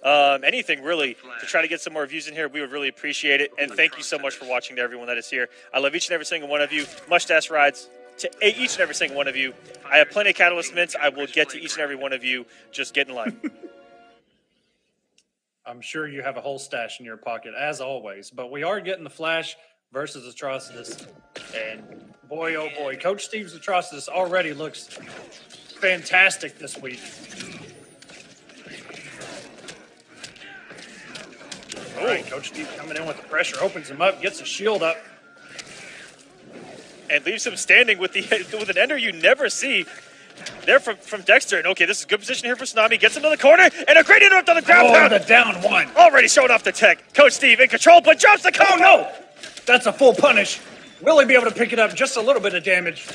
anything really to try to get some more views in here, we would really appreciate it. And thank you so much for watching to everyone that is here. I love each and every single one of you. Mustache rides to each and every single one of you. I have plenty of Catalyst Mints. I will get to each and every one of you. Just get in line. I'm sure you have a whole stash in your pocket, as always. But we are getting the Flash versus Atrocitus. And boy, oh boy, Coach Steve's Atrocitus already looks fantastic this week. All right, Coach Steve coming in with the pressure, opens him up, gets a shield up. And leaves him standing with an ender you never see there from Dexter. And okay, this is a good position here for Tsunami. Gets into the corner, and a great interrupt on the ground pound. The down one. Already showing off the tech. Coach Steve in control, but drops the combo. Oh, no. That's a full punish. Will he be able to pick it up? Just a little bit of damage.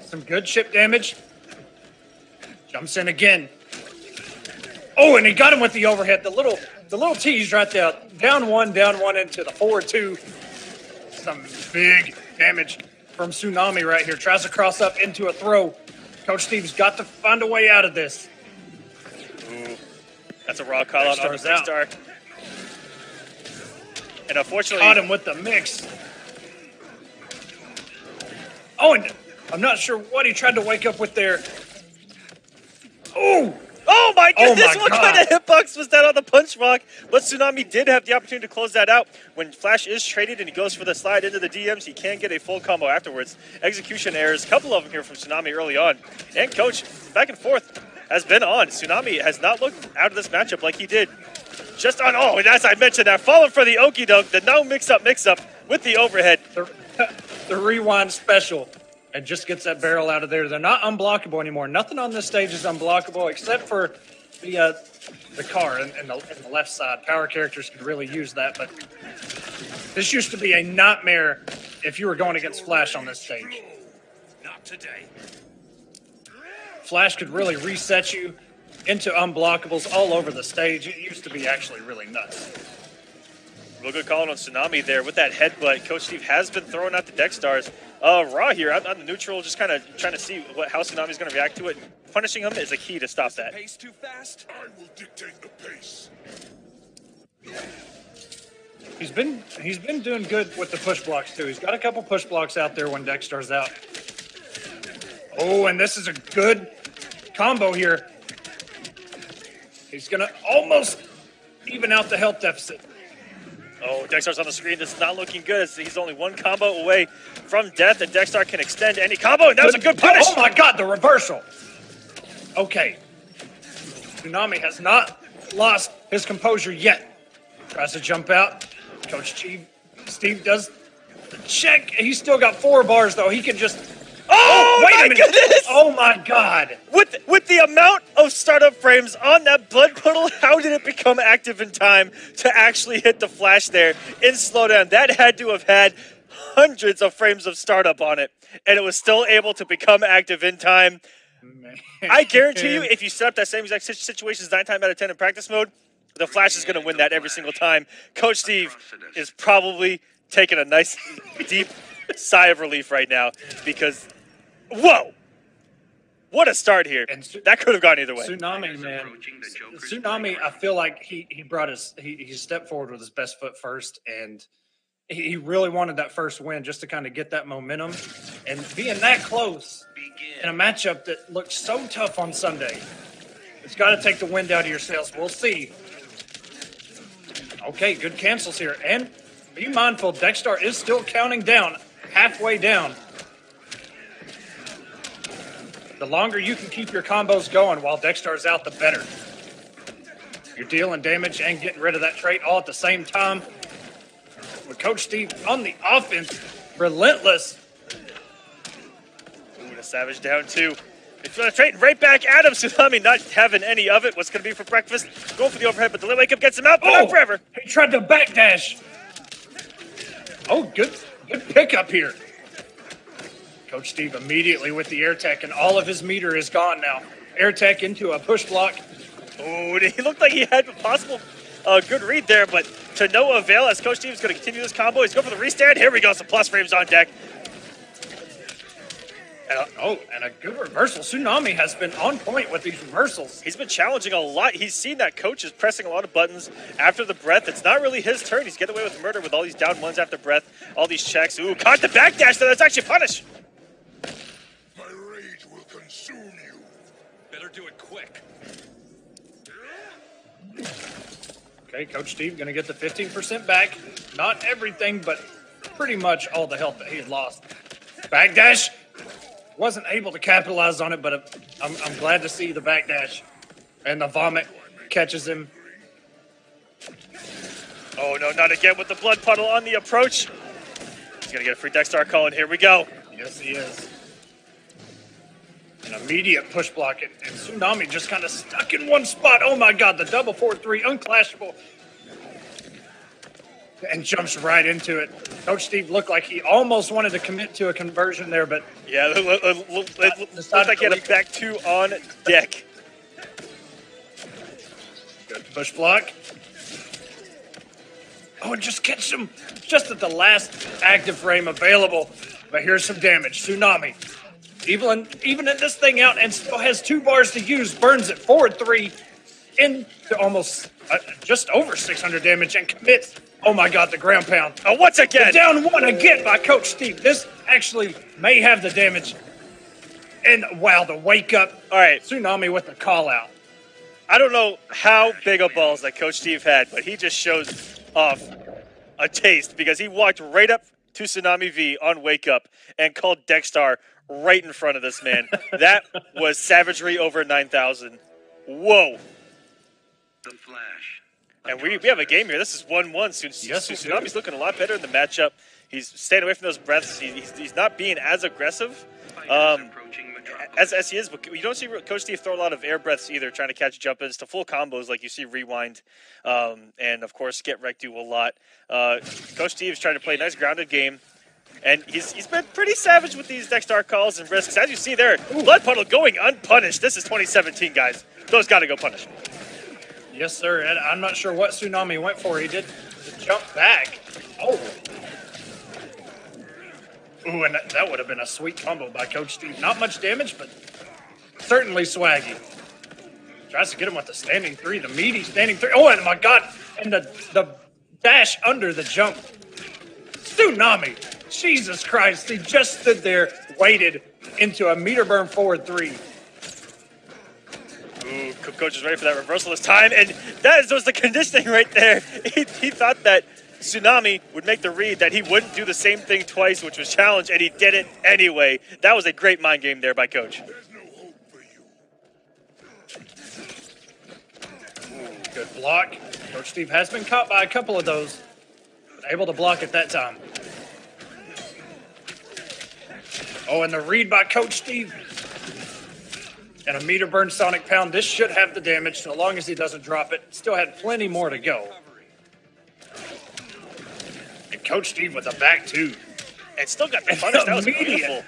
Some good chip damage. Jumps in again. Oh, and he got him with the overhead. The little tease right there. Down one into the 4-2. Some big damage from Tsunami right here. Tries to cross up into a throw. Coach Steve's got to find a way out of this. Ooh, that's a raw call out on the star. And unfortunately, caught him with the mix. Oh, and I'm not sure what he tried to wake up with there. Oh! Oh my goodness, what God. kind of hitbox was that on the punch block? But Tsunami did have the opportunity to close that out. When Flash is traded and he goes for the slide into the DMs, he can get a full combo afterwards. Execution errors, a couple of them here from Tsunami early on. And Coach, back and forth, has been on. Tsunami has not looked out of this matchup like he did. Just on, oh, and as I mentioned, that falling for the okie doke, the no mix-up with the overhead. The rewind special. And just gets that barrel out of there. They're not unblockable anymore. Nothing on this stage is unblockable except for the car and the left side. Power characters could really use that, but this used to be a nightmare if you were going against Flash on this stage. Not today. Flash could really reset you into unblockables all over the stage. It used to be actually really nuts. Real good calling on Tsunami there with that headbutt. Coach Steve has been throwing out the deck stars. Raw here, I'm the neutral, just kind of trying to see how Tsunami's going to react to it. Punishing him is a key to stop that. Pace too fast? I will dictate the pace. He's been doing good with the push blocks too. He's got a couple push blocks out there when Dexter's out. Oh, and this is a good combo here. He's going to almost even out the health deficit. Oh, Dexter's on the screen. This is not looking good. He's only one combo away from death, and Dexter can extend any combo, and that was a good punish. Oh, my God, the reversal. Okay. Tsunami has not lost his composure yet. Tries to jump out. Coach Steve does the check. He's still got 4 bars, though. He can just... Oh, wait a minute. Goodness! Oh, my God. With the amount of startup frames on that blood puddle, how did it become active in time to actually hit the Flash there in slowdown? That had to have had hundreds of frames of startup on it, and it was still able to become active in time. Man. I guarantee you, if you set up that same exact situation 9 times out of 10 in practice mode, the Flash is going to win that every single time. Coach Steve is probably taking a nice, deep sigh of relief right now because... Whoa! What a start here. And that could have gone either way. Tsunami, man. Tsunami, I feel like he stepped forward with his best foot first, and he really wanted that first win just to kind of get that momentum. And being that close in a matchup that looked so tough on Sunday, it's got to take the wind out of your sails. We'll see. Okay, good cancels here. And be mindful, Dexter is still counting down, halfway down. The longer you can keep your combos going while Dexter's out, the better. You're dealing damage and getting rid of that trait all at the same time. With Coach Steve on the offense, relentless. Ooh, the Savage down 2. It's going to trait right back at him. Tsunami not having any of it. What's going to be for breakfast? Going for the overhead, but the wake up gets him out, but not forever. He tried to backdash. Oh, good pickup here. Coach Steve immediately with the air tech, and all of his meter is gone now. Air tech into a push block. Oh, he looked like he had a possible good read there, but to no avail as Coach Steve is going to continue this combo. He's going for the restand. Here we go, some plus frames on deck. And a good reversal. Tsunami has been on point with these reversals. He's been challenging a lot. He's seen that coach is pressing a lot of buttons after the breath. It's not really his turn. He's getting away with murder with all these down ones after breath, all these checks. Ooh, caught the backdash. That's actually punish. My rage will consume you. Better do it quick. Okay, Coach Steve going to get the 15% back. Not everything, but pretty much all the health that he had lost. Backdash. Wasn't able to capitalize on it, but I'm glad to see the backdash. And the vomit catches him. Oh, no, not again with the blood puddle on the approach. He's going to get a free Dexstar call, and here we go. Yes, he is. An immediate push block, and Tsunami just kind of stuck in one spot. Oh, my God, the double 4-3, unclashable. And jumps right into it. Coach Steve looked like he almost wanted to commit to a conversion there, but... Yeah, it looked like he had a back two on deck. Good push block. Oh, and just catch him just at the last active frame available. But here's some damage. Tsunami. Even in this thing out and still has 2 bars to use. Burns it forward 3 into almost just over 600 damage and commits. Oh my God, the ground pound. Oh, once again. The down 1 again by Coach Steve. This actually may have the damage. And wow, the wake up. All right. Tsunami with the call out. I don't know how big of balls that Coach Steve had, but he just shows off a taste because he walked right up to Tsunami V on wake up and called Dexstar right in front of this man. That was savagery over 9,000. Whoa. The Flash. And we have a game here. This is 1-1. Yes, Tsunami's looking a lot better in the matchup. He's staying away from those breaths. He's not being as aggressive as he is. But you don't see Coach Steve throw a lot of air breaths either, trying to catch jump-ins to full combos like you see Rewind. And, of course, Get Wrecked do a lot. Coach Steve's trying to play a nice grounded game. And he's been pretty savage with these Dexstar calls and risks. As you see there, Blood Puddle going unpunished. This is 2017, guys. Those got to go punished. Yes, sir. And I'm not sure what Tsunami went for. He did the jump back. Oh. Ooh, and that would have been a sweet combo by Coach Steve. Not much damage, but certainly swaggy. Tries to get him with the standing 3, the meaty standing 3. Oh, and my God. And the dash under the jump. Tsunami. Jesus Christ. He just stood there, waited into a meter burn forward 3. Ooh, Coach is ready for that reversal this time, and that was the conditioning right there. He thought that Tsunami would make the read, that he wouldn't do the same thing twice, which was challenge, and he did it anyway. That was a great mind game there by Coach. There's no hope for you. Ooh, good block. Coach Steve has been caught by a couple of those. Able to block at that time. Oh, and the read by Coach Steve. And a meter burn Sonic Pound. This should have the damage so long as he doesn't drop it. Still had plenty more to go. And Coach Steve with a back 2. And still got the punish. That was beautiful.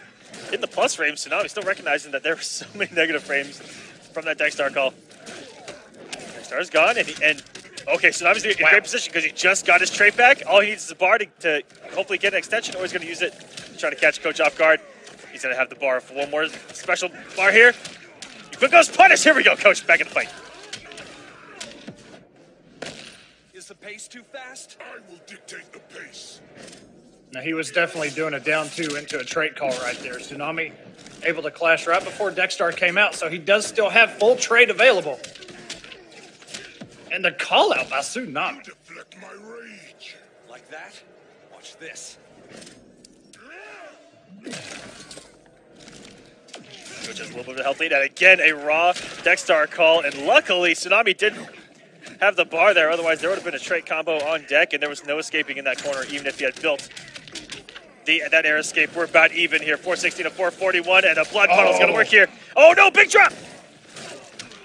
In the plus frames, Tsunami still recognizing that there were so many negative frames from that Dexstar call. Dexstar's gone, and okay, Tsunami's in great position because he just got his trait back. All he needs is a bar to hopefully get an extension, or he's going to use it to try to catch Coach off guard. He's going to have the bar for one more special bar here. Quick goes punish. Here we go, Coach. Back in the fight. Is the pace too fast? I will dictate the pace. Now, he was definitely doing a down 2 into a trait call right there. Tsunami able to clash right before Dexstar came out, so he does still have full trait available. And the call out by Tsunami. Deflect my rage. Like that? Watch this. Coach has a little bit of a health lead, and again, a raw Dexstar call, and luckily, Tsunami didn't have the bar there. Otherwise, there would have been a trait combo on deck, and there was no escaping in that corner, even if he had built that air escape. We're about even here, 460 to 441, and a blood puddle's going to work here. Oh, no, big drop!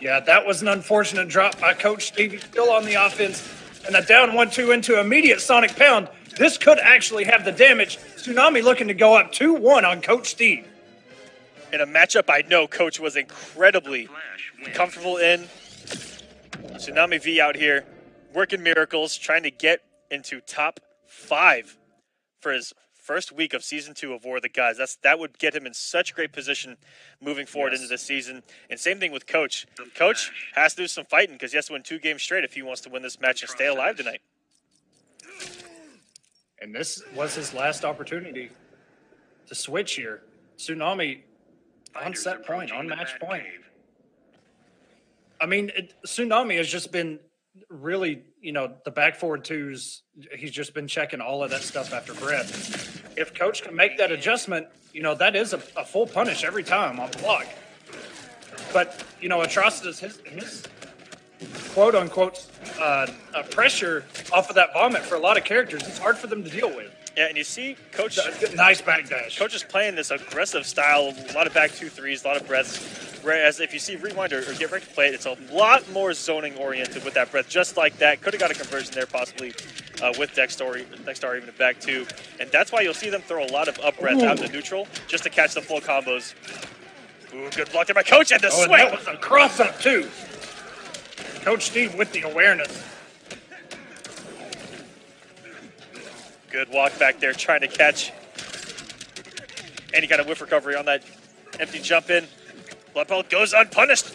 Yeah, that was an unfortunate drop by Coach Stevie, still on the offense. And the down 1-2 into immediate Sonic Pound. This could actually have the damage. Tsunami looking to go up 2-1 on Coach Steve. In a matchup I know Coach was incredibly comfortable in. Tsunami V out here, working miracles, trying to get into top 5 for his first week of Season 2 of War of the Gods. That would get him in such great position moving forward into this season. And same thing with Coach. Coach has to do some fighting because he has to win 2 games straight if he wants to win this match and stay alive tonight. And this was his last opportunity to switch here. Tsunami on set point, on match point. I mean, Tsunami has just been really, the back forward twos, he's just been checking all of that stuff after breath. If Coach can make that adjustment, that is a full punish every time on block. But, Atrocitus, his quote-unquote pressure off of that vomit for a lot of characters, it's hard for them to deal with. Yeah, and you see Coach... Nice back dash. Coach is playing this aggressive style, a lot of back 2-3s, a lot of breaths. Whereas if you see Rewind or Get Ready to Play it, it's a lot more zoning-oriented with that breath, just like that. Could have got a conversion there possibly with Dexter even a back 2. And that's why you'll see them throw a lot of up breath out to neutral just to catch the full combos. Ooh, good block there by Coach and the swing. That was a cross-up, too. Coach Steve with the awareness. Good walk back there, trying to catch any kind of whiff recovery on that empty jump in. Blood Puddle goes unpunished.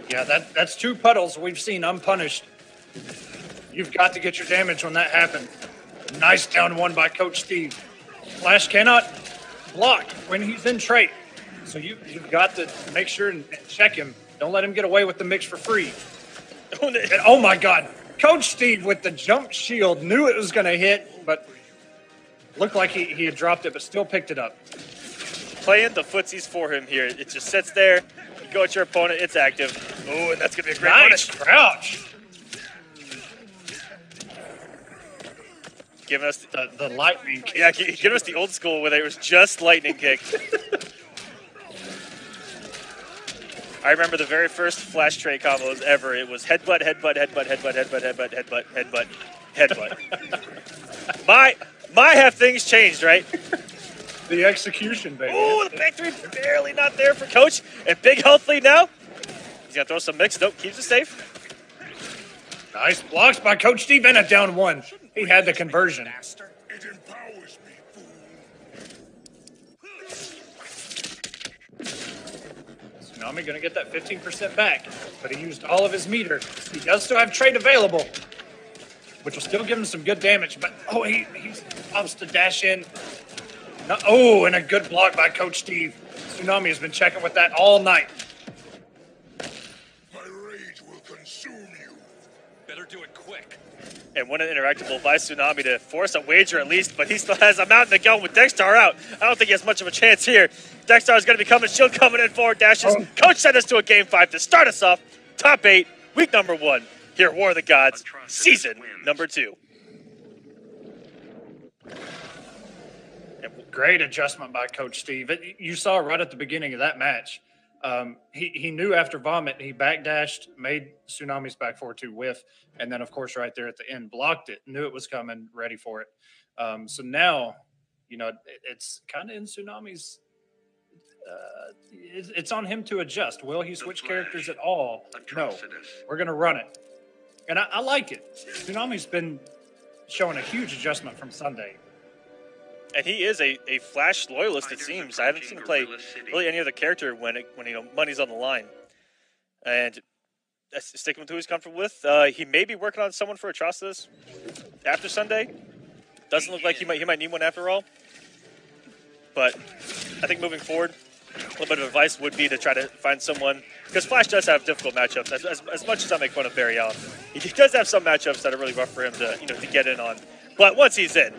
Yeah, that's 2 puddles we've seen unpunished. You've got to get your damage when that happens. Nice down 1 by Coach Steve. Flash cannot block when he's in trait. So you've got to make sure and check him. Don't let him get away with the mix for free. And, oh my God. Coach Steve with the jump shield knew it was going to hit, but looked like he had dropped it, but still picked it up. Playing the footsies for him here. It just sits there. You go at your opponent, it's active. Oh, and that's going to be a great nice punish. Crouch. Giving us the lightning kick. Yeah, giving us the old school where it was just lightning kick. I remember the very first flash trait combos ever. It was headbutt, headbutt, headbutt, headbutt, headbutt, headbutt, headbutt, headbutt, headbutt. My have things changed, right? The execution, baby. Oh, the back 3 barely not there for Coach. And big health lead now. He's going to throw some mix. Nope, keeps it safe. Nice blocks by Coach Steve and a down 1. He had the conversion. It empowers me, fool. Tsunami going to get that 15% back, but he used all of his meter. He does still have trade available, which will still give him some good damage. But, he opts to dash in. No, and a good block by Coach Steve. Tsunami has been checking with that all night. My rage will consume you. Better do it quick. And win an interactable by Tsunami to force a wager at least, but he still has a mountain to go with Dexter out. I don't think he has much of a chance here. Dexter is going to be coming, shield coming in forward dashes. Coach sent us to a game 5 to start us off. Top 8, week number 1. Here, War of the Gods, season number 2. Great adjustment by Coach Steve. You saw right at the beginning of that match. He knew after vomit, he backdashed, made Tsunami's back 4-2 whiff, and then, of course, right there at the end, blocked it, knew it was coming, ready for it. So now, it's kind of in Tsunami's it's on him to adjust. Will he switch characters at all? No. We're going to run it. And I like it. Tsunami's been showing a huge adjustment from Sunday. And he is a Flash loyalist, it seems. I haven't seen him play really any other character when money's on the line. And sticking with who he's comfortable with. He may be working on someone for Atrocitus after Sunday. Doesn't look like he might need one after all. But I think moving forward, a little bit of advice would be to try to find someone, because Flash does have difficult matchups. As much as I make fun of Barry Allen, he does have some matchups that are really rough for him to get in on. But once he's in,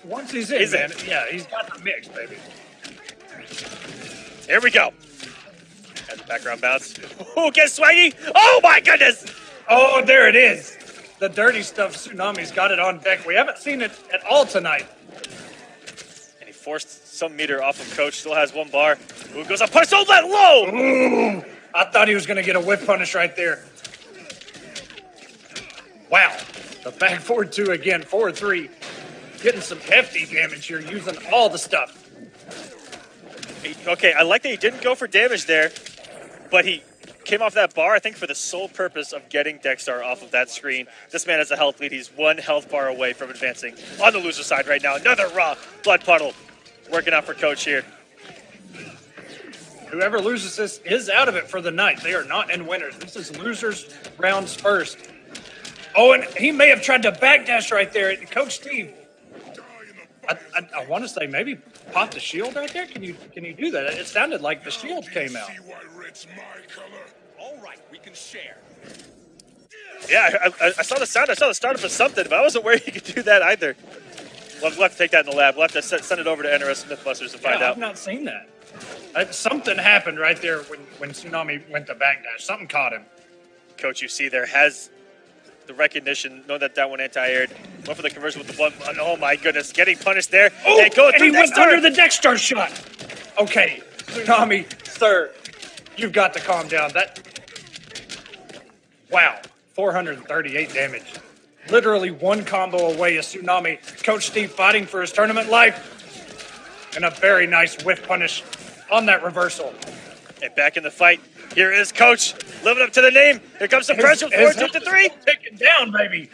Once he's in, man, yeah, he's got the mix, baby. Here we go. At the background bounce. Oh, get swaggy. Oh, my goodness. Oh, there it is. The dirty stuff. Tsunami's got it on deck. We haven't seen it at all tonight. And he forced some meter off of Coach. Still has 1 bar. Ooh, goes up. Push. Hold that low. Ooh, I thought he was going to get a whiff punish right there. Wow. The back 4-2 again. 4-3. Getting some hefty damage here, using all the stuff. Okay, I like that he didn't go for damage there, but he came off that bar, I think, for the sole purpose of getting Dexter off of that screen. This man has a health lead. He's 1 health bar away from advancing on the loser side right now. Another raw blood puddle working out for Coach here. Whoever loses this is out of it for the night. They are not in winners. This is losers rounds first. Oh, and he may have tried to backdash right there. Coach Steve, I want to say maybe pop the shield right there. Can you do that? It sounded like the shield came out. See why red's my color? All right, we can share. Yeah, I saw the sound. I saw the startup of something, but I wasn't aware you could do that either. We'll have to take that in the lab. We'll have to send it over to NRS Mythbusters to find out. I've not seen that. Something happened right there when Tsunami went to backdash. Something caught him. Coach, you see there has the recognition, know that one anti-aired. Went for the conversion with the blood. Oh my goodness, getting punished there. Oh, and going through he went under the Dexter shot. Okay, Tsunami, sir, you've got to calm down. Wow, 438 damage. Literally one combo away is Tsunami. Coach Steve fighting for his tournament life. And a very nice whiff punish on that reversal. And back in the fight, here is Coach, living up to the name. Here comes the pressure, 4-2-3. Taken down, baby.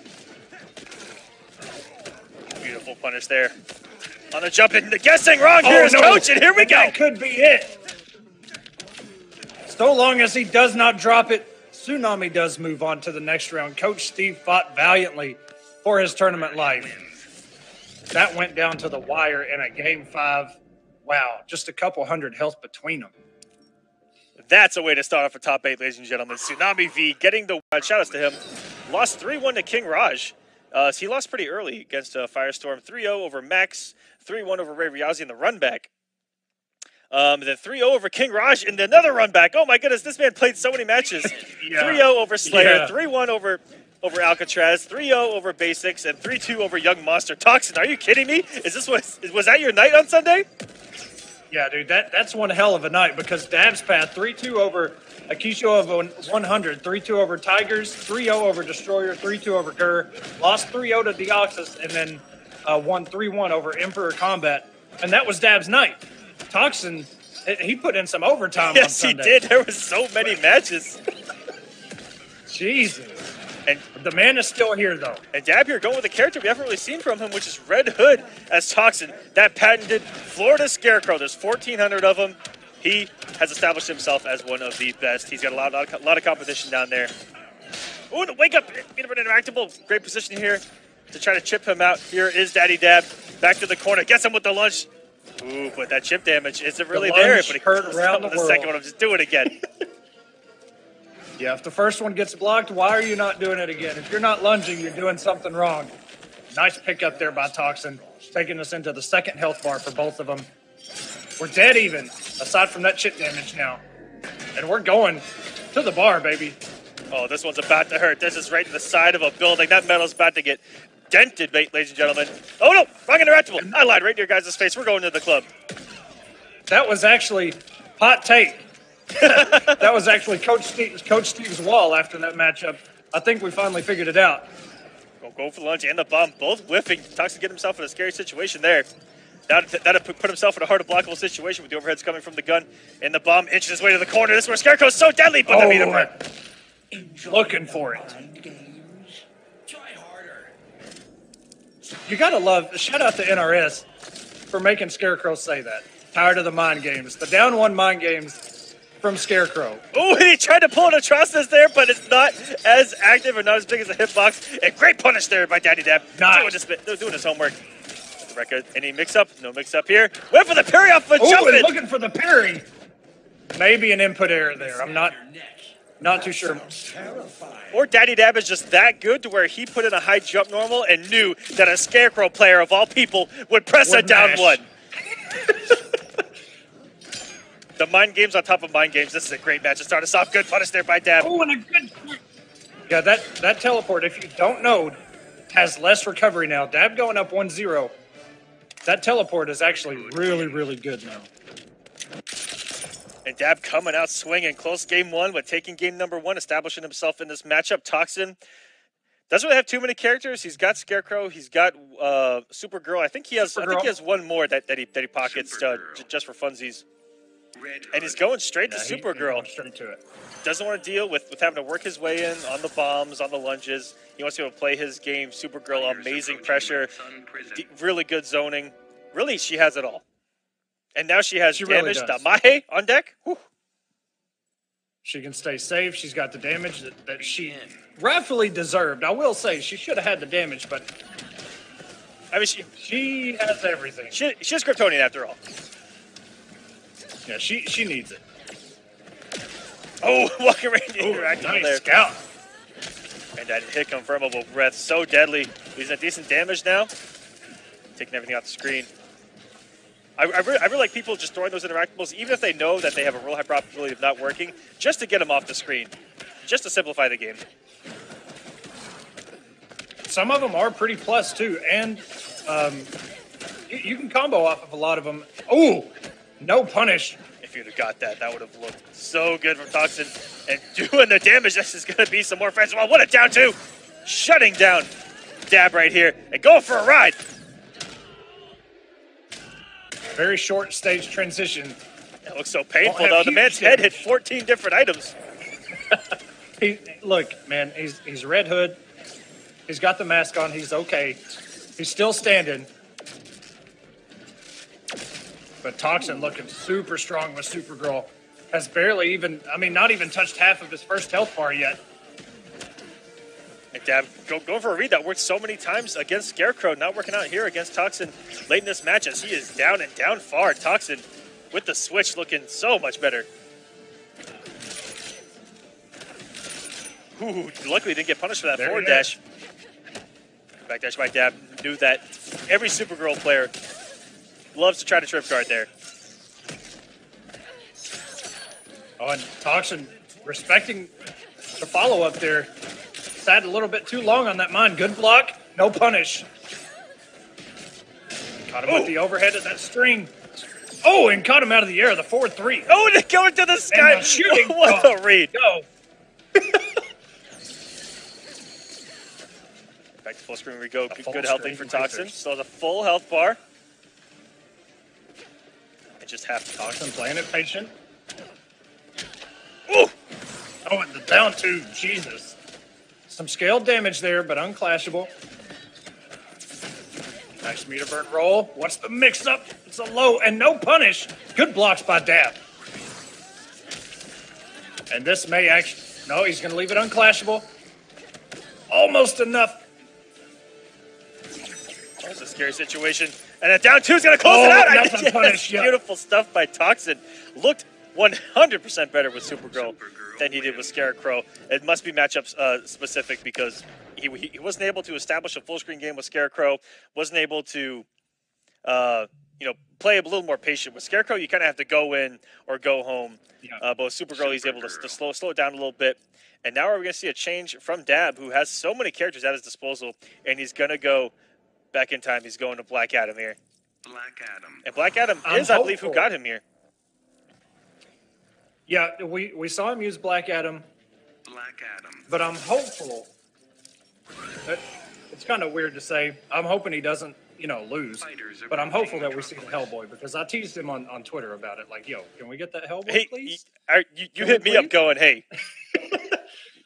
Beautiful punish there. On the jump, and the guessing wrong. Here's Coach, and here we go. That could be it. So long as he does not drop it, Tsunami does move on to the next round. Coach Steve fought valiantly for his tournament life. That went down to the wire in a game 5. Wow, just a couple hundred health between them. That's a way to start off a top 8, ladies and gentlemen. Tsunami V getting the shout outs to him. Lost 3-1 to King Raj. He lost pretty early against Firestorm. 3-0 over Max. 3-1 over Ray Riazzi in the run back. Then 3-0 over King Raj in another run back. Oh my goodness, this man played so many matches. 3-0 over Slayer. 3-1 over Alcatraz. 3-0 over Basics. And 3-2 over Young Monster. Toxin, are you kidding me? Was that your night on Sunday? Yeah, dude, that's one hell of a night because Dab's path 3-2 over Akisho of 100, 3-2 over Tigers, 3-0 over Destroyer, 3-2 over Gur, lost 3-0 to Deoxys, and then won 3-1 over Emperor Combat. And that was Dab's night. Toxin, he put in some overtime on Sunday. Yes, he did. There was so many matches. Jesus. And the man is still here, though. And Dab here going with a character we haven't really seen from him, which is Red Hood as Toxin. That patented Florida Scarecrow. There's 1,400 of them. He has established himself as one of the best. He's got a lot of competition down there. Ooh, the wake up. Bit of an interactable. Great position here to try to chip him out. Here is Daddy Dab. Back to the corner. Gets him with the lunge. Ooh, but that chip damage isn't really there. But he hurt around the second one. I'm just doing it again. Yeah, if the first one gets blocked, why are you not doing it again? If you're not lunging, you're doing something wrong. Nice pickup there by Toxin, taking us into the second health bar for both of them. We're dead even, aside from that chip damage now. And we're going to the bar, baby. Oh, this one's about to hurt. This is right in the side of a building. That metal's about to get dented, ladies and gentlemen. Oh, no, wrong interactable. I lied right in your guys' face. We're going to the club. That was actually hot take. That was actually Coach Steve's wall after that matchup. I think we finally figured it out. Go for the lunge and the bomb, both whiffing. Toxin get himself in a scary situation there. That put himself in a hard to blockable situation with the overheads coming from the gun. And the bomb inches his way to the corner. This is where Scarecrow's so deadly, but beat him. Looking for it. You gotta love, shout out to NRS for making Scarecrow say that. Tired of the mind games. The down one mind games from Scarecrow. Oh, he tried to pull an Atrocitus there, but it's not as active or not as big as a hitbox. And great punish there by Daddy Dab. Nice. Doing his homework. The record. Any mix-up? No mix-up here. Went for the parry off of jumping. Looking for the parry. Maybe an input error there. I'm not too sure. Or Daddy Dab is just that good to where he put in a high jump normal and knew that a Scarecrow player of all people would press a down one. The mind games on top of mind games. This is a great match to start us off. Good punish there by Dab. Oh, and a good... Yeah, that teleport, if you don't know, has less recovery now. Dab going up 1-0. That teleport is actually really, really good now. And Dab coming out swinging. Close game 1, but taking game number 1, establishing himself in this matchup. Toxin doesn't really have too many characters. He's got Scarecrow. He's got Supergirl. I think he has one more that he pockets just for funsies. And he's going straight to He's Supergirl. going straight to it. Doesn't want to deal with having to work his way in on the bombs, on the lunges. He wants to be able to play his game. Supergirl, amazing pressure, really good zoning. Really, she has it all. And now she has damage. Really does. Damahe on deck. Whew. She can stay safe. She's got the damage that she rightfully deserved. I will say she should have had the damage, but I mean, she has everything. She's Kryptonian after all. Yeah, she needs it. Oh, walking right interacting nice there. Scout. And that hit confirmable breath, so deadly. He's at decent damage now. Taking everything off the screen. I really like people just throwing those interactables, even if they know that they have a real high probability of not working, just to get them off the screen, just to simplify the game. Some of them are pretty plus, too, and you can combo off of a lot of them. Oh, no punish. If you'd have got that, that would have looked so good from Toxin. And doing the damage, this is going to be some more friends. Well, what a down two. Shutting down Dab right here and going for a ride. Very short stage transition. It looks so painful, though. The man's head hit 14 different items. Look, man, he's Red Hood. He's got the mask on. He's okay. He's still standing. But Toxin looking super strong with Supergirl. Has barely even, not even touched half of his first health bar yet. And Dab going for a read that worked so many times against Scarecrow, not working out here against Toxin late in this match as he is down and down far. Toxin with the switch looking so much better. Ooh, luckily didn't get punished for that forward dash. Back dash by Dab. Knew that every Supergirl player loves to try to trip guard there. Oh, and Toxin respecting the follow-up there. Sat a little bit too long on that mine. Good block, no punish. Caught him with the overhead of that string. Oh, and caught him out of the air, the 4-3. Oh, and going to the sky. Shooting. What a read. Go. Back to full screen we go. Good healthing for Toxin. Still has a full health bar. And just half the Toxin playing it patient. Ooh. Oh, and the down two. Jesus. Some scaled damage there, but unclashable. Nice meter burn roll. What's the mix-up? It's a low and no punish. Good blocks by Dab. And this may actually... No, he's going to leave it unclashable. Almost enough. That's a scary situation. And a down two is going to close it out. Nothing punished, yeah. Beautiful stuff by Toxin. Looked 100% better with Supergirl than he did with Scarecrow. It must be matchup specific because he wasn't able to establish a full screen game with Scarecrow. Wasn't able to, play a little more patient with Scarecrow. You kind of have to go in or go home. Yeah. But with Supergirl, he's able to slow it down a little bit. And now we're going to see a change from Dab, who has so many characters at his disposal, and he's going to go back in time. He's going to Black Adam here. Black Adam. And Black Adam is, I believe, who got him here. Yeah, we saw him use Black Adam. Black Adam. But I'm hopeful. It's kind of weird to say. I'm hoping he doesn't, lose. But I'm hopeful that we see the Hellboy because I teased him on Twitter about it. Like, yo, can we get that Hellboy, please? You hit me up going, hey,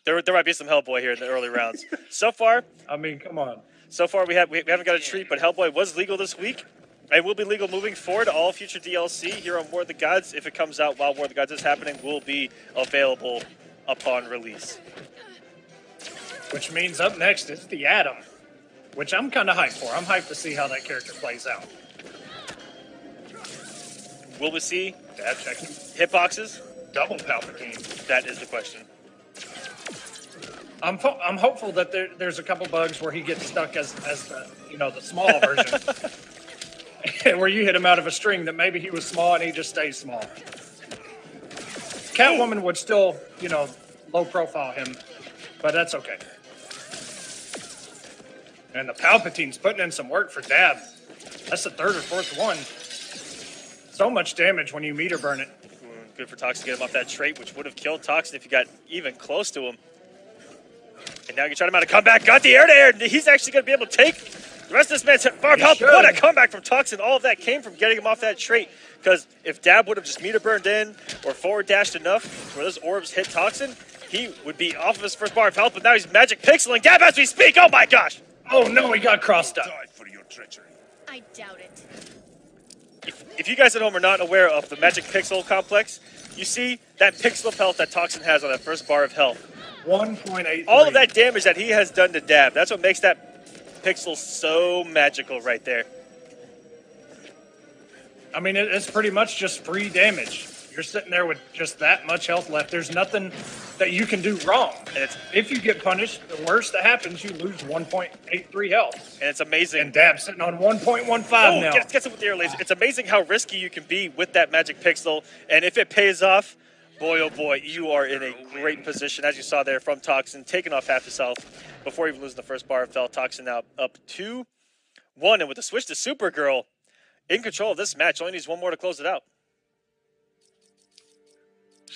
there might be some Hellboy here in the early rounds. So far, come on. So far, we haven't got a treat, but Hellboy was legal this week. And will be legal moving forward. All future DLC here on War of the Gods, if it comes out while War of the Gods is happening, will be available upon release. Which means up next is the Atom, which I'm kind of hyped for. I'm hyped to see how that character plays out. Will we see Dab checking. hitboxes? Double Palpatine. That is the question. I'm hopeful that there's a couple bugs where he gets stuck as the small version. Where you hit him out of a string that maybe he was small and he just stays small. Catwoman would still, low profile him, but that's okay. And the Palpatine's putting in some work for Dab. That's the third or fourth one. So much damage when you meter burn it. Good for Toxin to get him off that trait, which would have killed Toxin if you got even close to him. And now you try him out to come back, got the air to air, and he's actually going to be able to take The rest of this man's firepower. What a comeback from Toxin. All of that came from getting him off that trait. Because if Dab would have just meter burned in or forward dashed enough where those orbs hit Toxin, he would be off of his first bar of health. But now he's magic pixeling Dab as we speak. Oh my gosh. Oh no, he got crossed up. For your treachery. I doubt it. If you guys at home are not aware of the magic pixel complex, you see that pixel of health that Toxin has on that first bar of health. 1.8. All of that damage that he has done to Dab, that's what makes that pixel so magical right there. I mean, it's pretty much just free damage. You're sitting there with just that much health left. There's nothing that you can do wrong. And if you get punished, the worst that happens, you lose 1.83 health. And it's amazing. And Dab's sitting on 1.15 now. Gets it with the air laser. It's amazing how risky you can be with that magic pixel. And if it pays off, boy, oh boy, you are in a great position, as you saw there from Toxin, taking off half his health before even losing the first bar of health. Toxin now up 2-1, and with the switch to Supergirl, in control of this match. Only needs one more to close it out.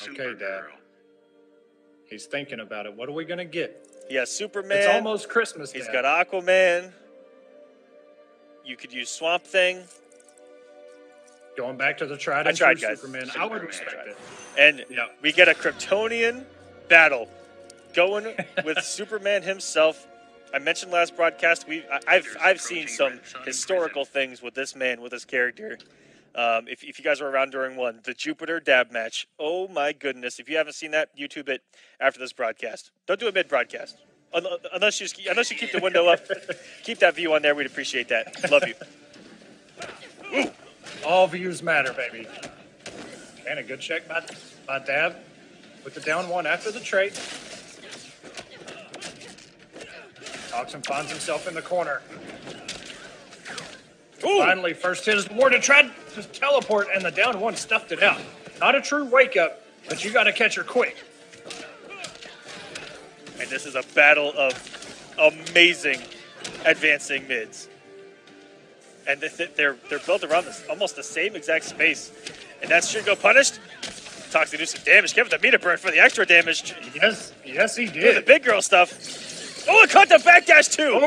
Okay, Dad. He's thinking about it. What are we going to get? He has Superman. It's almost Christmas, Dad. He's got Aquaman. You could use Swamp Thing. Going back to the tried and true true Superman. I would respect it. And we get a Kryptonian battle going with Superman himself. I mentioned last broadcast, I've seen some historical things with this man, with this character. If you guys were around during the Jupiter Dab match, oh my goodness! If you haven't seen that, YouTube it after this broadcast. Don't do it mid-broadcast, unless you keep the window up. Keep that view on there. We'd appreciate that. Love you. Ooh. All views matter, baby. And a good check by Dab with the down one after the trade. Toxin finds himself in the corner. Ooh. Finally, first hit is the Warden tried to teleport, and the down one stuffed it out. Not a true wake-up, but you got to catch her quick. And this is a battle of amazing advancing mids. And they're built around this almost the same exact space. And that should go punished. Toxin do some damage. Give it the meter burn for the extra damage. Yes, he did. Do the big girl stuff. Oh, it caught the backdash too.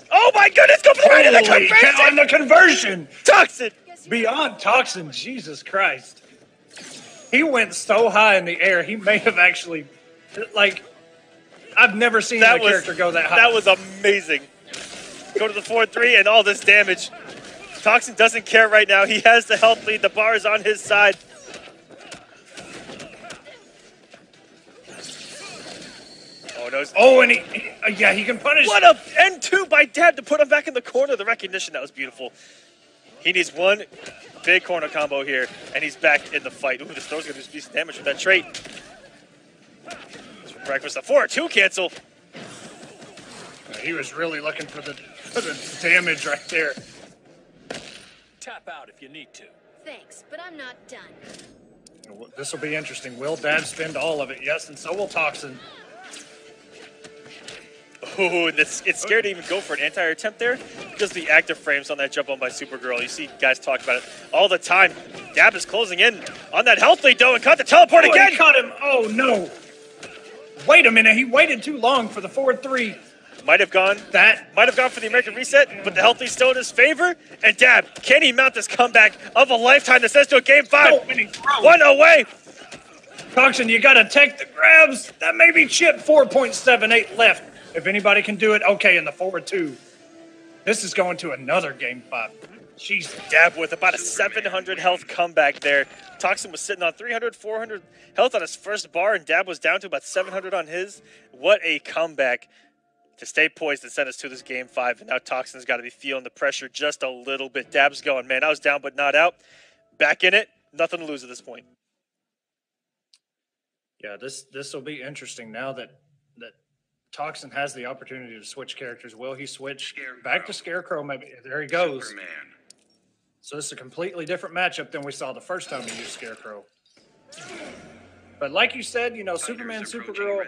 Oh my goodness, completed the conversion. On the conversion. Toxin. Beyond Toxin, Jesus Christ. He went so high in the air, he may have actually, I've never seen a character go that high. That was amazing. Go to the 4-3 and all this damage. Toxin doesn't care right now. He has the health lead. The bar is on his side. Oh, no. Oh, and he can punish. What a N2 by Dab to put him back in the corner. The recognition, that was beautiful. He needs one big corner combo here, and he's back in the fight. Ooh, this throw's going to do decent damage with that trait. Breakfast, a 4-2 cancel. He was really looking for the damage right there. Tap out if you need to. Thanks, but I'm not done. This will be interesting. Will Dab spend all of it? Yes, and so will Toxin. Ooh, it's scared to even go for an anti-air attempt there because the active frames on that jump on by Supergirl. You see guys talk about it all the time. Dab is closing in on that health lead, though, and caught the teleport again. He caught him. Oh, no. Wait a minute. He waited too long for the 4-3. Might have gone for the American reset, but the health lead still in his favor. And Dab, can he mount this comeback of a lifetime that says to a game 5? One away. Toxin, you got to take the grabs. That may be chip. 4.78 left. If anybody can do it, okay, in the 4-2. This is going to another game 5. Jeez. Dab with about a 700 health comeback there. Toxin was sitting on 300, 400 health on his first bar, and Dab was down to about 700 on his. What a comeback to stay poised and send us to this game 5. And now Toxin's got to be feeling the pressure just a little bit. Dab's going, man, I was down but not out. Back in it, nothing to lose at this point. Yeah, this will be interesting now that Toxin has the opportunity to switch characters. Will he switch back to Scarecrow? Maybe. There he goes. Superman. So this is a completely different matchup than we saw the first time he used Scarecrow. But like you said, Superman, Supergirl,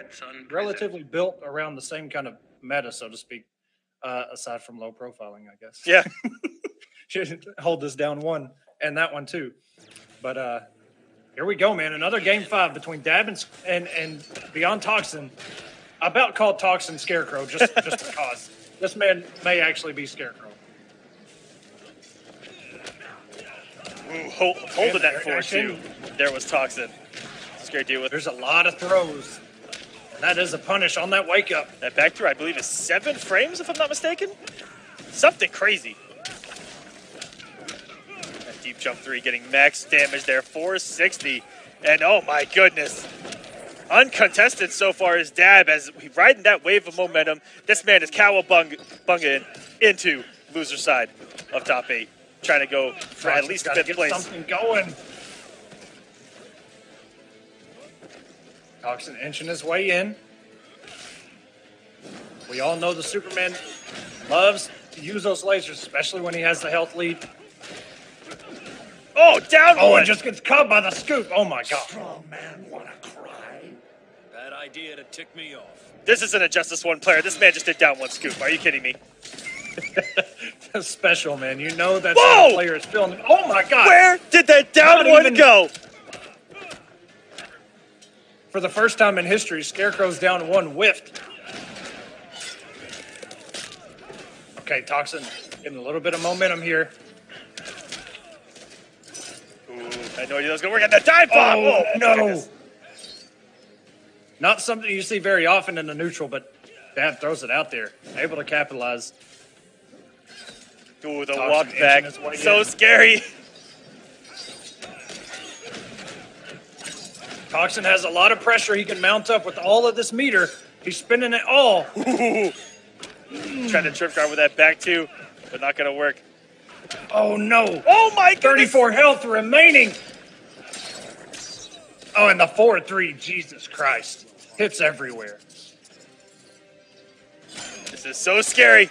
relatively built around the same kind of meta, so to speak, aside from low profiling, I guess. Yeah. Should hold this down one and that one too. But here we go, man. Another game 5 between Dab and Beyond Toxin. I about called Toxin Scarecrow just because. This man may actually be Scarecrow. Ooh, holding that forward too. There was Toxin. Scary deal with. There's a lot of throws. And that is a punish on that wake up. That back through, I believe, is 7 frames, if I'm not mistaken. Something crazy. That deep jump 3 getting max damage there, 460. And oh my goodness. Uncontested so far is Dab as we riding that wave of momentum. This man is cowabunga into loser side of top 8. Trying to go for at least 5th place. Something going. Toxin inching his way in. We all know the Superman loves to use those lasers, especially when he has the health lead. Oh, down Oh, one. it just gets caught by the scoop. Oh my god. Strong man wanna cry? Bad idea to tick me off. This isn't a Justice 1 player. This man just did down 1 scoop. Are you kidding me? That's special, man. You know that Whoa! player is feeling. Oh my god. Where did that down Not one even- go? For the first time in history, Scarecrow's down 1 whiffed. Okay, Toxin getting a little bit of momentum here. Ooh, I know that was going to work at the dive bomb. Oh, no. goodness. Not something you see very often in the neutral, but Dab throws it out there. Able to capitalize. Ooh, the Toxin walk inching back. his way So in. scary. Toxin has a lot of pressure he can mount up with all of this meter. He's spinning it all. Ooh. Trying to trip guard with that back too, but not going to work. Oh no. Oh my goodness. 34 health remaining. Oh, and the 4-3, Jesus Christ. Hits everywhere. This is so scary.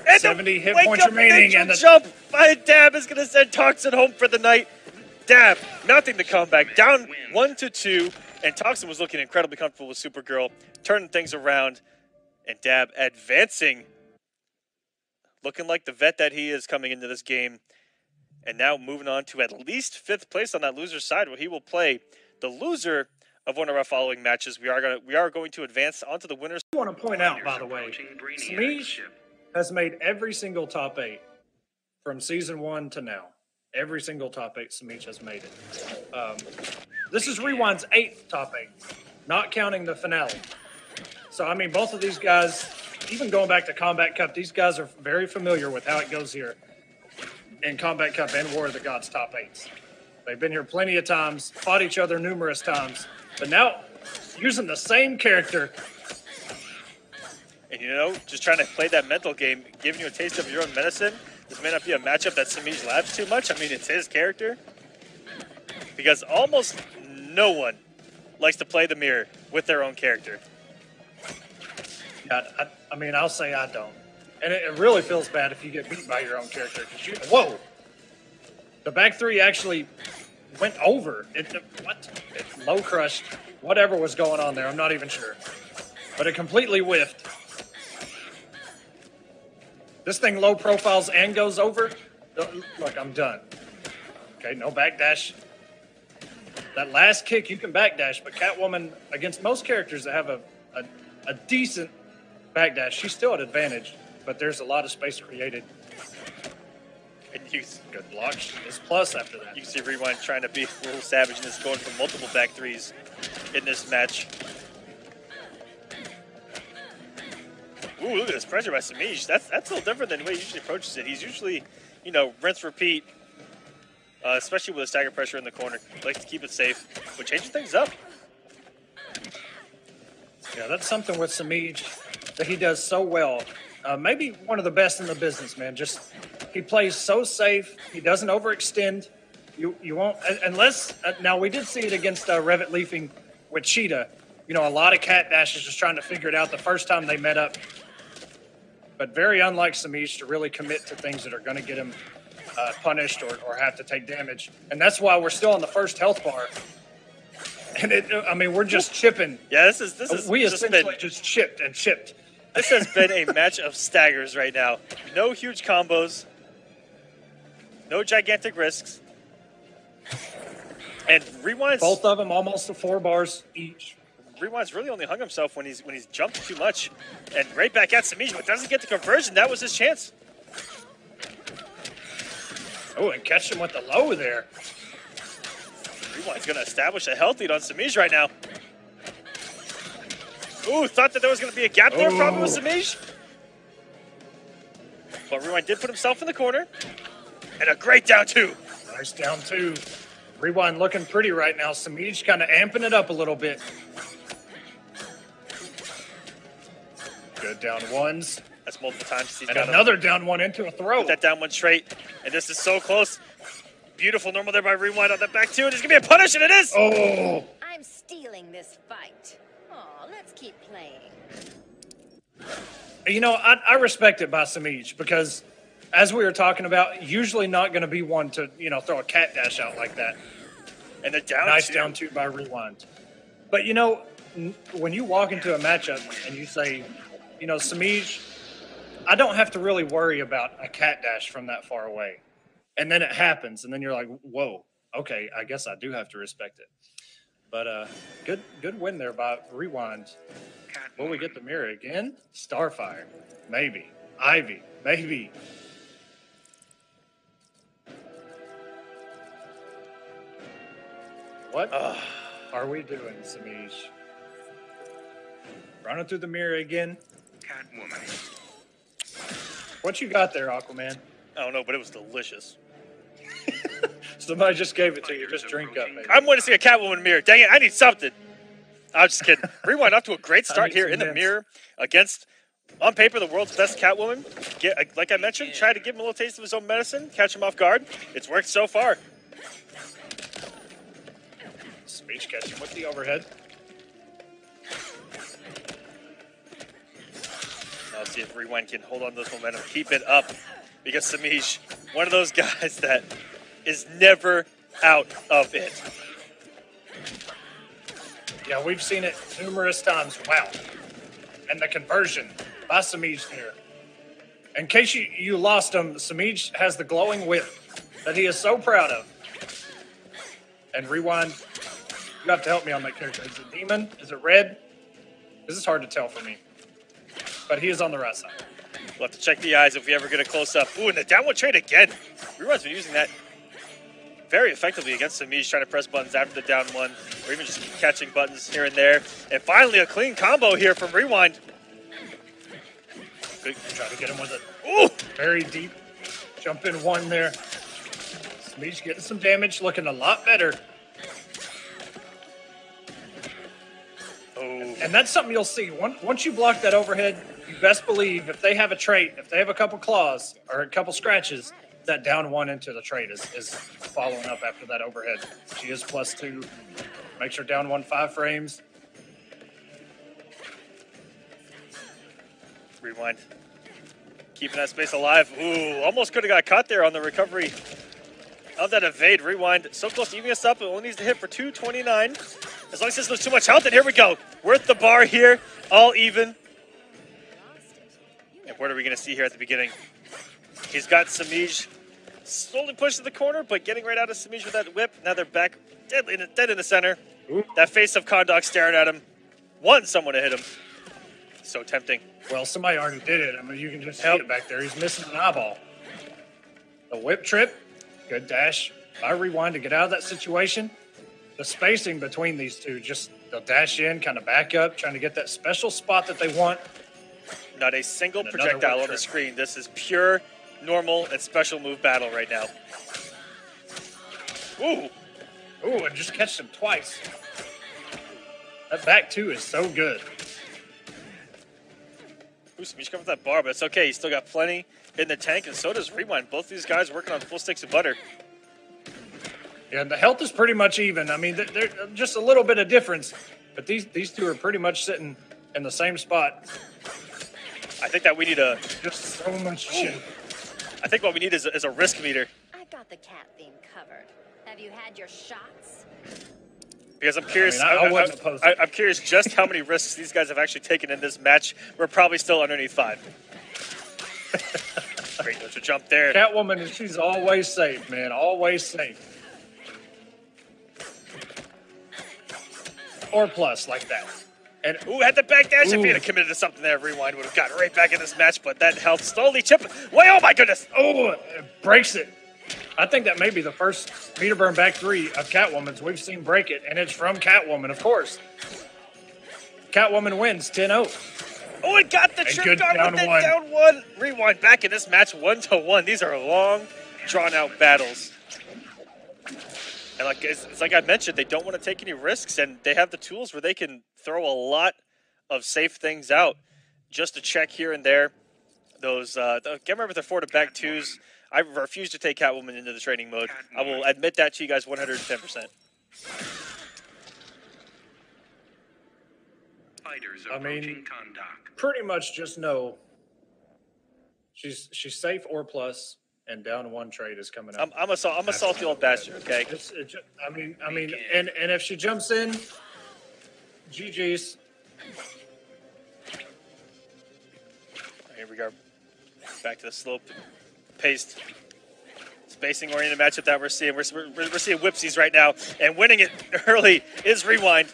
And 70 hit wake points up remaining, neutral and the- jump by Dab is going to send Toxin home for the night. Dab, nothing to come back. Down 1-2, and Toxin was looking incredibly comfortable with Supergirl, turning things around, and Dab advancing, looking like the vet that he is coming into this game, and now moving on to at least 5th place on that loser side, where he will play the loser of one of our following matches. We are going to advance onto the winners. I want to point out, by the way, Semiij has made every single top 8 from season 1 to now. Every single top 8 Semiij has made it. This is Rewind's 8th top 8, not counting the finale. So, I mean, both of these guys, even going back to Combat Cup, these guys are very familiar with how it goes here in Combat Cup and War of the Gods top 8s. They've been here plenty of times, fought each other numerous times, but now using the same character. And, you know, just trying to play that mental game, giving you a taste of your own medicine. This may not be a matchup that Semiij labs too much. I mean, it's his character. Because almost no one likes to play the mirror with their own character. Yeah, I mean, I'll say I don't. And it really feels bad if you get beat by your own character. 'Cause whoa! The back 3 actually went over. It low crushed. Whatever was going on there, I'm not even sure. But it completely whiffed. This thing low profiles and goes over. Look, I'm done. Okay, no backdash. That last kick, you can backdash, but Catwoman, against most characters that have a decent backdash, she's still at advantage, but there's a lot of space created. And you Good block. She is plus after that. can see Rewind trying to be a little savage and is going for multiple back 3s in this match. Ooh, look at this pressure by Semiij. That's a little different than the way he usually approaches it. He's usually, you know, rinse, repeat, especially with a stagger pressure in the corner. He likes to keep it safe, but changing things up. Yeah, that's something with Semiij that he does so well. Maybe one of the best in the business, man. Just he plays so safe. He doesn't overextend. You won't unless now we did see it against Revit Leafing with Cheetah. You know, a lot of cat dashes just trying to figure it out the first time they met up. But very unlike Semiij to really commit to things that are going to get him punished or have to take damage. And that's why we're still on the first health bar. And I mean, we're just chipping. Yeah, this is We just essentially been, just chipped and chipped. this has been a match of staggers right now. No huge combos, no gigantic risks, and Rewind's Both of them almost to 4 bars each. Rewind's really only hung himself when he's jumped too much. And right back at Semiij, but doesn't get the conversion. That was his chance. Oh, and catch him with the low there. Rewind's going to establish a health lead on Semiij right now. Ooh, thought that there was going to be a gap there probably with Semiij. But Rewind did put himself in the corner. And a great down two. Nice down two. Rewind looking pretty right now. Semiij kind of amping it up a little bit. Good down ones. That's multiple times. He's And got another down one into a throw. put that down one straight. And this is so close. Beautiful normal there by Rewind on that back two. And it's going to be a punish, and it is. Oh. I'm stealing this fight. Aw, let's keep playing. You know, I respect it by Semiij because, as we were talking about, usually not going to be one to, throw a cat dash out like that. And the down Nice two. down two by Rewind. But, when you walk into a matchup and you say, Semiij, I don't have to really worry about a cat dash from that far away. And then it happens, and then you're like, whoa, okay, I guess I do have to respect it. But good win there by Rewind. Will we get the mirror again? Starfire, maybe. Ivy, maybe. What are we doing, Semiij? Running through the mirror again. Catwoman. What you got there, Aquaman? I don't know, but it was delicious. Somebody just gave it to you. Just drink up, maybe. I'm going to see a Catwoman mirror. Dang it, I need something. I'm just kidding. Rewind off to a great start here in the mirror against, on paper, the world's best Catwoman. Like I mentioned, try to give him a little taste of his own medicine, catch him off guard. It's worked so far. Speech catching with the overhead. I'll see if Rewind can hold on to this momentum, keep it up, because Semiij, one of those guys that is never out of it. Yeah, we've seen it numerous times. Wow. And the conversion by Semiij here. In case you lost him, Semiij has the glowing whip that he is so proud of. And Rewind, you have to help me on that character. Is it demon? Is it red? This is hard to tell for me. But he is on the right side. We'll have to check the eyes if we ever get a close-up. Ooh, and the downward trade again. Rewind's been using that very effectively against Semiij, trying to press buttons after the down one, or even just catching buttons here and there. And finally, a clean combo here from Rewind. Good, try to get him with a Ooh! very deep jump in one there. Semiij getting some damage, looking a lot better. Oh. And that's something you'll see. Once you block that overhead, you best believe if they have a trait, if they have a couple claws or a couple scratches, that down one into the trait is following up after that overhead. She is +2. Make sure down 1 5 frames. Rewind. Keeping that space alive. Ooh, almost could have got caught there on the recovery of that evade. Rewind so close to evening us up. It only needs to hit for 229. As long as there's too much health, and here we go. Worth the bar here. All even. And what are we going to see here at the beginning? He's got Semiij slowly pushed to the corner, but getting right out of Semiij with that whip. Now they're back dead in the center. Ooh. That face of Condog staring at him. Want someone to hit him. So tempting. Well, somebody already did it. I mean, you can just see it back there. He's missing an eyeball. The whip trip. Good dash by Rewind to get out of that situation. The spacing between these two, just they'll dash in, kind of back up, trying to get that special spot that they want. Not a single And another projectile whip on the trip. screen. This is pure, normal, and special move battle right now. Ooh. Ooh, and just catch him twice. That back two is so good. Ooh, Semiij comes with that bar, but it's okay. He's still got plenty in the tank, and so does Rewind. Both these guys working on full sticks of butter. Yeah, the health is pretty much even. I mean, they're just a little bit of difference, but these two are pretty much sitting in the same spot. I think that we need a. Just so much shit. I think what we need is a risk meter, I got the cat theme covered. Have you had your shots? because I'm curious. I wouldn't oppose it. I'm curious just how many risks these guys have actually taken in this match. We're probably still underneath 5. Great neutral jump there. Catwoman, she's always safe, man. Always safe. Or plus, like that. And Ooh, had the back dash. If he had committed to something there, Rewind would have gotten right back in this match, but that health slowly chipping. Wait, oh my goodness. oh, it breaks it. I think that may be the first meter burn back three of Catwoman's we've seen break it, and it's from Catwoman, of course. Catwoman wins 10-0. Oh, it got the trip guard with it, down one. Rewind back in this match 1-1. These are long, drawn-out battles. And it's like I mentioned, they don't want to take any risks, and they have the tools where they can throw a lot of safe things out just to check here and there. Those, I can't remember if they're forward to back twos. I refuse to take Catwoman into the training mode. I will admit that to you guys 110%. I mean, pretty much just know she's safe or plus, and down one trade is coming up. I'm a salty old bastard. Okay. I mean, and if she jumps in, GG's. Here we go. Back to the slope, paced, spacing-oriented matchup that we're seeing. We're seeing whipsies right now, and winning it early is Rewind.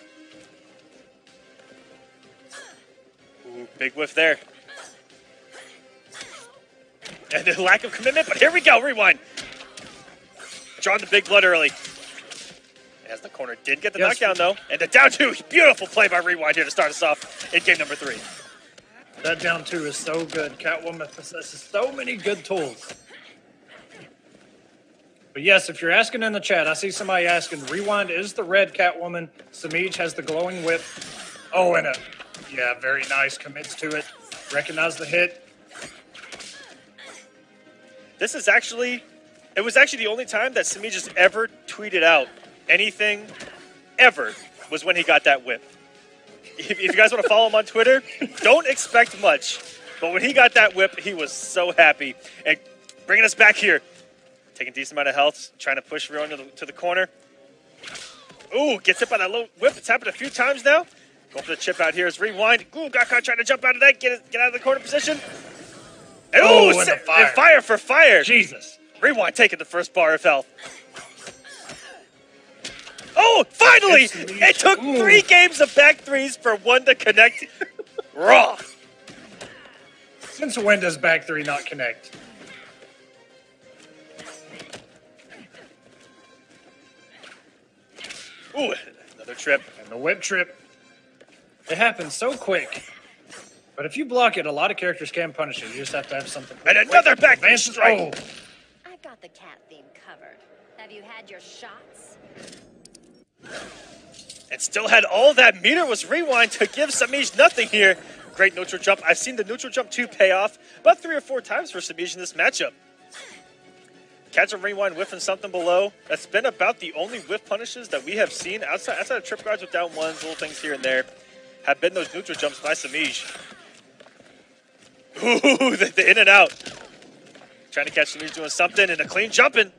Ooh, big whiff there. And the lack of commitment, but here we go, Rewind. Drawing the big blood early. As the corner did get the knockdown, though. And the down two, beautiful play by Rewind here to start us off in game number 3. That down two is so good. Catwoman possesses so many good tools. But yes, if you're asking in the chat, I see somebody asking, Rewind is the red Catwoman. Semiij has the glowing whip. Oh, and yeah, very nice. Commits to it. Recognize the hit. This is actually, it was actually the only time that Semiij has ever tweeted out anything ever was when he got that whip. If you guys want to follow him on Twitter, don't expect much. But when he got that whip, he was so happy. And bringing us back here, taking a decent amount of health, trying to push Rion to the corner. Ooh, gets hit by that low whip. It's happened a few times now. Going for the chip out here is Rewind. Ooh, got caught trying to jump out of that, get out of the corner position. And and fire for fire. Jesus. Rewind taking the first bar of health. Oh, finally! It took 3 games of back threes for one to connect. Raw. Since when does back three not connect? Ooh, another trip. And the whip trip. It happens so quick. But if you block it, a lot of characters can punish it. You just have to have something. And another back three strike. Oh. I got the cat theme covered. Have you had your shots? And still had all that meter was Rewind to give Sameach nothing here. Great neutral jump. I've seen the neutral jump 2 pay off about 3 or 4 times for Sameach in this matchup. Catch a Rewind whiffing something below. That's been about the only whiff punishes that we have seen outside of trip guards with down ones, little things here and there, have been those neutral jumps by Sameach. Ooh, the in and out. Trying to catch Sameach doing something and a clean jumping.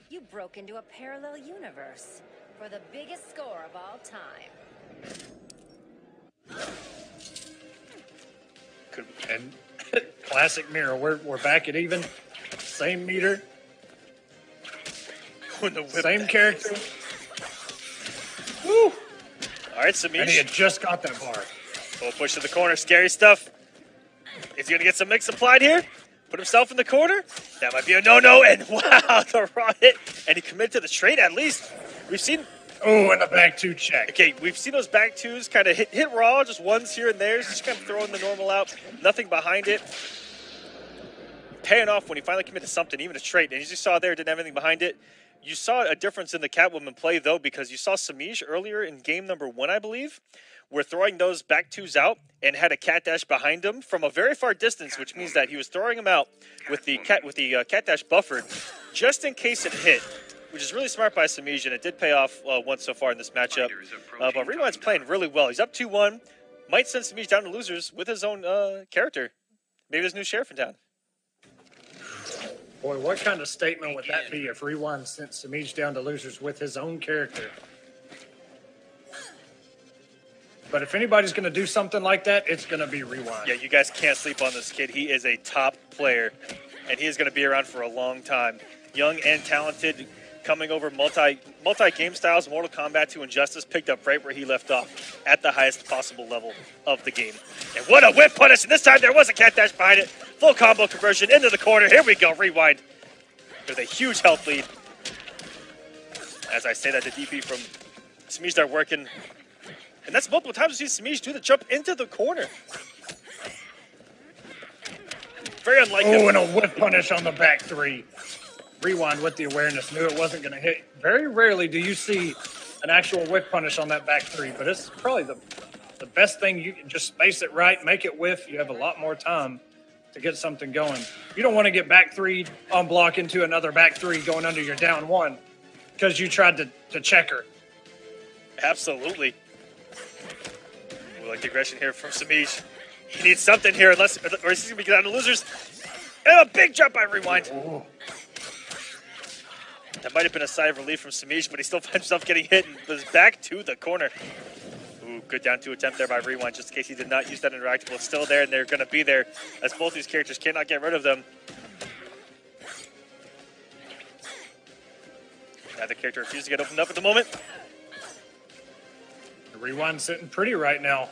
You broke into a parallel universe for the biggest score of all time. And classic mirror. We're back at even. Same meter. Same character. Woo! All right, Sameach. And he had just got that bar. Full push to the corner. Scary stuff. Is he going to get some mix applied here? Put himself in the corner? That might be a no-no. And wow, the raw hit. And he committed to the trade at least. We've seen... Oh, and the back two check. Okay, we've seen those back twos kind of hit raw, just ones here and there, just kind of throwing the normal out, nothing behind it. Paying off when he finally committed to something, even a trade. And as you saw there, didn't have anything behind it. You saw a difference in the Catwoman play, though, because you saw Semiij earlier in game number 1, I believe, were throwing those back twos out and had a cat dash behind him from a very far distance, which means that he was throwing them out with the cat dash buffered just in case it hit. Which is really smart by Semiij, and it did pay off once so far in this matchup. But Rewind's playing really well. He's up 2-1. Might send Semiij down to losers with his own character. Maybe there's a new sheriff in town. Boy, what kind of statement would that be if Rewind sent Semiij down to losers with his own character? But if anybody's going to do something like that, it's going to be Rewind. Yeah, you guys can't sleep on this kid. He is a top player, and he is going to be around for a long time. Young and talented, coming over multi-game styles, Mortal Kombat to Injustice, picked up right where he left off at the highest possible level of the game. And what a whip punish, and this time there was a cat dash behind it. Full combo conversion into the corner. Here we go, rewind. With a huge health lead. As I say that, the DP from Semiij start working. And that's multiple times we've seen Semiij do the jump into the corner. Very unlikely. Oh, and a whip punish on the back three. Rewind with the awareness, knew it wasn't going to hit. Very rarely do you see an actual whiff punish on that back three, but it's probably the best thing. You can just space it right, make it whiff. You have a lot more time to get something going. You don't want to get back three on block into another back three going under your down one because you tried to checker. Absolutely. We like the aggression here from Semiij. He needs something here, or he's going to be down to losers. And a big jump by Rewind. Ooh. That might have been a sigh of relief from Semiij, but he still finds himself getting hit and was back to the corner. Ooh, good down 2 attempt there by Rewind, just in case he did not use that interactable. It's still there, and they're going to be there, as both these characters cannot get rid of them. Neither character refuses to get opened up at the moment. The Rewind's sitting pretty right now.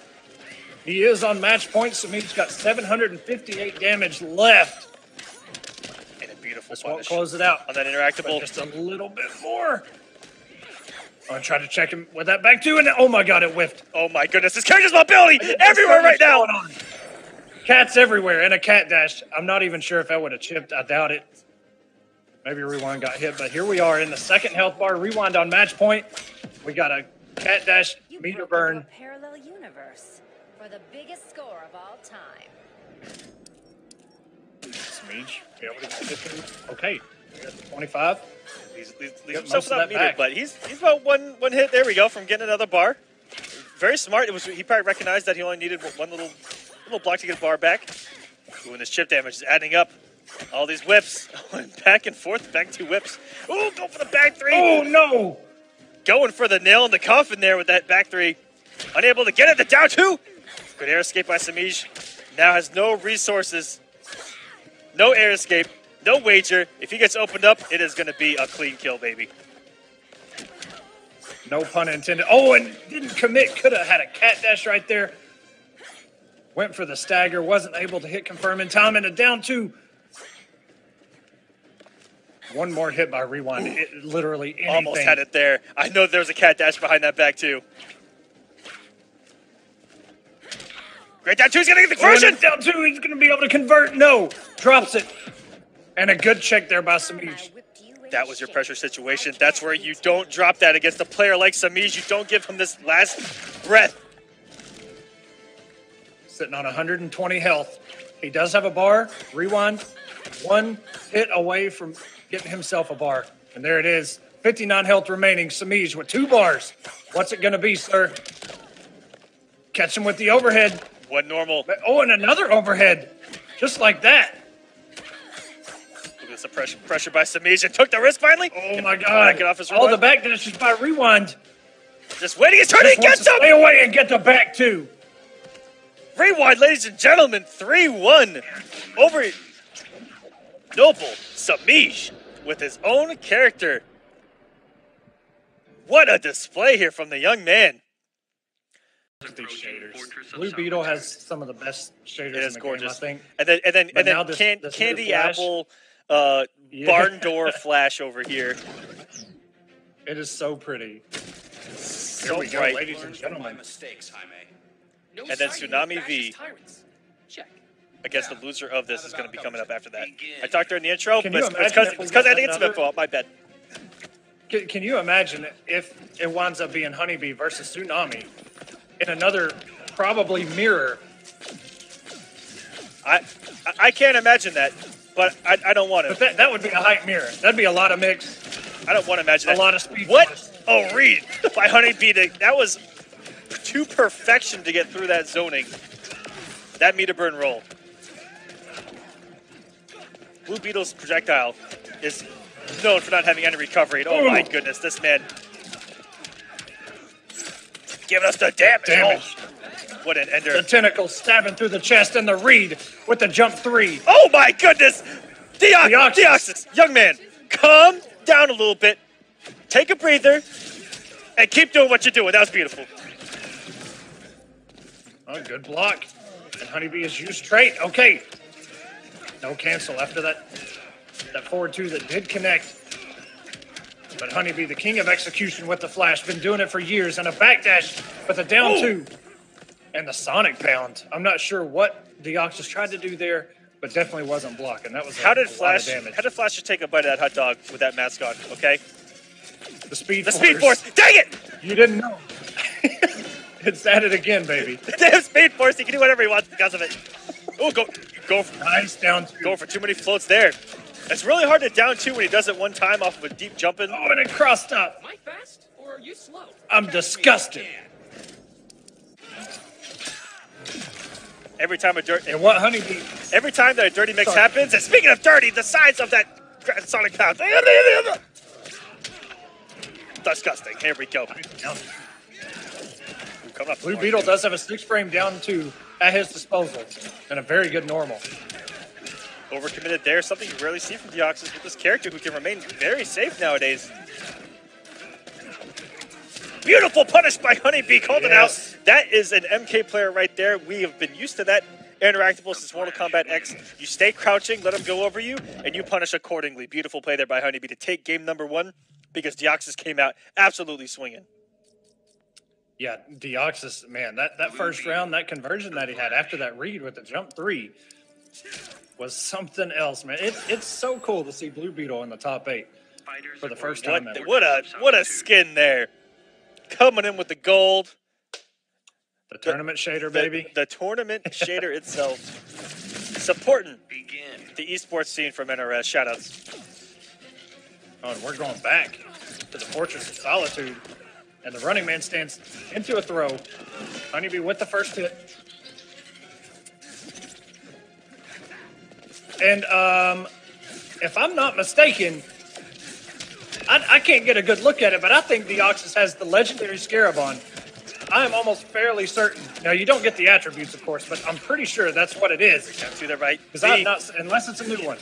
He is on match point. Semiij's got 758 damage left. Beautiful This won't punish close it out. on that interactable. But just a little bit more. I'm going to try to check him with that back two, and oh my god, it whiffed. Oh my goodness, this character's mobility everywhere right now. Cats everywhere, and a cat dash. I'm not even sure if that would have chipped. I doubt it. Maybe Rewind got hit, but here we are in the second health bar. Rewind on match point. We got a cat dash meter burn. A parallel universe for the biggest score of all time. Semiij, be able to get this. Okay, 25. He's Yep, himself most of without that meter, back. but he's about one hit. There we go, from getting another bar. Very smart. He probably recognized that he only needed one little block to get the bar back. Ooh, and this chip damage is adding up. All these whips, back and forth, back 2 whips. Ooh, go for the back 3. Oh no! Going for the nail in the coffin there with that back 3. Unable to get it. The down 2. Good air escape by Semiij. Now has no resources. No air escape, no wager. If he gets opened up, it is going to be a clean kill, baby. No pun intended. Oh, and didn't commit. Could have had a cat dash right there. Went for the stagger. Wasn't able to hit confirm in time. And a down 2. One more hit by Rewind. It, literally anything. Almost had it there. I know there was a cat dash behind that back, too. Great down 2, he's going to get the conversion. Down 2, he's going to be able to convert. No. Drops it. And a good check there by Semiij. That was your pressure situation. That's where you don't drop that against a player like Semiij. You don't give him this last breath. Sitting on 120 health. He does have a bar. Rewind. 1 hit away from getting himself a bar. And there it is. 59 health remaining. Semiij with 2 bars. What's it going to be, sir? Catch him with the overhead. One normal. Oh, and another overhead. Just like that. Look at this pressure by Semiij. And took the risk finally. Oh, my God. Get off his All rewind. the back dashes by Rewind. Just waiting his turn. He Just wants gets to him. stay away and get the back 2. Rewind, ladies and gentlemen. 3-1 over Noble Semiij with his own character. What a display here from the young man. These shaders. Blue Beetle has some of the best shaders It is in the gorgeous. game, I think. And then now this Candy new flash. Apple Yeah. barn door flash over here. It is so pretty. So Here we go, bright. ladies and gentlemen. mistakes, Jaime. No And then sign of Tsunami fascist V. tyrants. Check. Against the loser of this is going to be coming up after that. I talked during the intro, Can but you it's imagine because if we I got think it's my another- fault. My bad. Can you imagine if it winds up being Honeybee versus Tsunami in another probably mirror? I can't imagine that, but I don't want But to. that would be a hype mirror. That'd be a lot of mix. I don't want to imagine A that. lot of speed What? force. Oh, read by Honeybee. That was to perfection to get through that zoning. That meter burn roll. Blue Beetle's projectile is known for not having any recovery. And oh my goodness, this man giving us the damage. Damage. Oh, what an ender. The tentacle stabbing through the chest and the read with the jump 3. Oh my goodness! Deoxys. Deoxys, young man, calm down a little bit. take a breather, and keep doing what you're doing. That was beautiful. Oh, good block. And Honeybee is used straight. Okay. No cancel after that forward two that did connect. But Honeybee, the king of execution with the flash, been doing it for years. And a backdash with a down two. And the sonic pound. I'm not sure what Deoxys tried to do there, but definitely wasn't blocking. That was a lot of damage. How did Flash just take a bite of that hot dog with that mask on, okay? The Speed Force. Dang it! You didn't know. It's at it again, baby. Damn Speed Force, he can do whatever he wants because of it. Oh, go for nice down two. Going for too many floats there. It's really hard to down two when he does it one time off of a deep jumping. Oh, and it crossed up. Am I fast or are you slow? I'm disgusted. Every time and what Honeybee? Every time that a dirty mix happens, and speaking of dirty, the size of that sonic pound. Disgusting. Here we go. Blue Beetle does have a 6-frame down two at his disposal, and a very good normal. Overcommitted there, something you rarely see from Deoxys with this character who can remain very safe nowadays. Beautiful punish by Honeybee, called it out. That is an MK player right there. We have been used to that interactable since Mortal Kombat X. You stay crouching, let him go over you, and you punish accordingly. Beautiful play there by Honeybee to take game number one because Deoxys came out absolutely swinging. Yeah, Deoxys, man, that first round, that conversion that he had after that read with the jump three was something else, man. It's so cool to see Blue Beetle in the top 8 for the first time ever. What a skin there. Coming in with the gold. The tournament shader, baby. The tournament shader itself. Supporting the esports scene from NRS. Shoutouts. Oh, and we're going back to the Fortress of Solitude. And the running man stands into a throw. Honeybee with the first hit. And if I'm not mistaken, I can't get a good look at it, but I think Deoxys has the legendary Scarab on. I am almost fairly certain. Now, you don't get the attributes, of course, but I'm pretty sure that's what it is. Can't see that right. Because I'm not, unless it's a new one.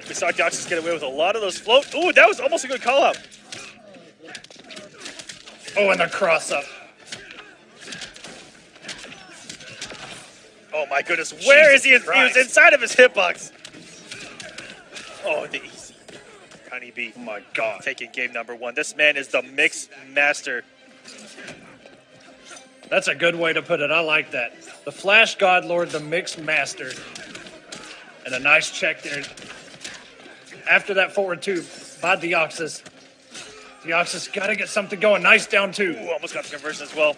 We saw Deoxys get away with a lot of those floats. Ooh, that was almost a good call out. Oh, and the cross up. Oh my goodness, where is he? He was inside of his hitbox. Oh, the easy. Honeybee. Oh my God. Taking game number one. This man is the mix master. That's a good way to put it. I like that. The Flash God Lord, the mix master. And a nice check there. After that forward two by Deoxys. Deoxys got to get something going. Nice down two. Ooh, almost got the conversion as well.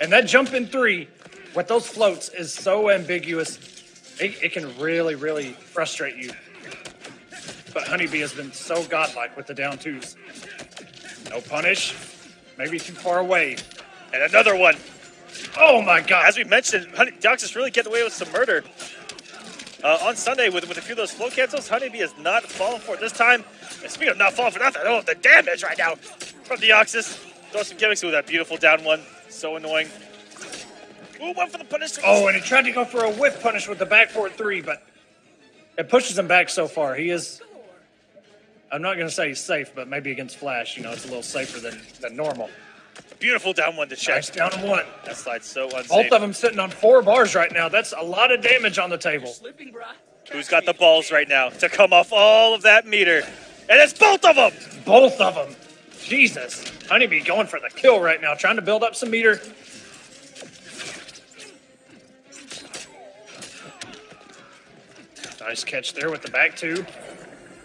And that jump in three with those floats is so ambiguous. It can really, really frustrate you. But Honeybee has been so godlike with the down twos. No punish. Maybe too far away. And another one. Oh my God. As we mentioned, Deoxys really getting away with some murder. On Sunday, with a few of those flow cancels, Honeybee is not falling for it this time. And speaking of not falling for nothing, oh, the damage right now from Deoxys. Throw some gimmicks with that beautiful down one. So annoying. Ooh, went for the punish. Oh, and he tried to go for a whiff punish with the back forward three, but it pushes him back so far. He is, I'm not going to say he's safe, but maybe against Flash, it's a little safer than normal. Beautiful down one to check. Nice down one. That slide's so unsafe. Both of them sitting on 4 bars right now. That's a lot of damage on the table. Who's got the balls right now to come off all of that meter? And it's both of them! Both of them. Jesus. Honeybee going for the kill right now, trying to build up some meter. Nice catch there with the back two.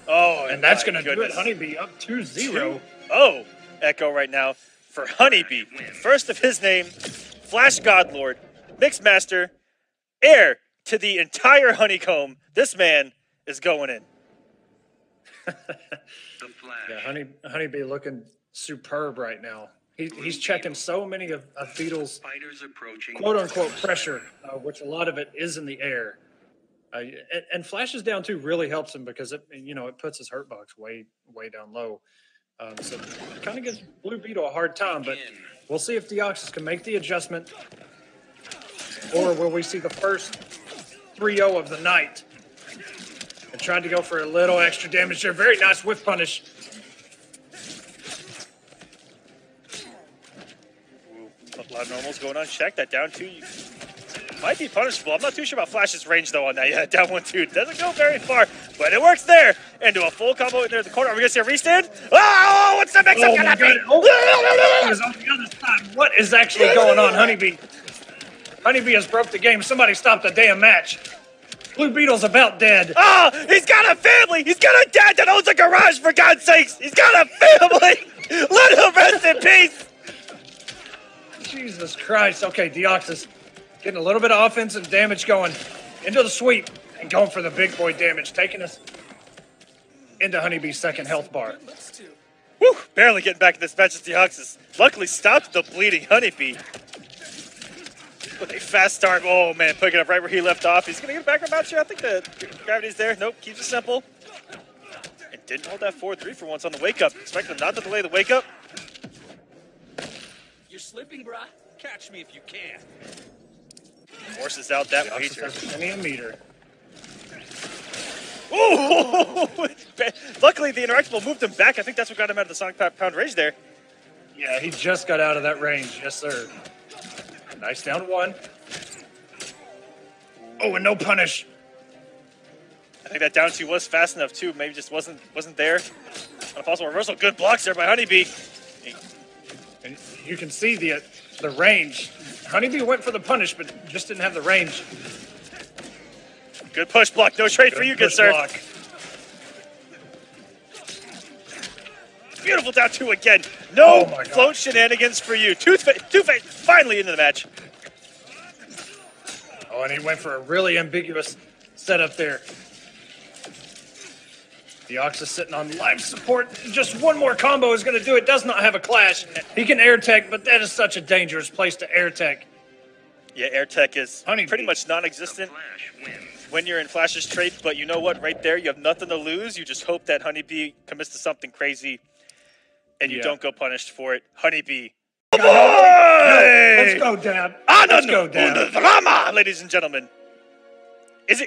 Oh, and that's going to do it. Honeybee up 2-0. Oh, Echo right now for Honeybee. First of his name, Flash Godlord, Mixmaster, heir to the entire honeycomb. This man is going in. Yeah, Honeybee looking superb right now. He's checking so many of Beetle's quote-unquote pressure, which a lot of it is in the air. And Flash's down two really helps him because it puts his hurt box way down low. So it kind of gives Blue Beetle a hard time, but we'll see if Deoxys can make the adjustment, or will we see the first 3-0 of the night? And tried to go for a little extra damage there. Very nice whiff punish. Combos going unchecked. That down 2 might be punishable. I'm not too sure about Flash's range, though, on that. Yeah, down 1-2. Doesn't go very far, but it works there. Into a full combo in there in the corner. Are we going to see a restand? Oh, what's the mix-up going to be? Oh, he was on the other side. What is actually going on, Honeybee? Honeybee has broke the game. Somebody stop the damn match. Blue Beetle's about dead. Oh, he's got a family. He's got a dad that owns a garage, for God's sakes. He's got a family. Let him rest in peace. Jesus Christ. Okay, Deoxys getting a little bit of offensive damage going into the sweep and going for the big boy damage, taking us into Honeybee's second health bar. Whew, barely getting back in this match as Deoxys. Luckily stopped the bleeding Honeybee. With a fast start. Oh, man, picking up right where he left off. He's going to get back on match here. I think the gravity's there. Nope, keeps it simple. And didn't hold that 4-3 for once on the wake-up. Expect him not to delay the wake-up. You're slipping, brah. Catch me if you can. Forces out that Deoxys wager. has a meter. Ooh! Luckily, the interactable moved him back. I think that's what got him out of the Sonic Pound Rage there. Yeah, he just got out of that range. Yes, sir. Nice down 1. Oh, and no punish. I think that down 2 was fast enough, too. Maybe just wasn't there. On a possible reversal. Good blocks there by Honeybee. And you can see the range. Honeybee went for the punish, but just didn't have the range. Good push block. No trade for you, good sir. Block. Beautiful down 2 again. No Oh float shenanigans for you. Two-Face finally into the match. Oh, and he went for a really ambiguous setup there. Deoxys sitting on life support. Just one more combo is going to do it. Does not have a clash. He can air tech, but that is such a dangerous place to air tech. Yeah, air tech is Honeybee. pretty much non-existent Flash wins. when you're in Flash's trait, but you know what? Right there, you have nothing to lose. You just hope that Honeybee commits to something crazy and you don't go punished for it. Honeybee. No, let's go, Dad. Let's go, Dad. Drama, ladies and gentlemen.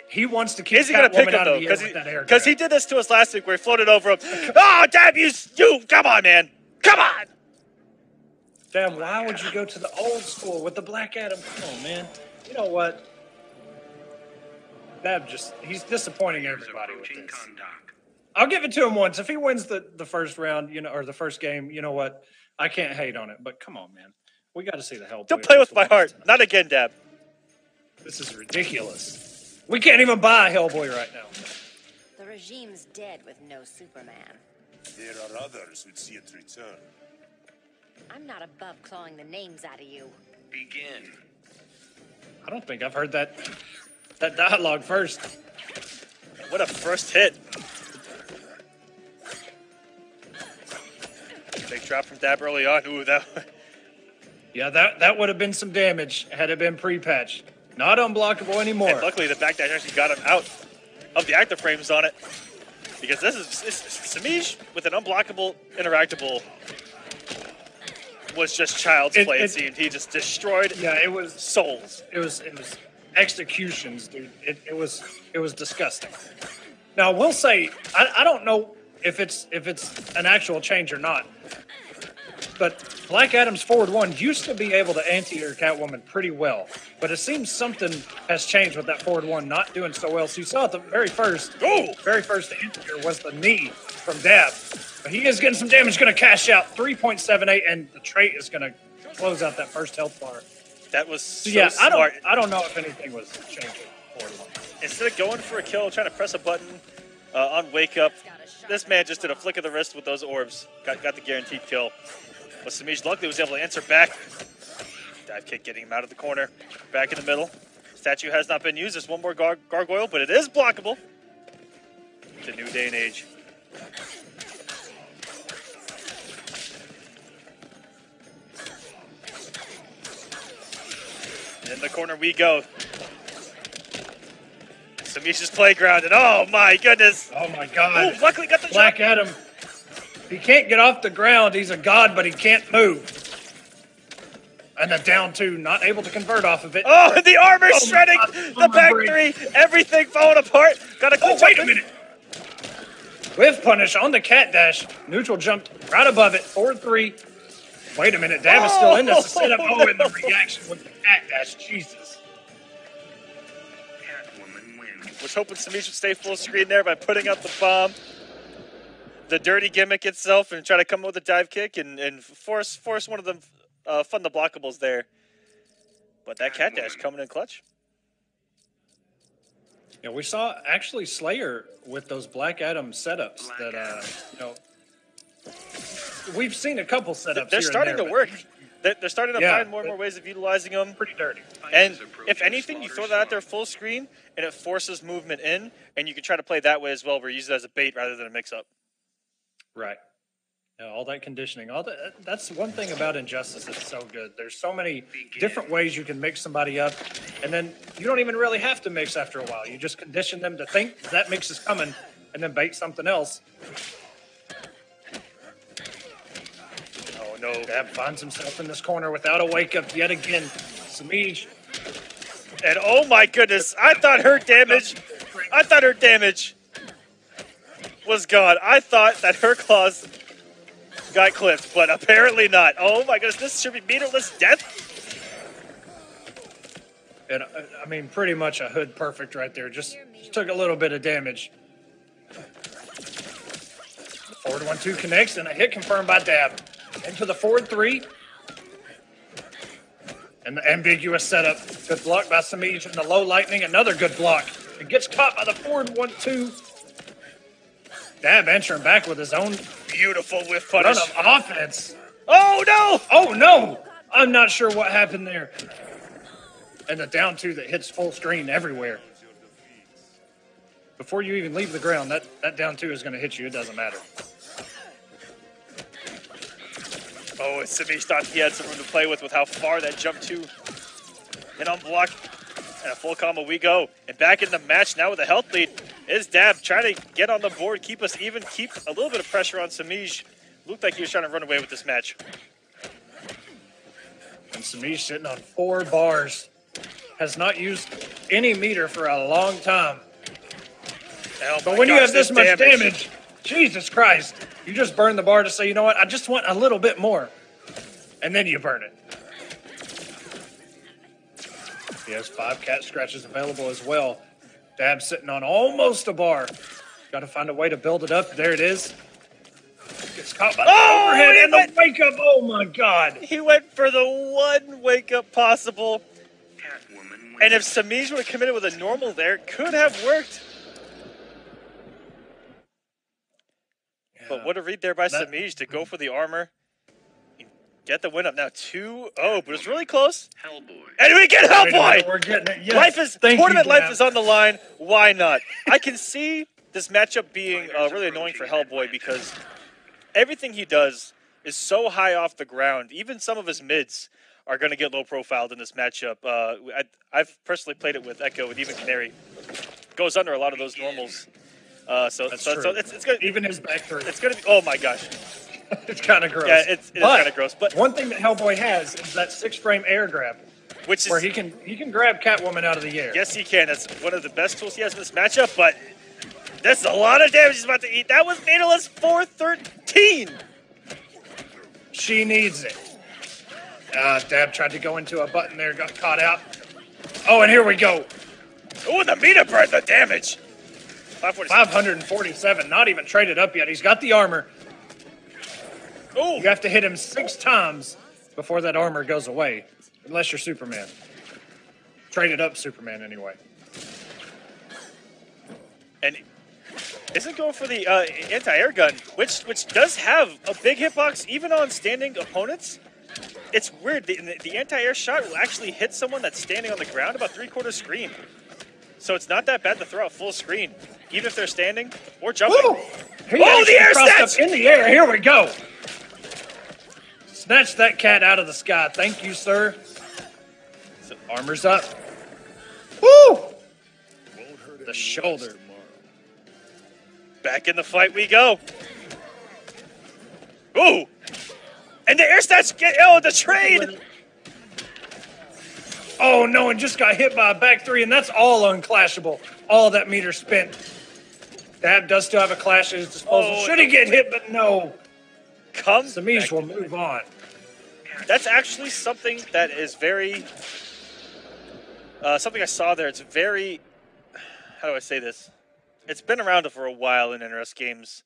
He wants to keep Is he going to pick Catwoman him, out though? of the air with that air Because he did this to us last week where he floated over him. Oh, damn you. Come on, man. Come on. Damn, why would you go to the old school with the Black Adam? Come on, man. You know what? He's disappointing everybody with Approaching this. conduct. I'll give it to him once. If he wins the first round, or the first game, you know what? I can't hate on it. But come on, man. We got to see the Hellboy. Don't play with my heart. Not again, Dab. This is ridiculous. We can't even buy Hellboy right now. The regime's dead with no Superman. There are others who'd see it return. I'm not above clawing the names out of you. Begin. I don't think I've heard that dialogue first. What a first hit. Big drop from Dab early on. Ooh, Yeah, that would have been some damage had it been pre-patched. Not unblockable anymore. And luckily, the backdash actually got him out of the active frames on it. Because this is Semiij with an unblockable, interactable was just child's play, it seemed. He just destroyed souls. It was executions, dude. It was disgusting. Now, I will say, I don't know if it's an actual change or not, but Black Adam's forward 1 used to be able to anti-air Catwoman pretty well, but it seems something has changed with that forward 1 not doing so well. So you saw at the very first anti-air was the knee from Dab, but he is getting some damage, going to cash out 3.78, and the trait is going to close out that first health bar. That was so smart. smart. I don't know if anything was changing. Instead of going for a kill, trying to press a button on wake up, this man just did a flick of the wrist with those orbs. Got the guaranteed kill. But Semiij luckily was able to answer back. Dive kick getting him out of the corner. Back in the middle. Statue has not been used. There's one more gargoyle, but it is blockable. It's a new day and age. In the corner we go. Semiij's playground, and oh my goodness. Oh my God. Ooh, luckily got the Black shot. Adam. He can't get off the ground. He's a god, but he can't move. And the down 2, not able to convert off of it. Oh, and the armor shredding. The back brain. 3, everything falling apart. Got a clinch. Wait a minute. Whiff punish on the cat dash. Neutral jumped right above it. 4-3. Wait a minute, Dab is still in this setup. Oh, and the reaction with the cat dash, Jesus. Catwoman wins. Was hoping Semiij would stay full screen there by putting out the bomb. The dirty gimmick itself and try to come up with a dive kick and force one of them fund the blockables there. But that cat dash coming in clutch. Yeah, we saw actually Slayer with those Black Adam setups we've seen a couple setups. They're starting to work. They're starting to find more and more ways of utilizing them. Pretty dirty. And if anything, you throw that out there full screen and it forces movement in, and you can try to play that way as well, where you use it as a bait rather than a mix-up. Right. Yeah, all that conditioning, that's one thing about Injustice that's so good. There's so many different ways you can mix somebody up, and then you don't even really have to mix after a while. You just condition them to think that mix is coming, and then bait something else. Oh no, Dab finds himself in this corner without a wake-up yet again. Semiij. And oh my goodness, I thought her damage was gone. I thought that her claws got clipped, but apparently not. Oh my goodness, this should be meterless death. And I mean, pretty much a hood perfect right there. Just took a little bit of damage. Forward 1-2 connects, and a hit confirmed by Dab. Into the forward 3. And the ambiguous setup. Good block by Semiij, and the low lightning, another good block. It gets caught by the forward 1-2. Dab answering back with his own Beautiful whiff punish. run of offense. Oh no! Oh no! I'm not sure what happened there. And the down 2 that hits full screen everywhere. Before you even leave the ground, that down 2 is going to hit you. It doesn't matter. Oh, and Semiij thought he had some room to play with how far that jump 2 hit on block. And a full combo we go. And back in the match now with a health lead is Dab trying to get on the board, keep us even, keep a little bit of pressure on Semiij. Looked like he was trying to run away with this match. And Semiij sitting on 4 bars. Has not used any meter for a long time. Oh But when you have this much damage, Jesus Christ, you just burn the bar to say, you know what, I just want a little bit more. And then you burn it. He has 5 cat scratches available as well. Dab sitting on almost a bar. Got to find a way to build it up. There it is. Gets caught by the overhead and the wake up. Oh my God. He went for the one wake up possible. Catwoman wins. And if Semiij would have committed with a normal there, it could have worked. But what a read there by Semiij to go for the armor. Get the win up now 2-0, but it's really close. Hellboy. And we get Hellboy! We're getting it. Yes. Tournament life is on the line. Why not? I can see this matchup being really annoying for Hellboy because everything he does is so high off the ground. Even some of his mids are going to get low profiled in this matchup. I've personally played it with Echo and even Canary. Goes under a lot of those normals. So it's good. Even his back 3. It's going to be. Oh my gosh. It's kind of gross. Yeah, it is kind of gross. But one thing that Hellboy has is that 6-frame air grab, which is where he can grab Catwoman out of the air. Yes, he can. That's one of the best tools he has in this matchup. But that's a lot of damage he's about to eat. That was meterless 413. She needs it. Dab tried to go into a button there, got caught out. Oh, and here we go. Oh, the meter burn, the damage. 547, not even traded up yet. He's got the armor. Oh, You have to hit him 6 times before that armor goes away, unless you're Superman. Traded up Superman, anyway. and isn't going for the anti-air gun, which does have a big hitbox even on standing opponents. It's weird. The anti-air shot will actually hit someone that's standing on the ground about 3/4 screen. So it's not that bad to throw out full screen, even if they're standing or jumping. Woo! The air snatch! In the air. Here we go. Snatch that cat out of the sky. Thank you, sir. So armor's up. Woo! The shoulder. Back in the fight we go. Ooh! And the air snatch the trade! Oh no, and just got hit by a back 3, and that's all unclashable. All that meter spent. Dab does still have a clash at his disposal. Should he get hit, but no. Comes Semiij will move on. That's actually something that is very... something I saw there. It's very... How do I say this? It's been around for a while in NRS games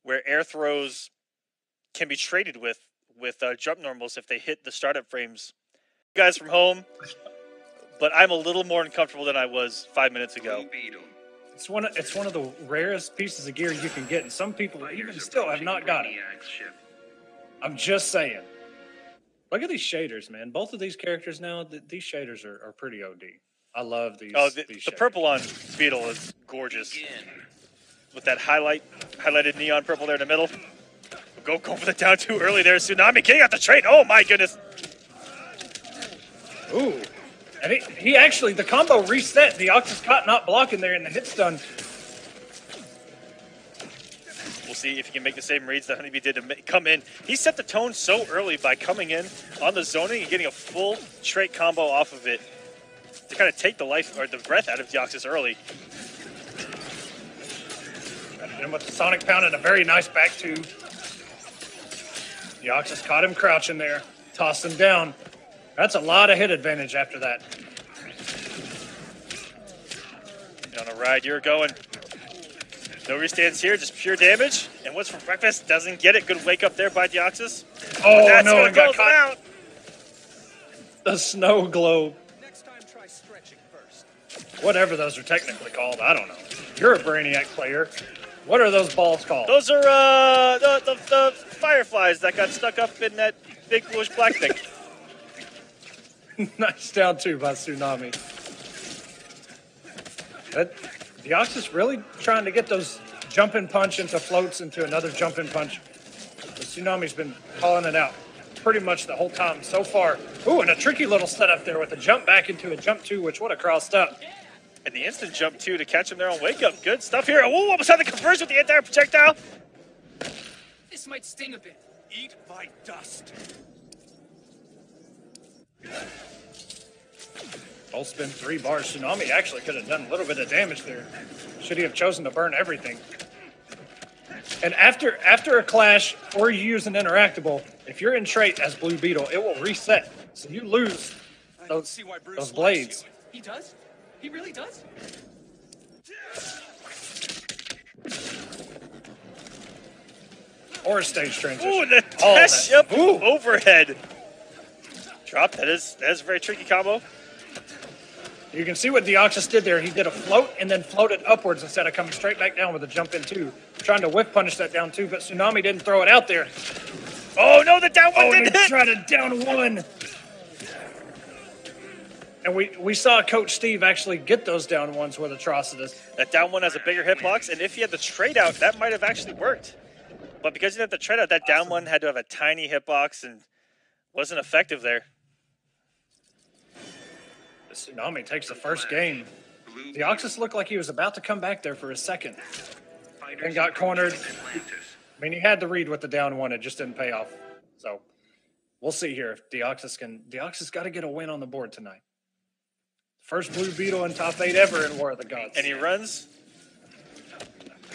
where air throws can be traded with jump normals if they hit the startup frames. You guys from home, but I'm a little more uncomfortable than I was 5 minutes ago. It's one of the rarest pieces of gear you can get, and some people even still have not got it. I'm just saying. Look at these shaders, man. Both of these characters now, these shaders are pretty OD. I love these. Oh, these the purple on Beetle is gorgeous. With that highlighted neon purple there in the middle. Go for the down too early there. Tsunami getting out the trade. Oh my goodness. Ooh. And he actually, the combo reset. Deoxys caught not blocking there in the hit stun. We'll see if he can make the same reads that Honeybee did to come in. He set the tone so early by coming in on the zoning and getting a full trait combo off of it to kind of take the life or the breath out of Deoxys early. And with the Sonic Pound and a very nice back two. Deoxys caught him crouching there, tossed him down. That's a lot of hit advantage after that. On a ride, you're going. No restands here, just pure damage. And what's for breakfast? Doesn't get it. Good wake up there by Deoxys. Oh, that's no, gonna got close it out. The snow globe. Next time, try stretching first. Whatever those are technically called, I don't know. You're a Brainiac player. What are those balls called? Those are the fireflies that got stuck up in that big bluish black thing. Nice down two by Tsunami. Deoxys really trying to get those jumping punch into floats into another jumping punch. The Tsunami's been calling it out pretty much the whole time so far. Ooh, and a tricky little setup there with a jump back into a jump two, which would have crossed up. And the instant jump two to catch him there on wake up. Good stuff here. Oh, almost had the conversion with the entire projectile. This might sting a bit. Eat my dust. Full spin 3 bars. Tsunami actually could have done a little bit of damage there. Should he have chosen to burn everything? And after a clash or you use an interactable, if you're in trait as Blue Beetle, it will reset. So you lose those blades. He does? He really does? Or a stage transition. Ooh, the test jump overhead. Drop. That is a very tricky combo. You can see what Deoxys did there. He did a float and then floated upwards instead of coming straight back down with a jump in two. Trying to whip punish that down two, but Tsunami didn't throw it out there. Oh no, the down one didn't hit. Tried to down one. And we saw Coach Steve actually get those down ones with Atrocitus. That down one has a bigger hitbox, and if he had the trade out, that might have actually worked. But because he didn't have the trade out, that down one had to have a tiny hitbox and wasn't effective there. The Tsunami takes the first game. Deoxys looked like he was about to come back there for a second. And got cornered. I mean, he had the read with the down one. It just didn't pay off. So we'll see here if Deoxys got to get a win on the board tonight. First Blue Beetle in top 8 ever in War of the Gods. And he runs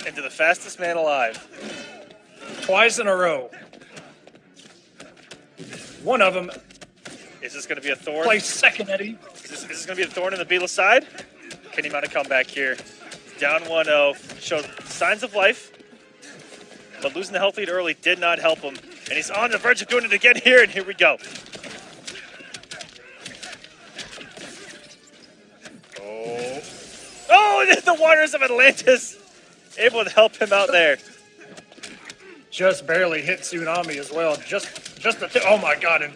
into the fastest man alive. Twice in a row. One of them. Is this going to be a thorn? Placed second, Eddie. Is this going to be a thorn in the Beetle side? Can he mount a comeback here? Down 1-0. Showed signs of life. But losing the health lead early did not help him. And he's on the verge of doing it again here, and here we go. Oh, the waters of Atlantis. Able to help him out there. Just barely hit Tsunami as well. Oh my God. And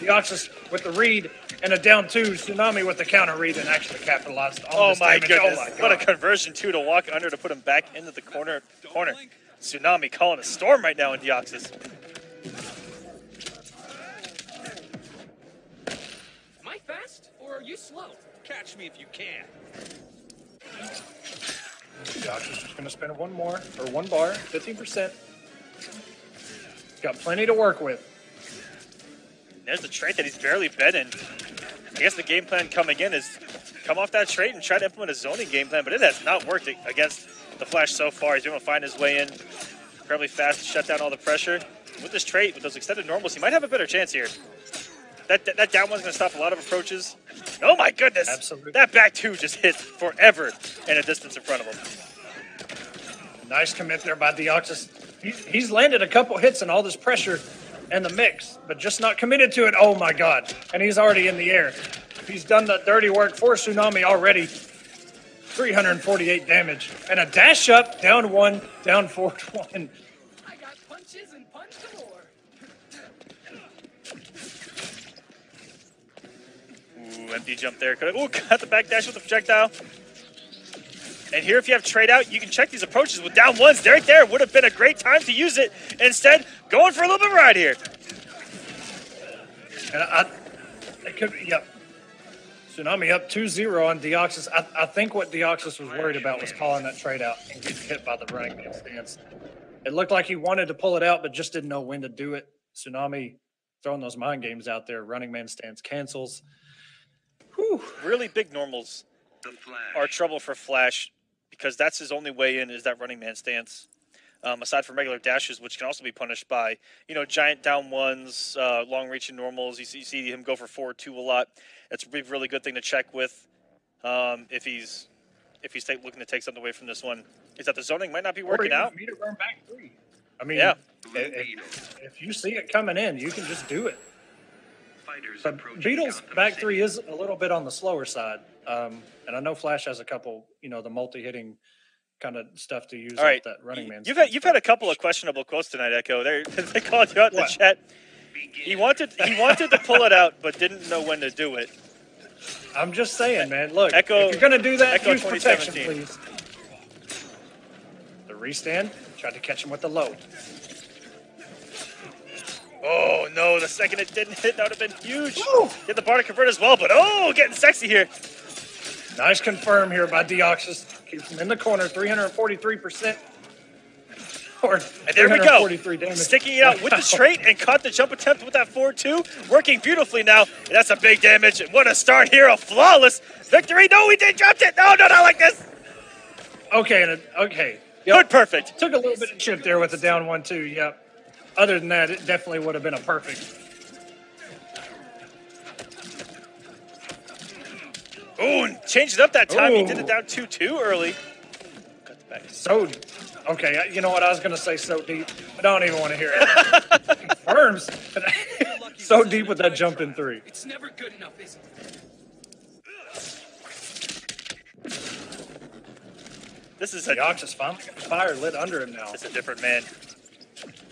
Deoxys with the read and a down two. Tsunami with the counter read and actually capitalized on this damage. Goodness. Oh my God. What a conversion too to walk under to put him back into the corner. Tsunami calling a storm right now in Deoxys. Am I fast or are you slow? Catch me if you can. Deoxys is going to spend one bar, 15%. Got plenty to work with. There's the trait that he's barely been in. I guess the game plan coming in is come off that trait and try to implement a zoning game plan, but it has not worked against the Flash so far. He's able to find his way in incredibly fast to shut down all the pressure. With this trait, with those extended normals, he might have a better chance here. That down one's going to stop a lot of approaches. Oh my goodness! Absolutely. That back two just hit forever in a distance in front of him. Nice commit there by Deoxys. He's landed a couple hits and all this pressure and the mix, but just not committed to it. Oh my God. And he's already in the air. He's done the dirty work for Tsunami already. 348 damage. And a dash up, down 1, down 4-1. I got punches and punch galore. Ooh, empty jump there. Ooh, got the back dash with the projectile. And here, if you have trade out, you can check these approaches with down ones. Right there would have been a great time to use it. Instead, going for a little bit of ride here. And it could be, yep. Tsunami up 2-0 on Deoxys. I think what Deoxys was worried about was calling that trade out and getting hit by the running man stance. It looked like he wanted to pull it out, but just didn't know when to do it. Tsunami throwing those mind games out there. Running man stance cancels. Whew. Really big normals The Flash. are trouble for Flash because that's his only way in is that running man stance. Aside from regular dashes, which can also be punished by, giant down ones, long-reaching normals. You see him go for 4-2 a lot. That's a really good thing to check with if he's looking to take something away from this one. Is that the zoning might not be working out? Meter burn back 3. I mean, Yeah. if you see it coming in, you can just do it. Fighters But approaching Beetle's Gotham back City. 3 is a little bit on the slower side. And I know Flash has a couple, the multi-hitting kind of stuff to use All right, off that running man. you've had a couple of questionable quotes tonight, Echo. They called you out in the What? chat. He wanted to pull it out, but didn't know when to do it. I'm just saying, man. Look, Echo- if you're going to do that, Echo use protection, 2017. please. The restand, tried to catch him with the low. Oh no, the second it didn't hit, that would have been huge. Woo! Get the bar to convert as well, but getting sexy here. Nice confirm here by Deoxys. Keeps him in the corner, 343%. Or And there we go. 343 damage. Sticking it out with the straight and caught the jump attempt with that 4-2. Working beautifully now. And that's a big damage. And what a start here. A flawless victory. No, we did dropped it. No, not like this. Okay, okay. Good, perfect. Took a little bit of chip there with the down 1-2, yep. Other than that, it definitely would have been a perfect. Ooh, and changed it up that time. He Ooh. did it down 2-2 early. Cut the back. So, okay, you know what? I was going to say so deep. I don't even want to hear it. Confirms. So deep with that jump in 3. It's never good enough, is it? This is Deoxys finally got fire lit under him now. It's a different man.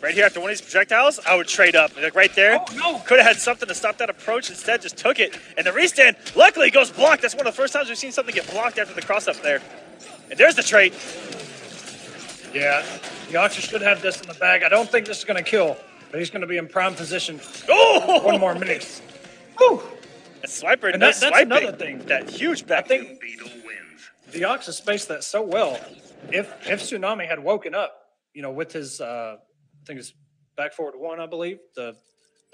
Right here after one of these projectiles, I would trade up. Like right there, Oh, no. could have had something to stop that approach. Instead, just took it. And the restand, luckily, goes blocked. That's one of the first times we've seen something get blocked after the cross up there. And there's the trade. Yeah, Deoxys should have this in the bag. I don't think this is going to kill, but he's going to be in prime position. Oh! One more mix. Whew. And Swiper, And nice that's swiping. another thing. That huge back. I think Beetle wins. Deoxys spaced that so well. If Tsunami had woken up, with his, I think it's back forward 1, I believe, the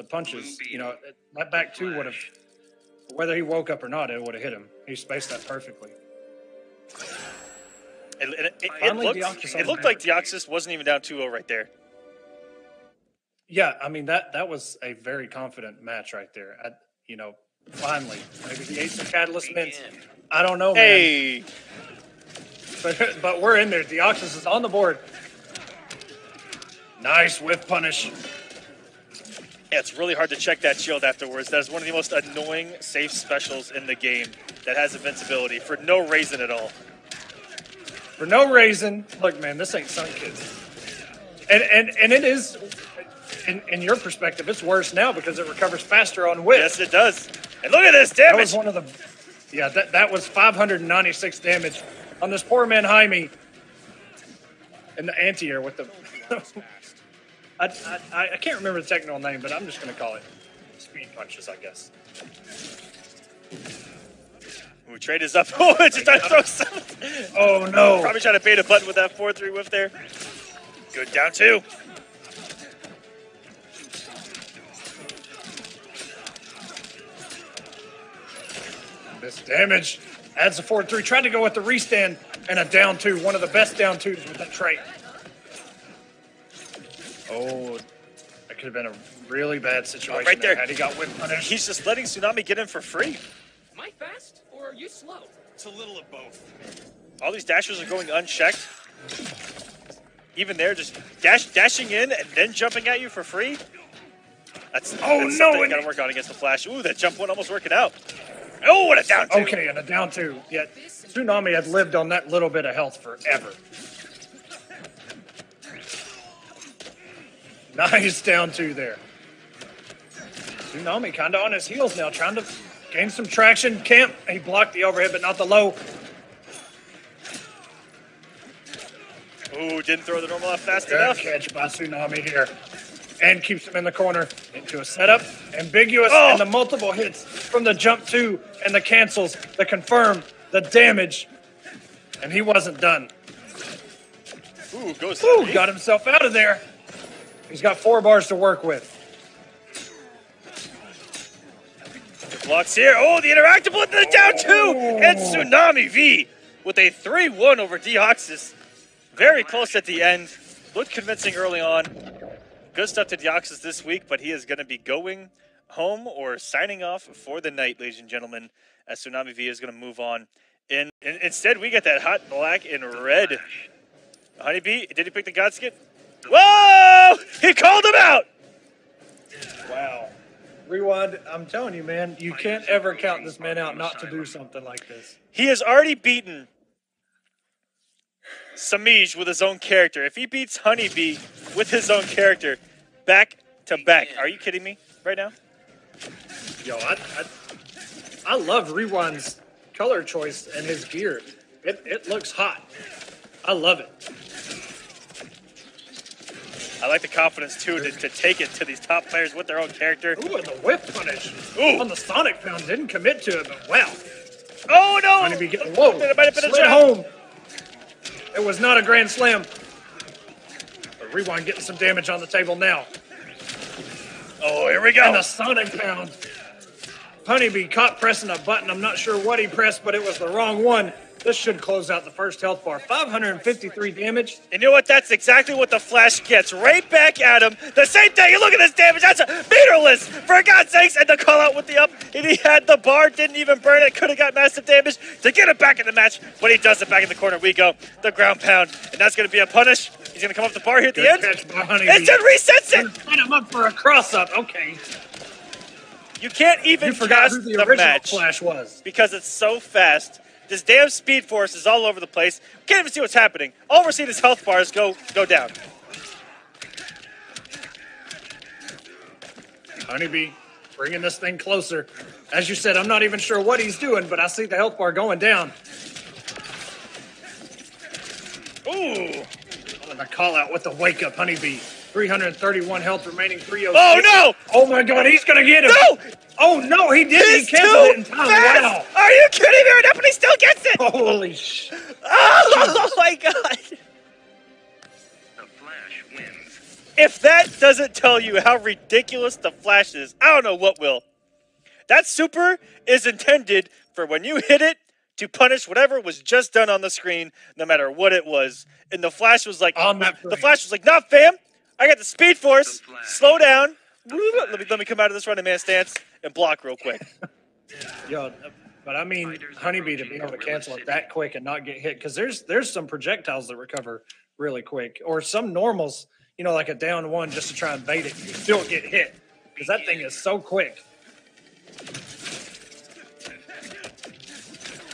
punches, that back 2 would have, whether he woke up or not, it would have hit him. He spaced that perfectly. It Finally, looked, Deoxys on it looked the like Deoxys wasn't even down 2-0 right there. Yeah, I mean, that was a very confident match right there. Finally. Maybe he ate some Catalyst mints. I don't know, man. Hey! But we're in there. Deoxys is on the board. Nice whiff punish. Yeah, it's really hard to check that shield afterwards. That's one of the most annoying safe specials in the game that has invincibility for no reason at all. For no reason. Look, man, this ain't Sun Kids. And it is, in your perspective, it's worse now because it recovers faster on whiff. Yes, it does. And look at this That damage. was one of the, that was 596 damage on this poor man Jaime in the anti-air with the, I can't remember the technical name, but I'm just going to call it speed punches, I guess. Ooh, trade is up. Oh, it's just trying to throw something. Oh, no. Probably trying to bait a button with that 4-3 whiff there. Good down 2. This damage adds a 4-3. Tried to go with the restand and a down 2. One of the best down 2s with that trait. Oh, That could have been a really bad situation right there. had he got whip punished. He's just letting Tsunami get in for free. Am I fast or are you slow? It's a little of both. All these dashers are going unchecked. Even there, just dashing in and then jumping at you for free. That's something you gotta work on against the Flash. Ooh, that jump one almost working out. Oh, what a down two. Okay, and a down two. Yet Tsunami had lived on that little bit of health forever. Nice down two there. Tsunami kind of on his heels now, trying to gain some traction. Camp, he blocked the overhead, but not the low. Ooh, didn't throw the normal off fast Good enough. catch by Tsunami here. And keeps him in the corner. Into a setup. Ambiguous. And the multiple hits from the jump two and the cancels, the confirm, the damage. And he wasn't done. Ooh, goes Ooh, got himself out of there. He's got 4 bars to work with. Blocks here. Oh, the interactable with the down two. And Tsunami V with a 3-1 over Deoxys. Very close at the end. Looked convincing early on. Good stuff to Deoxys this week, but he is going to be going home or signing off for the night, ladies and gentlemen, as Tsunami V is going to move on. And instead, we get that hot black and red. Honeybee, did he pick the God skit? Whoa! He called him out! Wow. Rewind, I'm telling you, man, you can't ever count this man out not to do something like this. He has already beaten Semiij with his own character. If he beats Honeybee with his own character, back to back. Are you kidding me right now? Yo, I love Rewind's color choice and his gear. It looks hot. I love it. I like the confidence, too, to take it to these top players with their own character. Ooh, and the whip punish. Ooh. On the Sonic Pound. Didn't commit to it, but wow. Oh, no! Honeybee getting, whoa, It might have been a slid trap. home. It was not a grand slam. But Rewind getting some damage on the table now. Oh, here we go. And the Sonic Pound. Honeybee caught pressing a button. I'm not sure what he pressed, but it was the wrong one. This should close out the first health bar. 553 damage. And you know what? That's exactly what the Flash gets. Right back at him. The same thing. Look at this damage. That's meterless, for God's sakes. And the call out with the up. And he had the bar. Didn't even burn it. Could have got massive damage to get it back in the match. But he does it back in the corner. We go. The ground pound. And that's going to be a punish. He's going to come off the bar here at the end. Catch by Honeybee. And then resets it. Set him up for a cross-up. Okay. You can't even You forgot cast who the the original match Flash was. because it's so fast. This damn Speed Force is all over the place. Can't even see what's happening. All we're seeing is health bars go down. Honeybee bringing this thing closer. As you said, I'm not even sure what he's doing, but I see the health bar going down. Ooh. And the call out with the wake up, Honeybee. 331 health remaining, 306. Oh, no! Oh, my God, he's going to get him. No! Oh, no, he did. He's He canceled it in too time. fast! Wow. Are you kidding me right now? But he still gets it! Holy sh... Oh, my God. The Flash wins. If that doesn't tell you how ridiculous the Flash is, I don't know what will. That super is intended for when you hit it to punish whatever was just done on the screen, no matter what it was. And the Flash was like, On that frame. the Flash was like, nah, fam, I got the Speed Force. Slow down. Let me come out of this running man stance and block real quick. Yo, but I mean, Honeybee to be able to cancel it that quick and not get hit, because there's some projectiles that recover really quick, or some normals, you know, like a down one just to try and bait it. You still get hit, because that thing is so quick.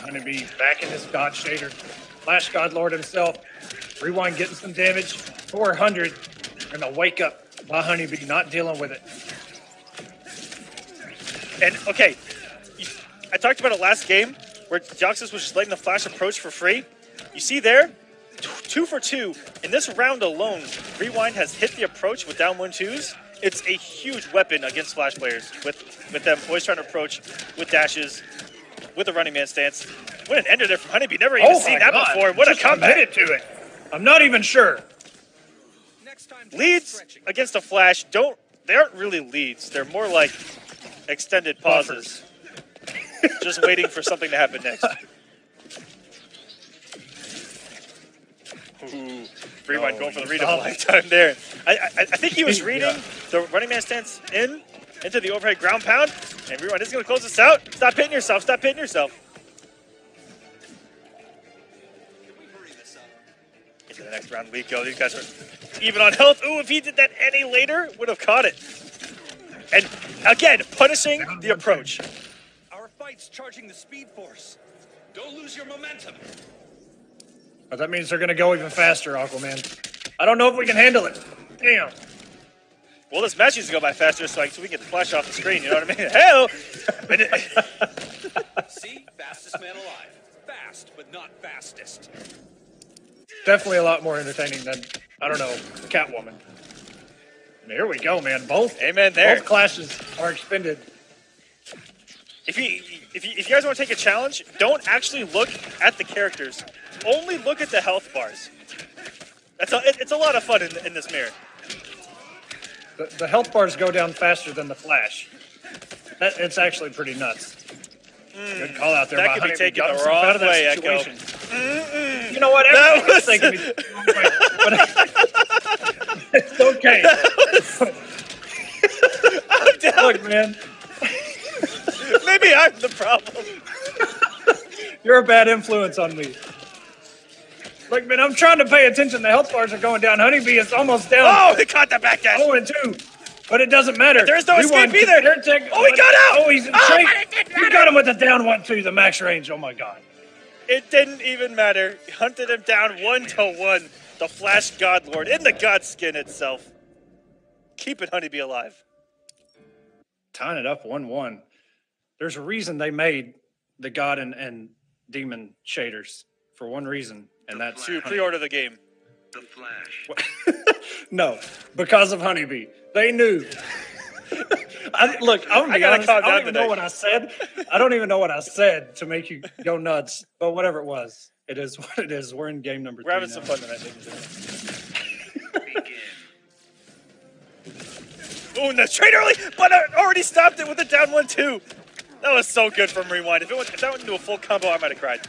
Honeybee back in his God Shader. Flash God Lord himself. Rewind getting some damage. 400. And a wake up by Honeybee, not dealing with it. And, okay, I talked about it last game where Deoxys was just letting the Flash approach for free. You see there? 2 for 2. In this round alone, Rewind has hit the approach with down 1-2s. It's a huge weapon against Flash players with them always trying to approach with dashes, with a running man stance. What an ender there from Honeybee. Never even seen that before. What Just a comeback. committed to it. I'm not even sure. Leads against a Flash they aren't really leads. They're more like extended pauses. Just waiting for something to happen next. Ooh, Rewind going for the read of a lifetime there. I think he was reading The running man stands into the overhead ground pound, and Rewind is going to close this out. Stop hitting yourself. Stop hitting yourself. Into the next round we go. These guys are even on health. Ooh, if he did that any later, would have caught it. And again, punishing the approach. Our fight's charging the speed force. Don't lose your momentum. But that means they're going to go even faster, Aquaman. I don't know if we can handle it. Damn. Well, this match needs to go by faster so we can get the flash off the screen, you know what I mean? Hell! See? Fastest man alive. Fast, but not fastest. Definitely a lot more entertaining than, I don't know, Catwoman. There we go, man. Both. Amen there. Both clashes are expended. If you guys want to take a challenge, don't actually look at the characters. Only look at the health bars. It's a lot of fun in this mirror. The health bars go down faster than the flash. It's actually pretty nuts. Good call out there. That could be taken the wrong way, Echo. You know what? Everything's taking me the wrong way. But it's okay. I'm down. Look, man. Maybe I'm the problem. You're a bad influence on me. Look, man, I'm trying to pay attention. The health bars are going down. Honeybee is almost down. Oh, he caught the back dash. 0-2. But it doesn't matter. There's no escape either. Oh, he got out. Oh, he's in shape. You got him with the down 1-2, the max range. Oh, my God. It didn't even matter. He hunted him down 1-1. The Flash God Lord in the God skin itself. Keeping Honeybee alive. Tying it up 1-1. There's a reason they made the God and Demon shaders for one reason, and that's to pre-order the game. The Flash. No, because of Honeybee. They knew. Look, I'm gonna be honest. calm I don't down even today. know what I said. I don't even know what I said to make you go nuts. But whatever it was, it is what it is. We're in game number 3 We're having now. some fun tonight, ladies and gentlemen. Begin. Ooh, and the trade early, but already stopped it with a down 1-2. That was so good from Rewind. If that went into a full combo, I might have cried.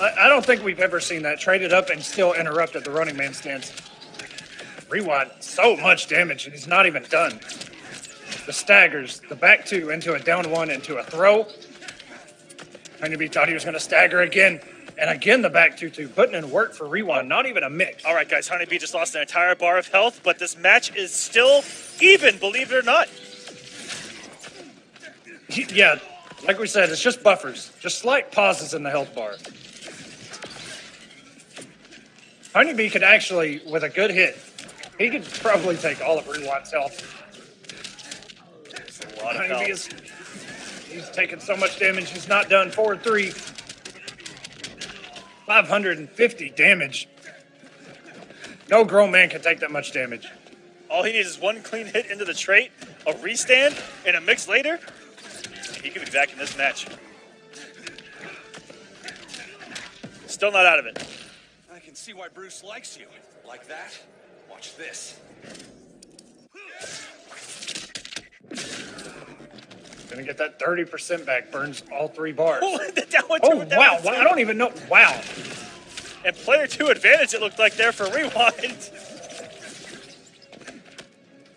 I don't think we've ever seen that. Traded up and still interrupted the running man stance. Rewind, so much damage, and he's not even done. The staggers, the back 2 into a down 1 into a throw. Honeybee thought he was going to stagger again. And again, the back 2-2, putting in work for Rewind, not even a mix. All right, guys, Honeybee just lost an entire bar of health, but this match is still even, believe it or not. Yeah, like we said, it's just buffers. Just slight pauses in the health bar. Honeybee could actually, with a good hit, he could probably take all of Rewind's health. That's a lot of Honeybee health. he's taking so much damage, he's not done. 4-3. 550 damage. No grown man can take that much damage. All he needs is one clean hit into the trait, a restand, and a mix later. He could be back in this match. Still not out of it. I can see why Bruce likes you. Like that? Watch this. Gonna get that 30% back, burns all 3 bars. Oh, the down 1-2 Oh, with that wow. 1-2. I don't even know. Wow. And player 2 advantage, it looked like there for Rewind.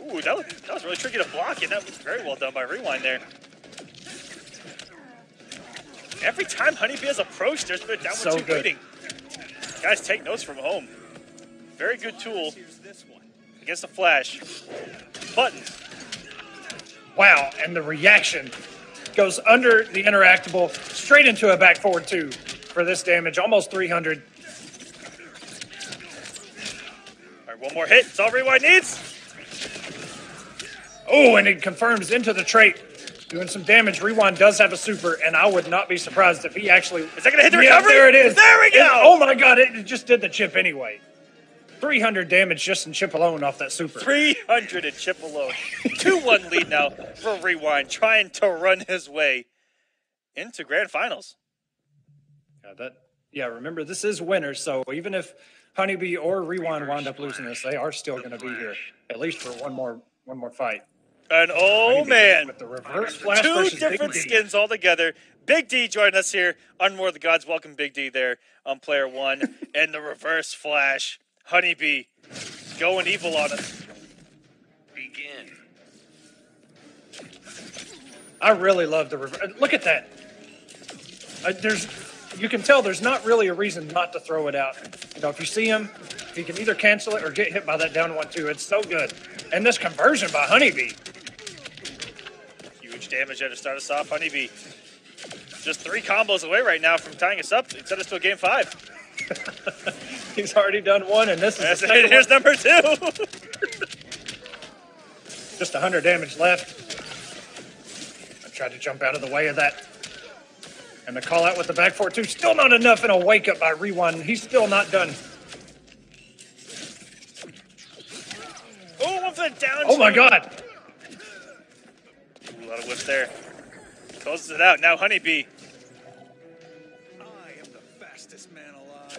Ooh, that was really tricky to block, and that was very well done by Rewind there. Every time Honeybee has approached, there's been a down 1-2 So good. waiting. Guys, take notes from home. Very good tool Here's this one. against the Flash. Button. Wow. And the reaction goes under the interactable, straight into a back forward 2 for this damage. Almost 300. All right, one more hit. It's all Rewind needs. Oh, and it confirms into the trait. Doing some damage. Rewind does have a super, and I would not be surprised if he actually... Is that going to hit the Yeah, recovery? there it is. There we go. Oh, my God. It just did the chip anyway. 300 damage just in chip alone off that super. 300 and chip alone. 2-1 lead now for Rewind, trying to run his way into grand finals. Yeah, remember, this is winner, so even if Honeybee or Rewind wind up losing this, they are still going to be here, at least for one more fight. And oh, Honeybee man. with the reverse flash 2 versus different Big D. skins altogether. Big D joining us here on More of the Gods. Welcome, Big D, there on player 1. And the reverse flash. Honeybee going evil on us. Begin. I really love the look at that. You can tell there's not really a reason not to throw it out. You know, if you see him, he can either cancel it or get hit by that down 1-2. It's so good. And this conversion by Honeybee. Huge damage there to start us off. Honeybee just 3 combos away right now from tying us up. It set us to a game 5. He's already done 1, and this is Here's number 2. Just 100 damage left. I tried to jump out of the way of that. And the call out with the back 4-2. Still not enough in a wake up by Rewind. He's still not done. Oh, one for the down. Oh my God. Ooh, a lot of whips there. Closes it out. Now Honeybee. I am the fastest man alive.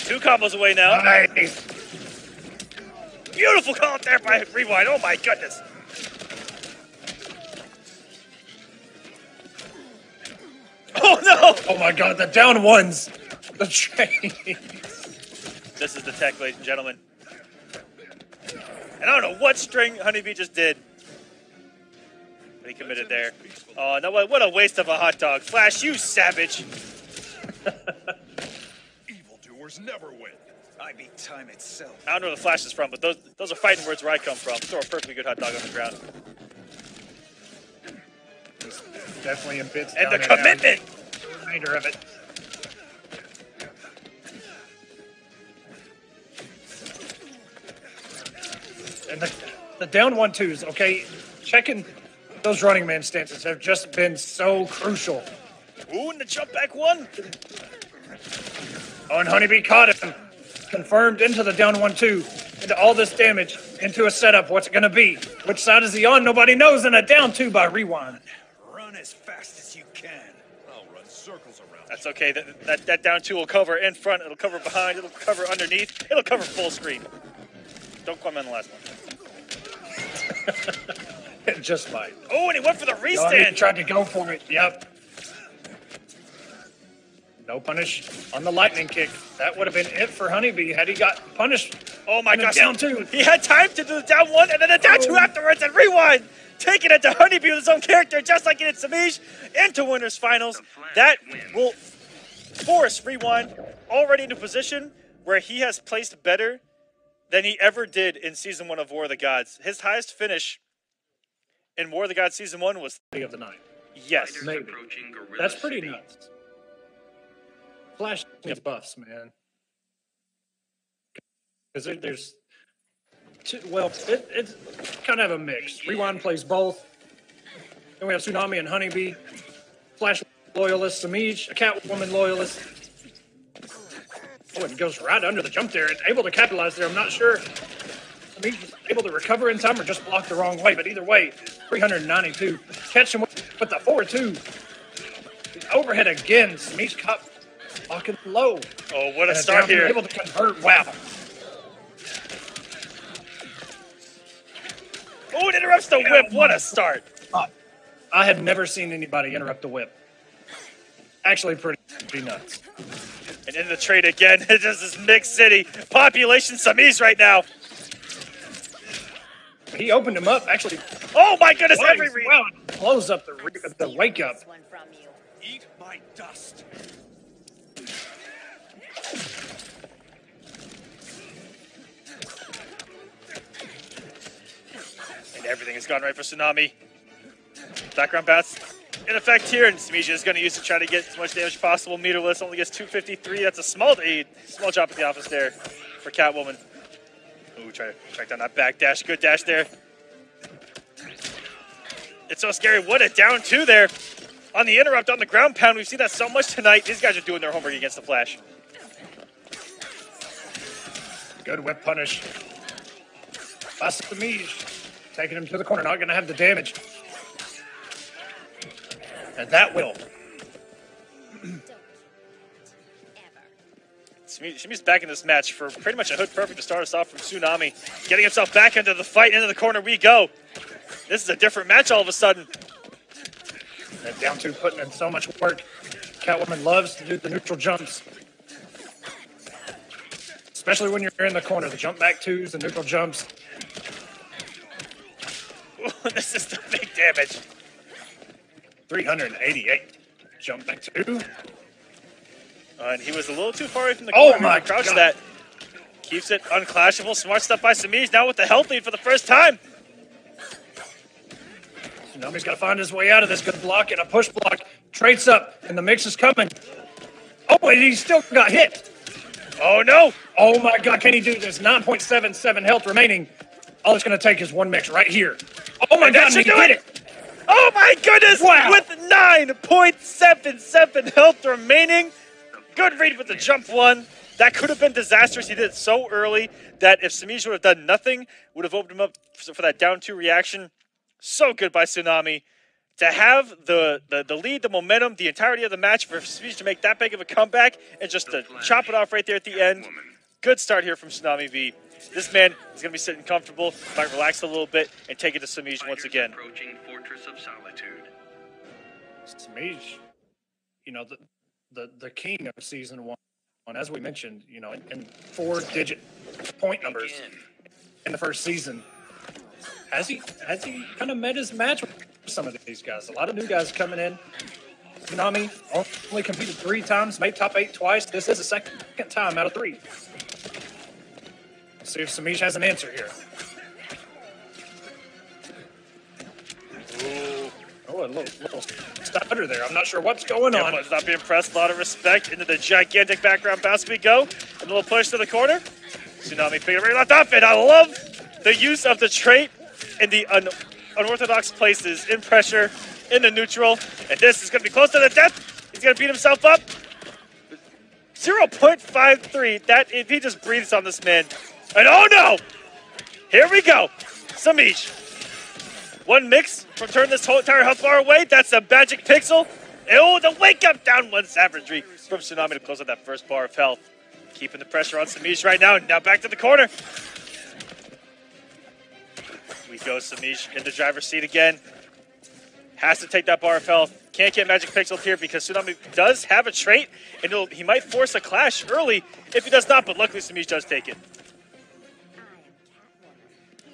2 combos away now. Nice. Beautiful call out there by Rewind. Oh my goodness. Oh no! Oh my God, the down ones. The chain. This is the tech, ladies and gentlemen. And I don't know what string Honeybee just did. But he committed there. Oh, no, what a waste of a hot dog. Flash, you savage. Evildoers never win. I beat time itself. I don't know where the Flash is from, but those are fighting words where I come from. Throw a perfectly good hot dog on the ground. Definitely in bits. And the down commitment. The remainder of it. And the down 1-2s, okay, checking those running man stances have just been so crucial. Ooh, and the jump back 1. Oh, and Honeybee caught him. Confirmed into the down 1-2. Into all this damage. Into a setup. What's it going to be? Which side is he on? Nobody knows. And a down 2 by Rewind. Run as fast as you can. I'll run circles around. That's okay. That down 2 will cover in front. It'll cover behind. It'll cover underneath. It'll cover full screen. Don't comment on the last one. It just might. Oh, and he went for the He restand. tried to go for it. Yep. No punish on the lightning kick. That would have been it for Honeybee had he got punished. Oh my gosh. Down 2. He had time to do the down 1 and then the down 2 afterwards and Rewind. Taking it to Honeybee with his own character, just like he did Semiij, into winners finals. That will force Rewind already into a position where he has placed better than he ever did in Season 1 of War of the Gods. His highest finish in War of the Gods Season 1 was... of the night. Yes. Maybe. That's pretty nuts. Flash needs buffs, man. Because there's... it's kind of a mix. Rewind plays both. Then we have Tsunami and Honeybee. Flash loyalist, Semiij, a Catwoman loyalist. Oh, it goes right under the jump there. It's able to capitalize there. I'm not sure. Semiij was able to recover in time or just block the wrong way. But either way, 392. Catch him with the 4-2. The overhead again. Semiij caught blocking low. Oh, what a And start here. Able to convert. Wow. Oh, it interrupts the whip. What a start. I had never seen anybody interrupt the whip. Actually, pretty nuts. And in the trade again, it is this mixed city. Population Semiij right now. He opened him up, actually. Oh my goodness, Twice. every read. Wow, close up the wake up. This one from you. Eat my dust. And everything has gone right for Tsunami. Background bats in effect here, and Semiij is going to use to try to get as much damage as possible. Meterless only gets 253. That's a small drop at the office there for Catwoman. Ooh, try to track down that back dash. Good dash there. It's so scary. What a down 2 there on the interrupt on the ground pound. We've seen that so much tonight. These guys are doing their homework against the Flash. Good whip punish. Bust Semiij. Taking him to the corner. Not going to have the damage. And that will. Semiij's back in this match for pretty much a hood perfect to start us off from Tsunami. Getting himself back into the fight, into the corner we go. This is a different match all of a sudden. And down 2 putting in so much work. Catwoman loves to do the neutral jumps. especially when you're in the corner. The jump back twos, the neutral jumps. Ooh, this is the big damage. 388. Jump back two. And he was a little too far away from the Oh corner. my Crouch God. that. Keeps it unclashable. Smart stuff by Semiij. Now with the health lead for the first time. Tsunami's got to find his way out of this. Good block and a push block. Traits up, and the mix is coming. Oh, and he still got hit. Oh, no. Oh my God, can he do this? 9.77 health remaining. All it's going to take is one mix right here. Oh my And that God, and he should do did it. it. Oh, my goodness. Wow. With 9.77 health remaining. Good read with the jump one. That could have been disastrous. He did it so early that if Semiij would have done nothing, would have opened him up for that down two reaction. So good by Tsunami. To have the lead, the momentum, the entirety of the match for Semiij to make that big of a comeback and just to chop it off right there at the end. Good start here from Tsunami V. This man is going to be sitting comfortable, might relax a little bit, and take it to Semiij once again. Approaching Fortress of Solitude. Semiij, you know, the king of season one, as we mentioned, you know, in 4-digit point numbers in the first season. Has he kind of met his match with some of these guys? A lot of new guys coming in. Tsunami only competed 3 times, made top 8 twice. This is the second time out of 3. Let's see if Semiij has an answer here. Ooh. Oh, a little stutter there. I'm not sure what's going on. But not being impressed. A lot of respect. Into the gigantic background bounce we go. A little push to the corner. Tsunami picking right left up. And I love the use of the trait in the unorthodox places. In pressure, in the neutral. And this is going to be close to the death. He's going to beat himself up. 0.53. That, if he just breathes on this man. And oh no! Here we go. Semiij. One mix from turning this whole entire health bar away. That's a magic pixel. And oh, the wake up down one savagery from Tsunami to close out that first bar of health. Keeping the pressure on Semiij right now. Now back to the corner. We go Semiij in the driver's seat again. Has to take that bar of health. Can't get magic pixeled here because Tsunami does have a trait. And he might force a clash early if he does not. But luckily Semiij does take it.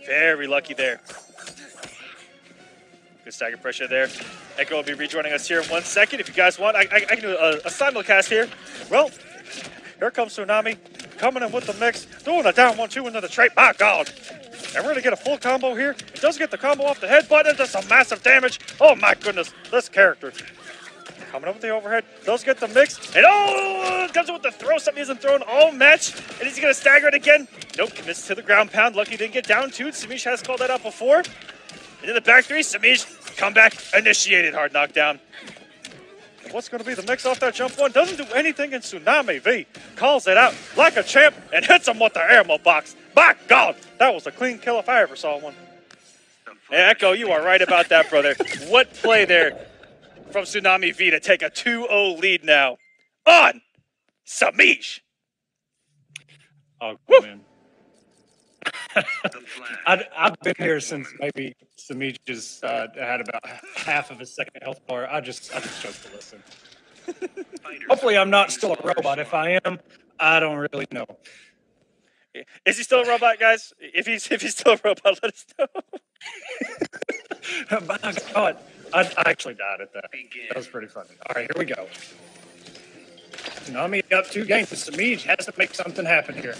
Very lucky there. Good stagger pressure there. Echo will be rejoining us here in 1 second. If you guys want, I can do a simulcast here. Well, here comes Tsunami, coming in with the mix, doing a down 1-2 into the trait. My God. And we're going to get a full combo here. It does get the combo off the head, but it does some massive damage. Oh my goodness, this character. Coming up with the overhead, does get the mix. And oh, comes in with the throw. Something isn't thrown all match. And he's going to stagger it again. Nope, commits to the ground pound. Lucky didn't get down to it. Semiij has called that out before. And in the back three, Semiij, comeback initiated. Hard knockdown. What's going to be the mix off that jump one? Doesn't do anything, and Tsunami V calls it out like a champ and hits him with the ammo box. My God, that was a clean kill if I ever saw one. Hey, Echo, you are right about that, brother. What play there from Tsunami V to take a 2-0 lead now on Semiij. Oh, man. I've been here since maybe Semiij just had about half of his second health bar. I just chose to listen. Hopefully I'm not still a robot. If I am, I don't really know. Is he still a robot, guys? If he's still a robot, let us know. My God, I actually died at that. That was pretty funny. All right, here we go. Tsunami up 2 games. Semiij has to make something happen here.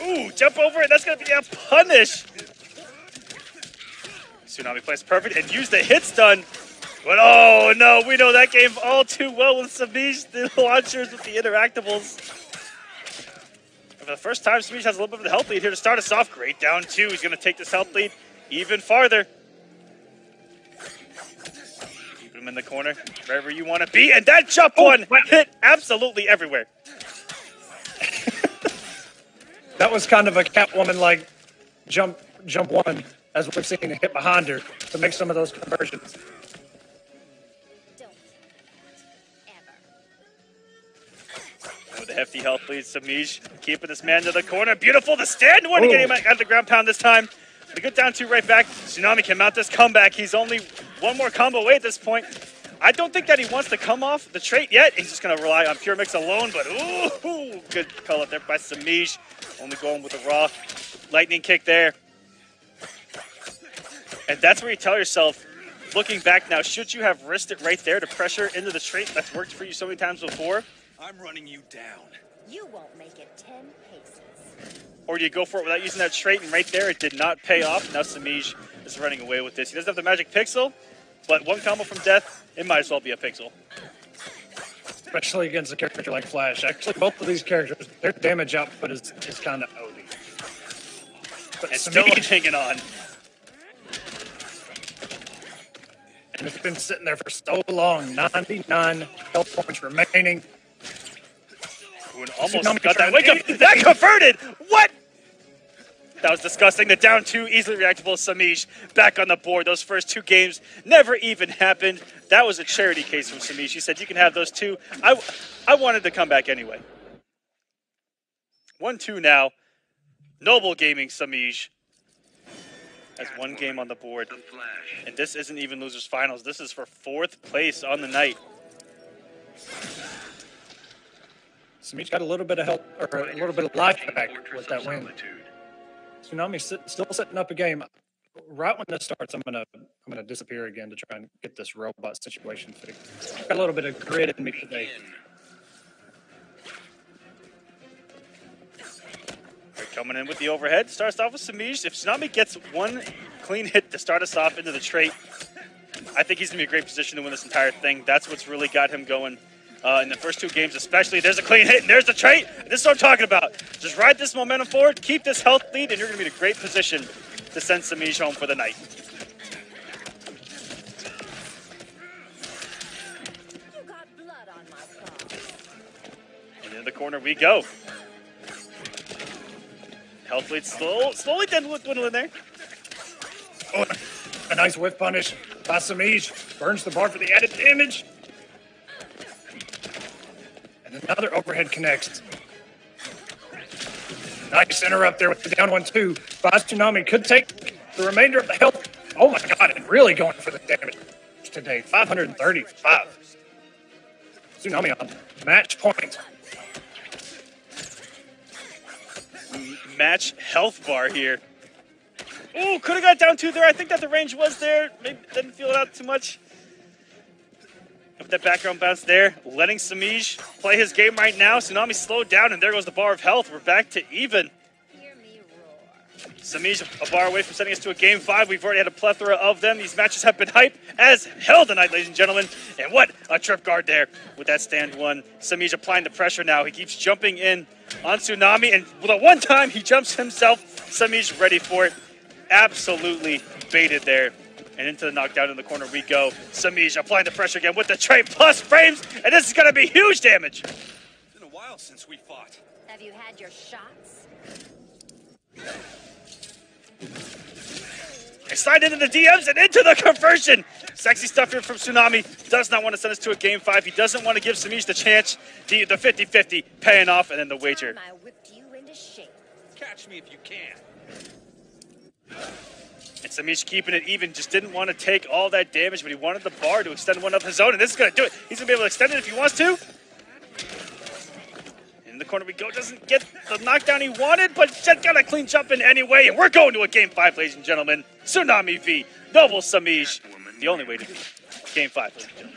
Ooh, jump over it. That's going to be a punish. Tsunami plays perfect and used the hit stun. But oh no, we know that game all too well with Semiij, the launchers with the interactables. For the first time, Semiij has a little bit of the health lead here to start us off. Great down 2. He's going to take this health lead even farther. Keep him in the corner, wherever you want to be. And that jump one hit absolutely everywhere. That was kind of a Catwoman-like jump one, as we've seen a hit behind her to make some of those conversions. With a hefty health lead, Semiij keeping this man to the corner. Beautiful, the stand one to get him out of the ground pound this time. The good down 2 right back. Tsunami can mount this comeback. He's only one more combo away at this point. I don't think that he wants to come off the trait yet. He's just going to rely on pure mix alone, but ooh, good call up there by Semiij. Only going with the raw lightning kick there. And that's where you tell yourself, looking back now, should you have risked it right there to pressure into the trait that's worked for you so many times before? I'm running you down. You won't make it 10 paces. Or do you go for it without using that trait, and right there it did not pay off. Now Semiij is running away with this. He doesn't have the magic pixel, but one combo from death, it might as well be a pixel. Especially against a character like Flash. Actually, both of these characters, their damage output is kind of OD. But And still hanging on. And it's been sitting there for so long. 99 health points remaining. Ooh, and almost Tsunami got that turned wake up. in. That converted! What? That was disgusting. The down two, easily reactable Semiij back on the board. Those first two games never even happened. That was a charity case from Semiij. He said, you can have those two. I wanted to come back anyway. 1-2 now. Noble Gaming Semiij has one game on the board. The Flash. And this isn't even losers finals. This is for 4th place on the night. Semiij got a little bit of help, or a little bit of life back Fortress with that of win. Solitude. Tsunami still setting up a game. Right when this starts, I'm gonna disappear again to try and get this robot situation fixed. Got a little bit of grit in me today. They're coming in with the overhead. Starts off with Semiij. If Tsunami gets one clean hit to start us off into the trait, I think he's going to be in a great position to win this entire thing. That's what's really got him going in the first two games especially. There's a clean hit, and there's the trait. This is what I'm talking about. Just ride this momentum forward, keep this health lead, and you're going to be in a great position to send Semiij home for the night. You got blood on my claws. And in the corner we go. Health lead slowly dwindling there. Oh, a nice whiff punish by Semiij. Burns the bar for the added damage. And another overhead connects. Nice interrupt there with the down 1-2. By Tsunami could take the remainder of the health. Oh my god, and really going for the damage today. 535. Tsunami on match point. Match health bar here. Ooh, could have got down 2 there. I think that the range was there. Maybe didn't feel it out too much. With that background bounce there, letting Semiij play his game right now. Tsunami slowed down, and there goes the bar of health. We're back to even. Hear me roar. Semiij a bar away from sending us to a game 5. We've already had a plethora of them. These matches have been hype as hell tonight, ladies and gentlemen. And what a trip guard there with that stand 1. Semiij applying the pressure now. He keeps jumping in on Tsunami, and the one time he jumps himself, Semiij ready for it. Absolutely baited there. And into the knockdown in the corner we go. Semiij applying the pressure again with the trait plus frames, and this is going to be huge damage. It's been a while since we fought. Have you had your shots? I slide into the DMs and into the conversion. Sexy stuff here from Tsunami. Does not want to send us to a game 5. He doesn't want to give Semiij the chance. The 50-50 paying off, and then the wager. Time I whipped you into shape. Catch me if you can. And Semiij keeping it even, just didn't want to take all that damage, but he wanted the bar to extend one of his own, and this is going to do it. He's going to be able to extend it if he wants to. In the corner we go, doesn't get the knockdown he wanted, but just got a clean jump in anyway, and we're going to a game 5, ladies and gentlemen. Tsunami v. Noble Semiij. The only way to beat game 5, ladies and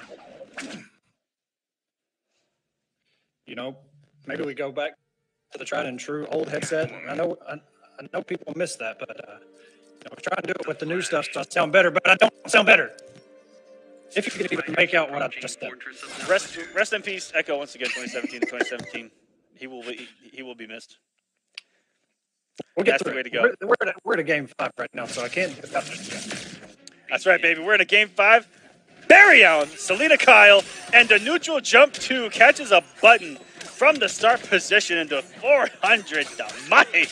gentlemen. You know, maybe we go back to the tried and true old headset. I know people miss that, but I'm trying to do it with the new stuff so I sound better, but I don't sound better. If you could even make out what I just said. Rest in peace, Echo, once again, 2017 to 2017. He will be missed. We'll get That's through the way it. to go. We're at a game 5 right now, so I can't do that just yet. That's right, baby. We're in a game 5. Barry Allen, Selena Kyle, and a neutral jump 2 catches a button from the start position into 400 damage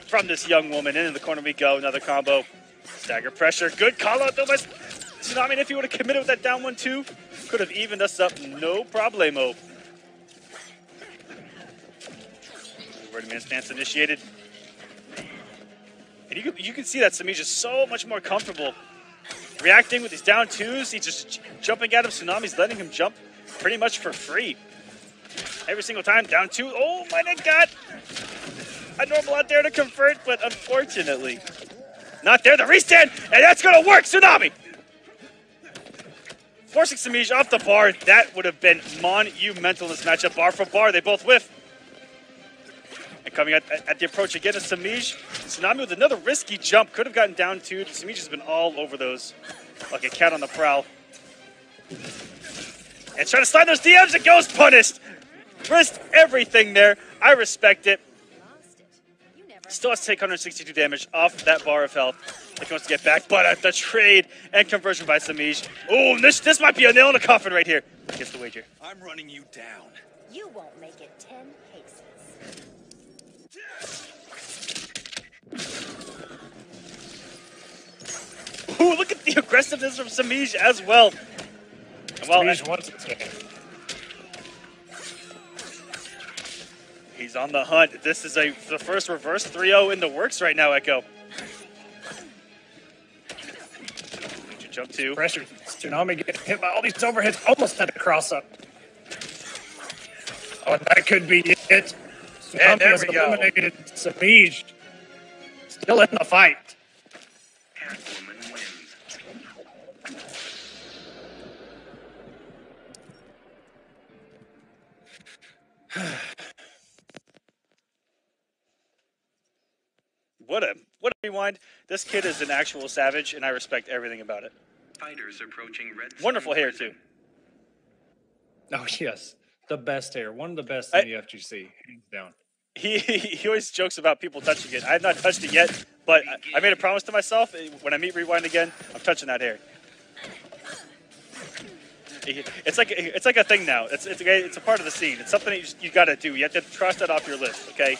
from this young woman. Into the corner we go. Another combo. Stagger pressure. Good call out though by Tsunami. If he would have committed with that down 1-2, could have evened us up. No problemo. Ready man stance initiated. And you can see that Semiij is so much more comfortable reacting with these down twos. He's just jumping at him. Tsunami's letting him jump pretty much for free. Every single time, down two. Oh, my God. A normal out there to convert, but unfortunately, not there. The restand, and that's going to work. Tsunami forcing Semiij off the bar. That would have been monumental in this matchup. Bar for bar, they both whiff. And coming at the approach again is Semiij. Tsunami with another risky jump. Could have gotten down two. Semiij has been all over those like a cat on the prowl. And trying to slide those DMs, it goes punished. Risked everything there. I respect it. Still has to take 162 damage off that bar of health. He wants to get back, but the trade and conversion by Semiij. Oh, this might be a nail in the coffin right here. Gets the wager. I'm running you down. You won't make it 10 paces. Ooh, look at the aggressiveness from Semiij as well. Well, Semiij wants it to. He's on the hunt. This is the first reverse 3-0 in the works right now, Echo. Jump two. Pressure. Tsunami getting hit by all these overhits. Almost had a cross up. Oh, and that could be it. Yeah, there has we go. eliminated Semiij. Still in the fight. Catwoman wins. What a rewind. This kid is an actual savage, and I respect everything about it. Fighters approaching red. Wonderful hair, too. Oh, yes. The best hair. One of the best in the FGC. Hands down. He always jokes about people touching it. I have not touched it yet, but I made a promise to myself. When I meet Rewind again, I'm touching that hair. It's like a thing now. It's a part of the scene. It's something that you got to do. You have to cross that off your list, okay?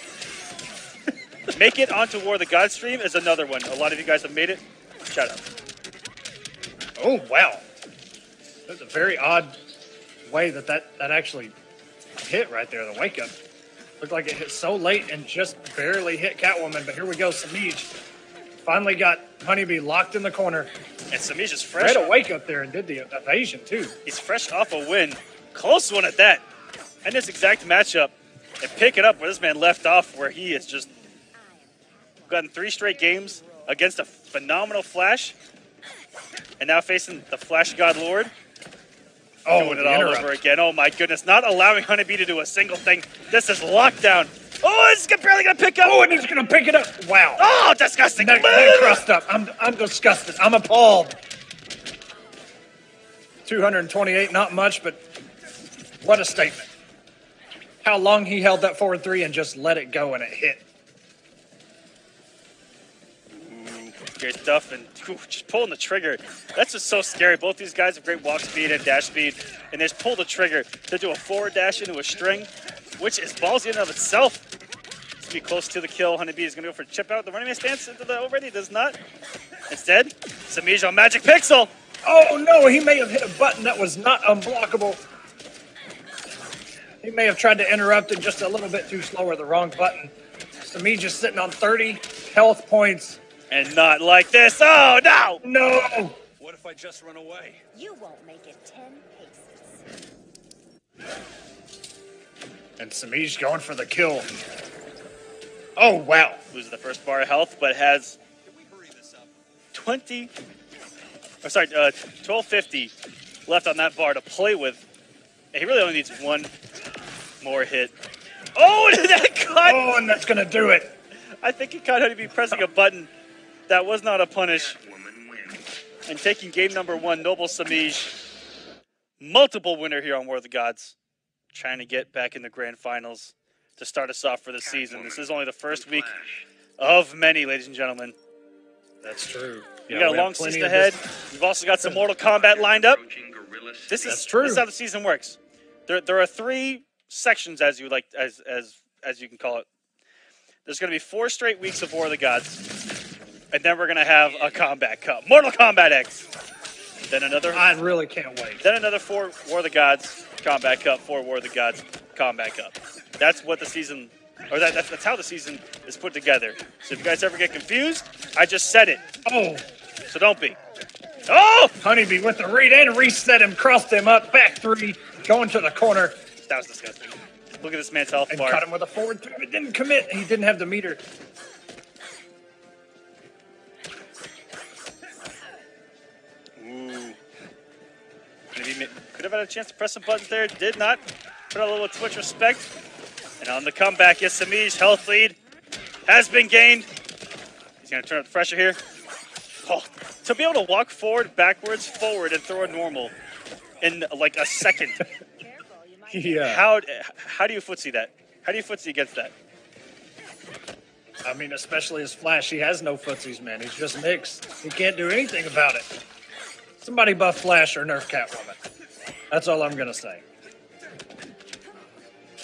Make it onto War of the Gods stream is another one. A lot of you guys have made it. Shout out. Oh, wow. That's a very odd way that actually hit right there, the wake up. Looked like it hit so late and just barely hit Catwoman, but here we go, Semiij. Finally got Honeybee locked in the corner. And Semiij is fresh. Read a wake up there and did the evasion, too. He's fresh off a win. Close one at that. And this exact matchup. And pick it up where this man left off, where he has just gotten 3 straight games against a phenomenal Flash. And now facing the Flash God Lord. Oh, doing it all over again. Oh, my goodness. Not allowing Honeybee to do a single thing. This is lockdown. Oh, it's barely going to pick up. Oh, and he's going to pick it up. Wow. Oh, disgusting. That crossed up. I'm disgusted. I'm appalled. 228, not much, but what a statement. How long he held that forward 3 and just let it go and it hit. Great stuff, and just pulling the trigger. That's just so scary. Both these guys have great walk speed and dash speed, and they just pull the trigger to do a forward dash into a string, which is ballsy in and of itself. To be close to the kill, Honeybee is going to go for a chip out. The running man stance into the already does not. Instead, Semiij on Magic Pixel. Oh no, he may have hit a button that was not unblockable. He may have tried to interrupt it just a little bit too slow or the wrong button. Semiij just sitting on 30 health points. And not like this. Oh, no! No! What if I just run away? You won't make it 10 paces. And Semiij going for the kill. Oh, wow. Loses the first bar of health, but has 1250 left on that bar to play with. And he really only needs one more hit. Oh, and that cut! Oh, and that's going to do it. I think he caught Honeybee pressing a button. That was not a punish. And taking game number 1, Noble Semiij. Multiple winner here on War of the Gods. Trying to get back in the grand finals to start us off for the season. This is only the first week of many, ladies and gentlemen. That's true. We got a long season ahead. We've also got some Mortal Kombat lined up. This is true. This is how the season works. There are 3 sections, as you like, as you can call it. There's going to be 4 straight weeks of War of the Gods, and then we're going to have a Combat Cup, Mortal Kombat X. Then another. I really can't wait. Then another 4 War of the Gods Combat Cup, 4 War of the Gods Combat Cup. That's what the season, or that's how the season is put together. So if you guys ever get confused, I just said it. Oh, so don't be. Oh! Honeybee with the read and reset him, crossed him up, back three, going to the corner. That was disgusting. Look at this man's health And bar. caught him with a forward three, but didn't commit. He didn't have the meter. Ooh. Could have had a chance to press some buttons there. Did not. Put a little twitch respect. And on the comeback is Semiij. Health lead has been gained. He's going to turn up the pressure here. Oh, to be able to walk forward, backwards, forward, and throw a normal in like a second. Yeah. How do you footsie that? How do you footsie against that? I mean, especially his Flash. He has no footsies, man. He's just mixed. He can't do anything about it. Somebody buff Flash or nerf Catwoman. That's all I'm going to say.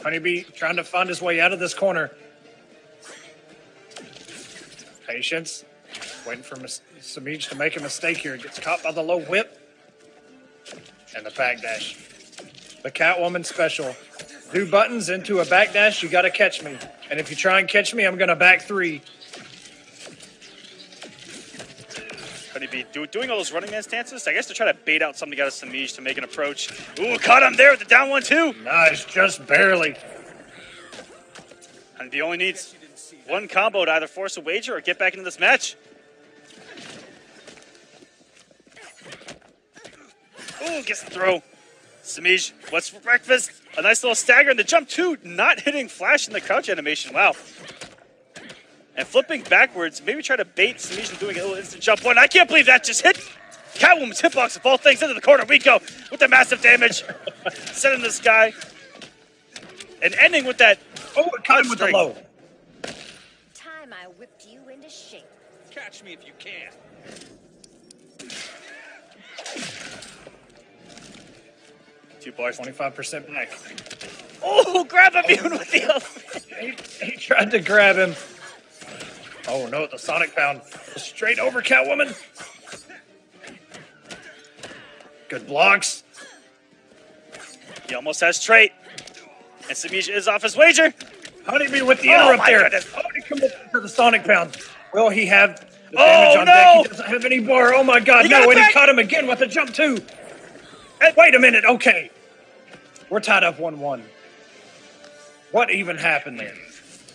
Honeybee trying to find his way out of this corner. Patience. Waiting for Semiij to make a mistake here. Gets caught by the low whip. And the backdash. The Catwoman special. Do buttons into a backdash, you got to catch me. And if you try and catch me, I'm going to back three. Honeybee doing all those running man stances. I guess they're trying to bait out something out of Semiij to make an approach. Ooh, caught him there with the down 1-2. Nice, just barely. Honeybee only needs one combo to either force a wager or get back into this match. Ooh, gets the throw. Semiij, what's for breakfast? A nice little stagger and the jump two, not hitting Flash in the crouch animation. Wow. And flipping backwards, maybe try to bait Semiij and doing a little instant jump one. I can't believe that just hit. Catwoman's hitbox of all things into the corner. We go with the massive damage. Set in the sky. And ending with that. Oh, it caught him with the low. Time I whipped you into shape. Catch me if you can. Two bars. 25% back. Oh, grab immune with the other. He tried to grab him. Oh no, the Sonic Pound. Straight over Catwoman. Good blocks. He almost has trait. And Semiij is off his wager. Honeybee with the interrupt my there. goodness. Oh, he commits to the Sonic Pound. Will he have the damage on deck? He doesn't have any bar. Oh my god, He got no, it and he back. caught him again with a jump too. Wait a minute, okay. We're tied up 1-1. What even happened there?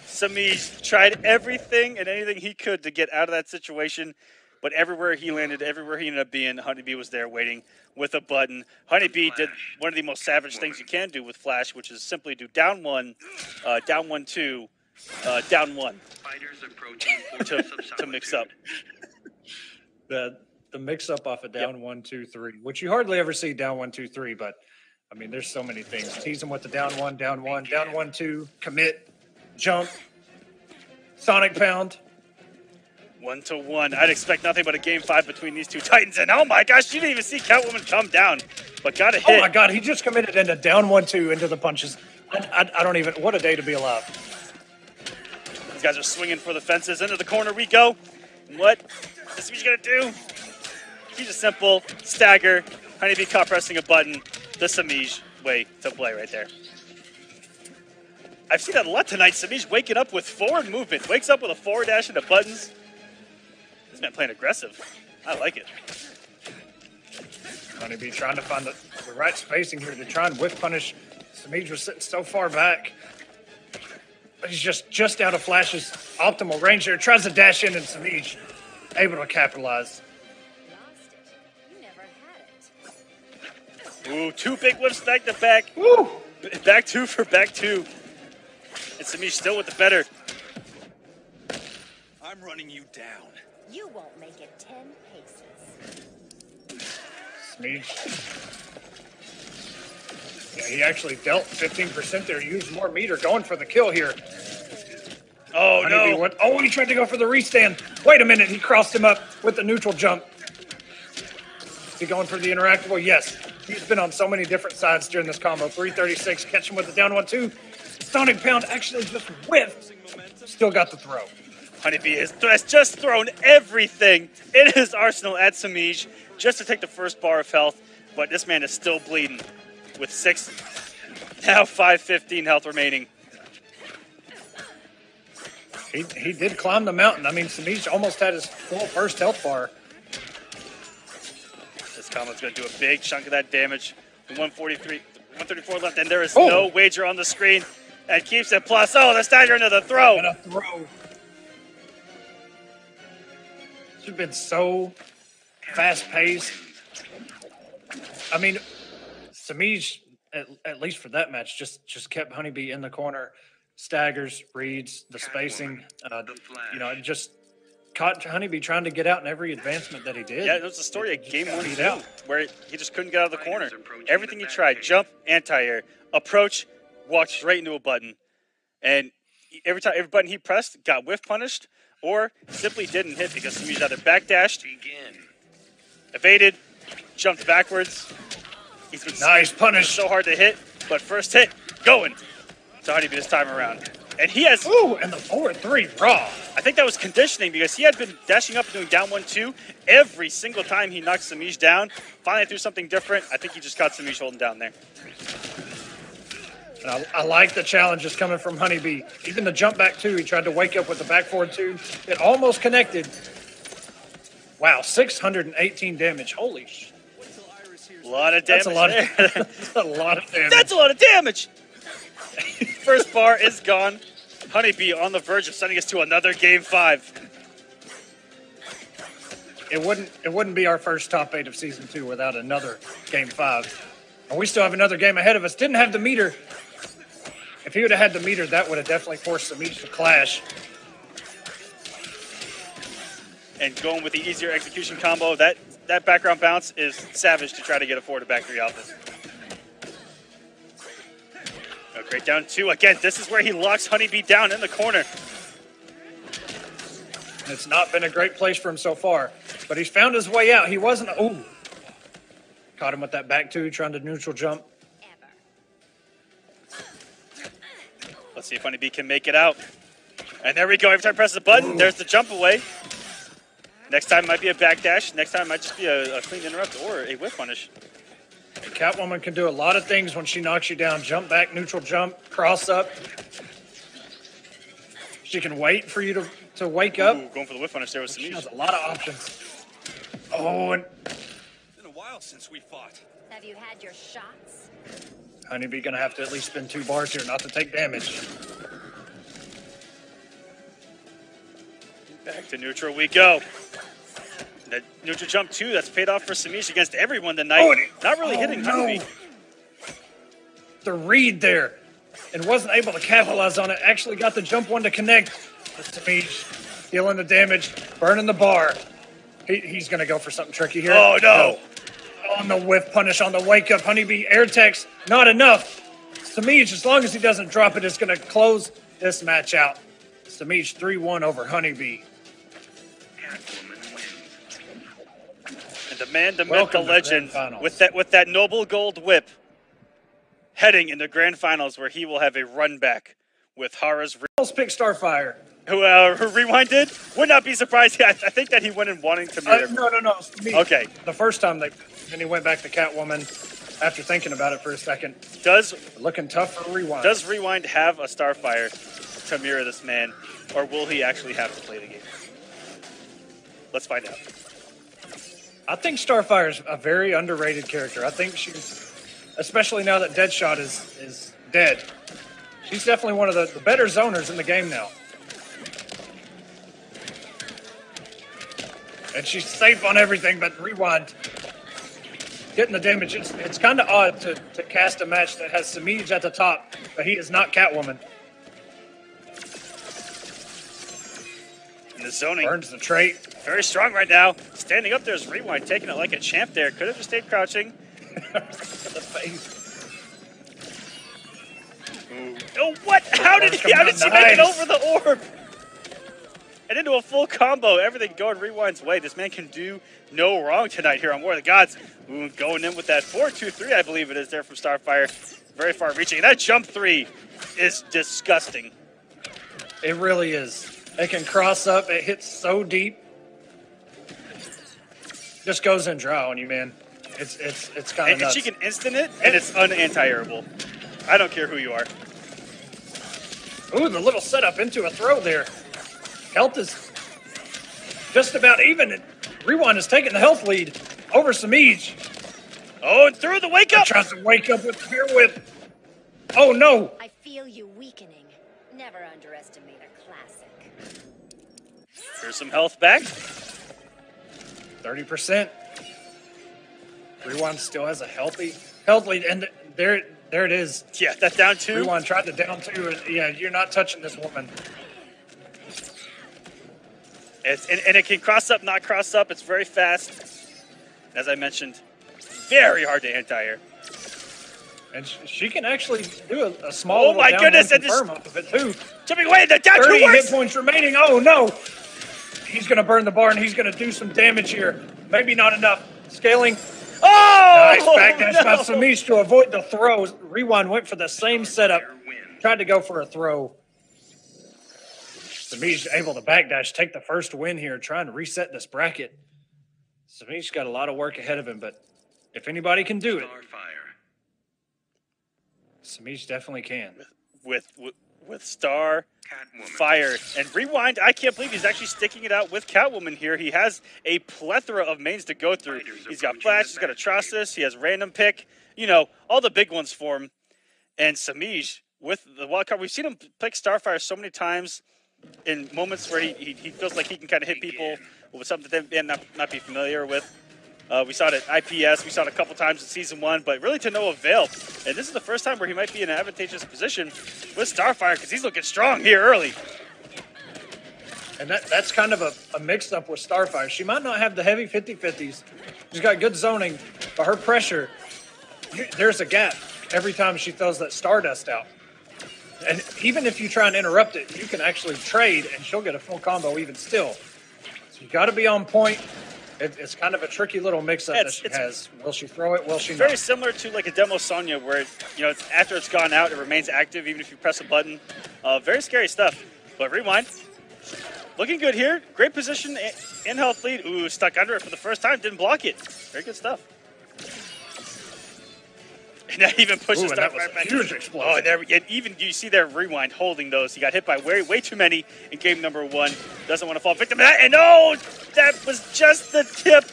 Semiij tried everything and anything he could to get out of that situation, but everywhere he landed, everywhere he ended up being, Honeybee was there waiting with a button. Honeybee did one of the most savage things you can do with Flash, which is simply do down one, down 1-2, down one Fighters approaching to mix up. The mix up off of down 1-2-3, which you hardly ever see down 1-2-3, but I mean, there's so many things. Tease him with the down 1, down 1-2, commit, jump, Sonic Pound. 1-1. I'd expect nothing but a game 5 between these two Titans. And oh my gosh, you didn't even see Catwoman come down, but got a hit. Oh my god, he just committed into down 1-2 into the punches. I don't even, what a day to be alive. These guys are swinging for the fences. Into the corner we go. What is Semiij gonna do? He's a simple stagger. Honeybee caught pressing a button. The Semiij way to play right there. I've seen that a lot tonight. Semiij waking up with forward movement. Wakes up with a forward dash into buttons. This man playing aggressive. I like it. Honeybee trying to find the right spacing here to try and whiff punish. Semiij was sitting so far back. But he's just out of Flash's optimal range there. Tries to dash in and Semiij able to capitalize. Lost it. You never had it. Ooh, two big whips back to back. Woo! Back two for back two. And Semiij still with the better. I'm running you down. You won't make it 10 paces. Semiij. Yeah, he actually dealt 15% there. Used more meter going for the kill here. Oh, Honeybee no. went, oh, he tried to go for the restand. Wait a minute, he crossed him up with the neutral jump. Is he going for the interactable? Yes. He's been on so many different sides during this combo. 336, catch him with the down 1-2. Sonic Pound actually just whiffed. Still got the throw. Honeybee has just thrown everything in his arsenal at Semiij just to take the first bar of health, but this man is still bleeding with 6, now 515 health remaining. He did climb the mountain. I mean, Semiij almost had his full first health bar. combo's going to do a big chunk of that damage. 134 left, and there is no wager on the screen. And keeps it plus. Oh, the stagger into the throw. And a throw. Should have been so fast-paced. I mean, Semiij, at least for that match, just kept Honeybee in the corner. Staggers, reads, the spacing. It just caught Honeybee trying to get out in every advancement that he did. Yeah, it was the story of game 1 too, where he just couldn't get out of the corner. Everything he tried, jump, anti-air, approach, walked straight into a button. And every button he pressed got whiff punished or simply didn't hit because Semiij either backdashed, evaded, jumped backwards. He's been nice punish. So hard to hit, but first hit, going to Honeybee this time around. And he has... Ooh, and the 4-3 raw. I think that was conditioning because he had been dashing up and doing down 1-2 every single time he knocked Semiij down. Finally threw something different. I think he just caught Semiij holding down there. And I like the challenges coming from Honeybee. Even the jump back 2, he tried to wake up with the back forward 2. It almost connected. Wow, 618 damage. Holy shit. A lot of damage. That's a lot of damage. That's a lot of damage. First bar is gone. Honeybee on the verge of sending us to another game 5. It wouldn't be our first top 8 of season 2 without another game 5. And we still have another game ahead of us. Didn't have the meter. If he would have had the meter, that would have definitely forced Sameach to clash. And going with the easier execution combo, that background bounce is savage to try to get a 4 to back 3 alpha. Oh, great down 2. Again, this is where he locks Honeybee down in the corner. It's not been a great place for him so far, but he's found his way out. He wasn't. Ooh. Caught him with that back 2, trying to neutral jump. Let's see if Honeybee can make it out. And there we go. Every time he presses the button, there's the jump away. Next time might be a backdash. Next time might just be a clean interrupt or a whip punish. Catwoman can do a lot of things when she knocks you down. Jump back, neutral jump, cross up. She can wait for you to wake up. Ooh, going for the whip punish there with Semiij. She has a lot of options. Oh, and It's been a while since we fought. Have you had your shots? Honeybee gonna have to at least spend 2 bars here not to take damage. Back to neutral we go. The neutral jump 2, that's paid off for Sameach against everyone tonight. Not really hitting Honeybee. The read there and wasn't able to capitalize on it. Actually got the jump 1 to connect. Sameach feeling the damage, burning the bar. He's going to go for something tricky here. Oh, no. On the whiff punish, on the wake up. Honeybee air techs, not enough. Sameach, as long as he doesn't drop it, is going to close this match out. Sameach 3-1 over Honeybee. And the man, the myth, the legend, with that noble gold whip, heading in the grand finals where he will have a run back with Hara's. Let's pick Starfire. Who Rewind did? Would not be surprised. I think that he went in wanting to meet him. No. Okay. The first time then he went back to Catwoman after thinking about it for a second. Looking tough for Rewind. Does Rewind have a Starfire to mirror this man, or will he actually have to play the game? Let's find out. I think Starfire is a very underrated character. I think she's, especially now that Deadshot is dead, she's definitely one of the better zoners in the game now. And she's safe on everything, but Rewind getting the damage. It's kind of odd to cast a match that has Semiij at the top, but he is not Catwoman. And the zoning burns the trait. Very strong right now. Standing up, there's Rewind taking it like a champ there. Could have just stayed crouching. The face. Ooh. Oh, what? How did she make it over the orb? And into a full combo. Everything going Rewind's way. This man can do no wrong tonight here on War of the Gods. Ooh, going in with that 4-2-3, I believe it is there from Starfire. Very far reaching. And that jump 3 is disgusting. It really is. It can cross up. It hits so deep. Just goes in dry on you, man. It's kind of nuts. And she can instant it, and it's anti-airable. I don't care who you are. Ooh, the little setup into a throw there. Health is just about even. Rewind is taking the health lead. Over Semiij. Oh, and through the wake up. Tries to wake up with the Fear Whip. Oh, no. I feel you weakening. Never underestimate a classic. Here's some health back. 30%. Rewind still has a healthy, and there it is. Yeah, that down 2. Rewind tried to down 2, and yeah, you're not touching this woman. And it can cross up, not cross up. It's very fast. As I mentioned, very hard to anti her. And she can actually do a small little my down goodness, and and confirm off of it, too. Jumping away, the down 2 30 works. hit points remaining. Oh, no. He's going to burn the barn. He's going to do some damage here. Maybe not enough. Scaling. Oh! Nice backdash by Sameach to avoid the throws. Rewind went for the same setup. Tried to go for a throw. Sameach able to backdash, take the first win here, trying to reset this bracket. Sameach's got a lot of work ahead of him, but if anybody can do it, Sameach definitely can. With Star, Fire, and Rewind, I can't believe he's actually sticking it out with Catwoman here. He has a plethora of mains to go through. He's got Flash, he's got Atrocitus, he has Random Pick, you know, all the big ones for him. And Semiij, with the wild card, we've seen him pick Starfire so many times in moments where he feels like he can kind of hit people with something that they may not be familiar with. We saw it at IPS, we saw it a couple times in Season 1, but really to no avail. And this is the first time where he might be in an advantageous position with Starfire because he's looking strong here early. And that's kind of a mix-up with Starfire. She might not have the heavy 50-50s. She's got good zoning, but her pressure, there's a gap every time she throws that Stardust out. And even if you try and interrupt it, you can actually trade, and she'll get a full combo even still. So you got to be on point. It's kind of a tricky little mix-up that she has. Will she throw it? Will she not? Very similar to like a Demo Sonya where, you know, after it's gone out, it remains active even if you press a button. Very scary stuff. But Rewind, looking good here. Great position in health lead. Ooh, stuck under it for the first time. Didn't block it. Very good stuff. And that even pushes Starfire back. Huge explosion. Oh, and there, and even you see there Rewind holding those. He got hit by way too many in game number 1. Doesn't want to fall victim to that. And oh, that was just the tip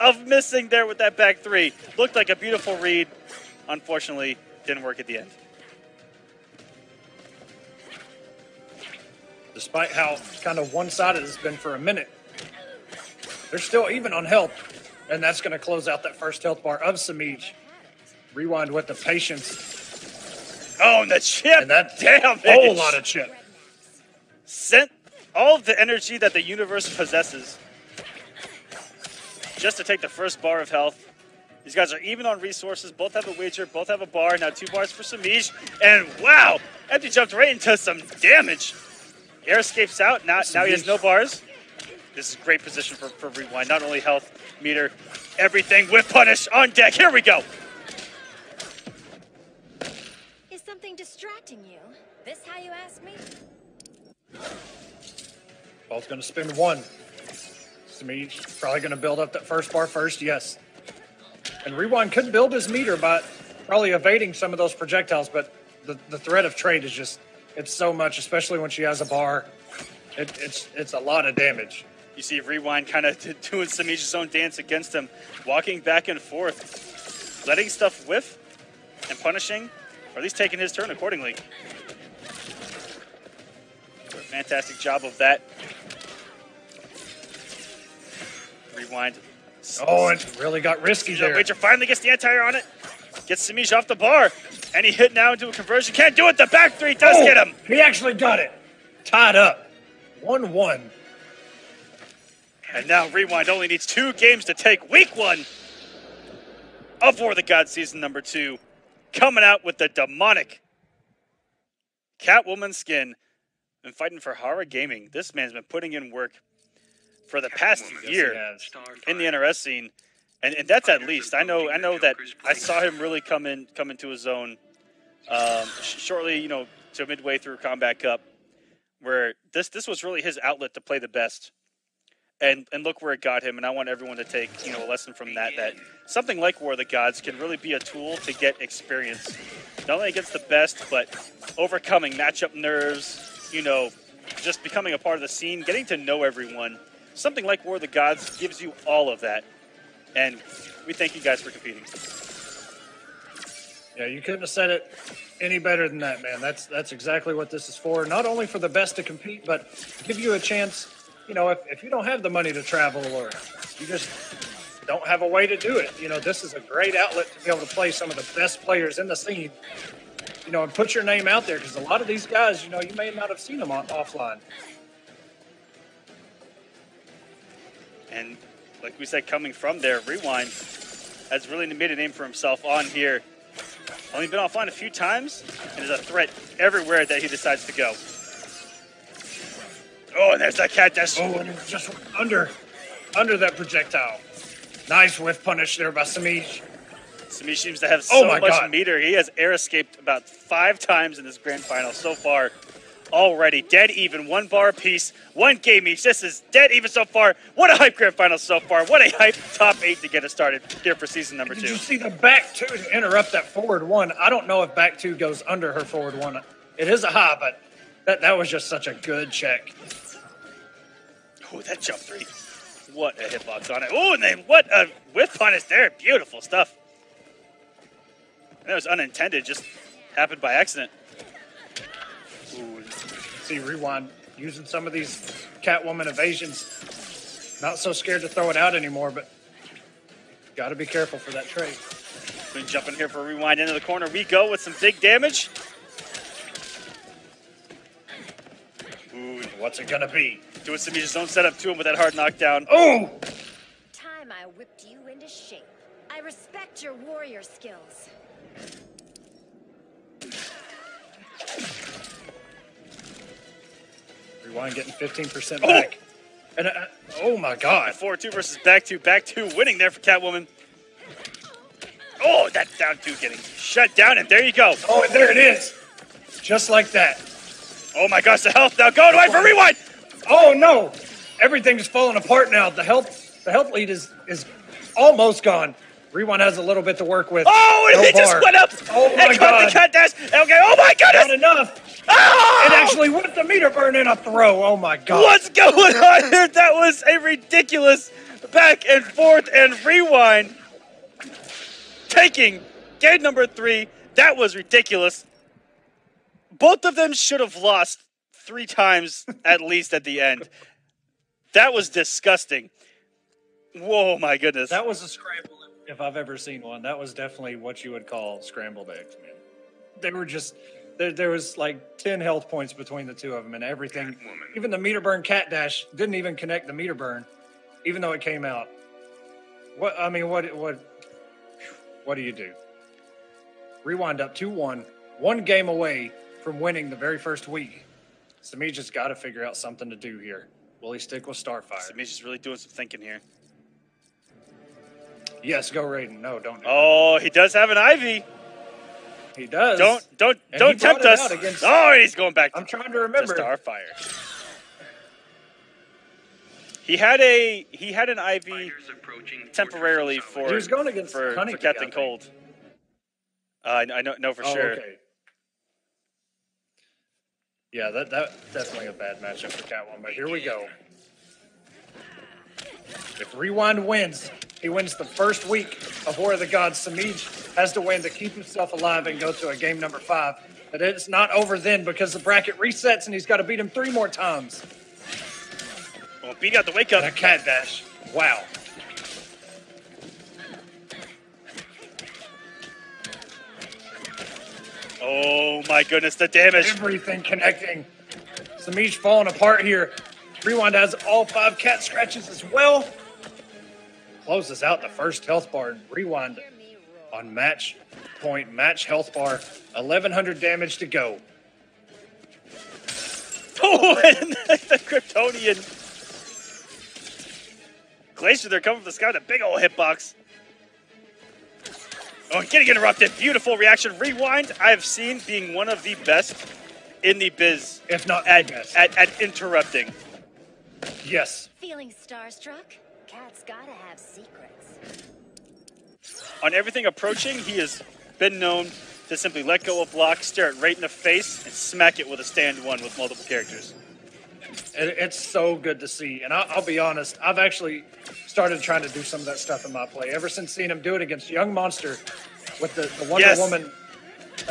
of missing there with that back 3. Looked like a beautiful read. Unfortunately, didn't work at the end. Despite how kind of one-sided it's been for a minute, they're still even on health. And that's going to close out that first health bar of Semiij. Rewind with the patience. Oh, and the chip. And that damage. Whole lot of chip. Sent all of the energy that the universe possesses just to take the first bar of health. These guys are even on resources. Both have a wager. Both have a bar. Now 2 bars for Semiij. And wow, Empty jumped right into some damage. Air escapes out. Now he has no bars. This is great position for Rewind. Not only health, meter, everything with punish on deck. Here we go. Is something distracting you? This how you ask me? Both going to spend 1. Semiij probably going to build up that first bar first, yes. And Rewind could build his meter by probably evading some of those projectiles, but the threat of trade is just, it's so much, especially when she has a bar. It's a lot of damage. You see Rewind kind of doing Semiij's own dance against him, walking back and forth, letting stuff whiff and punishing, or at least taking his turn accordingly. Fantastic job of that. Rewind. Oh, it really got risky there. Wager finally gets the anti-air on it. Gets Semiij off the bar. And he hit now into a conversion. Can't do it. The back 3 does get him. He actually got it. Tied up. 1-1. And now Rewind only needs 2 games to take week 1 of War of the Gods season number 2. Coming out with the demonic Catwoman skin and fighting for Hara Gaming. This man's been putting in work for the past year in the NRS scene. And that's at least. I know that I saw him really come into his own shortly, to midway through Combat Cup, where this was really his outlet to play the best. And look where it got him, and I want everyone to take a lesson from that something like War of the Gods can really be a tool to get experience, not only against the best, but overcoming matchup nerves, just becoming a part of the scene, getting to know everyone. Something like War of the Gods gives you all of that. And we thank you guys for competing. Yeah, you couldn't have said it any better than that, man. That's exactly what this is for. Not only for the best to compete, but give you a chance. You know, if you don't have the money to travel or you just don't have a way to do it, you know, this is a great outlet to be able to play some of the best players in the scene. You know, and put your name out there because a lot of these guys, you know, you may not have seen them offline. And like we said, coming from there, Rewind has really made a name for himself on here. Only been offline a few times and is a threat everywhere that he decides to go. Oh, and there's that cat dash. Oh, and it was just under that projectile. Nice whiff punish there by Semiij. Semiij seems to have so much God. meter. He has air escaped about 5 times in this grand final so far. Already dead even, 1 bar apiece, 1 game each. This is dead even so far. What a hype grand final so far. What a hype top 8 to get us started here for season number 2. Did you see the back 2 to interrupt that forward 1? I don't know if back 2 goes under her forward 1. It is a high, but that was just such a good check. Oh, that jump 3. What a hitbox on it. Oh, and then what a whiff punish there. Beautiful stuff. That was unintended, just happened by accident. Ooh, see Rewind using some of these Catwoman evasions. Not so scared to throw it out anymore, but got to be careful for that trade. Been jumping here for a Rewind into the corner. We go with some big damage. Ooh, What's it going to be? doing Sameach's own setup to him with that hard knockdown. Oh! Time I whipped you into shape. I respect your warrior skills. Rewind getting 15% back. And oh my God. 4-2 versus back 2. Back 2 winning there for Catwoman. Oh, that down 2 getting shut down, and there you go. Oh, and there it is. Just like that. Oh my gosh, the health now going away for Rewind. Oh no. Everything's falling apart now. The health lead is almost gone. Rewind has a little bit to work with. Oh, and No he just bar. went up Oh my and caught God. the cat dash. Okay, oh my goodness. Not enough. Oh! It actually whipped the meter burn in a throw. Oh my God. What's going on here? That was a ridiculous back and forth and Rewind taking game number 3. That was ridiculous. Both of them should have lost 3 times at least at the end. That was disgusting. Whoa, my goodness. That was a scramble if I've ever seen one. That was definitely what you would call scrambled eggs, man. They were just, there was like 10 health points between the two of them and everything. Even the meter burn cat dash didn't even connect the meter burn, even though it came out. What do you do? Rewind up 2-1, 1 game away from winning the very first week. Semiij has got to figure out something to do here. Will he stick with Starfire? Semiach is really doing some thinking here. Yes, go Raiden. No, don't do Oh, he does have an Ivy. it. He does. Don't And he tempt brought it us. out against- Oh, he's going back I'm to trying to remember. Starfire. He had an Ivy Fighters approaching temporarily fortress for He was going against for Honeybee, I Captain think. Cold. I know for sure. Okay. Yeah, that definitely a bad matchup for Catwoman. But here we go. If Rewind wins, he wins the first week of War of the Gods. Semiij has to win to keep himself alive and go to a game number 5. But it's not over then because the bracket resets and he's got to beat him 3 more times. Well, beat out the wake up. And a cat dash. Wow. Oh my goodness, the damage. Everything connecting. Semiij falling apart here. Rewind has all 5 cat scratches as well. Closes out the first health bar. Rewind on match point, match health bar. 1,100 damage to go. Oh, and the Kryptonian. Glacier, they're coming from the sky with a big old hitbox. Oh, getting interrupted. Beautiful reaction. Rewind, I've seen being one of the best in the biz If not the at, best. at interrupting. Yes. Feeling starstruck? Cats gotta have secrets. On everything approaching, he has been known to simply let go of block, stare it right in the face, and smack it with a stand 1 with multiple characters. It's so good to see. And I'll be honest, I've actually started trying to do some of that stuff in my play. Ever since seeing him do it against Young Monster with the Wonder Woman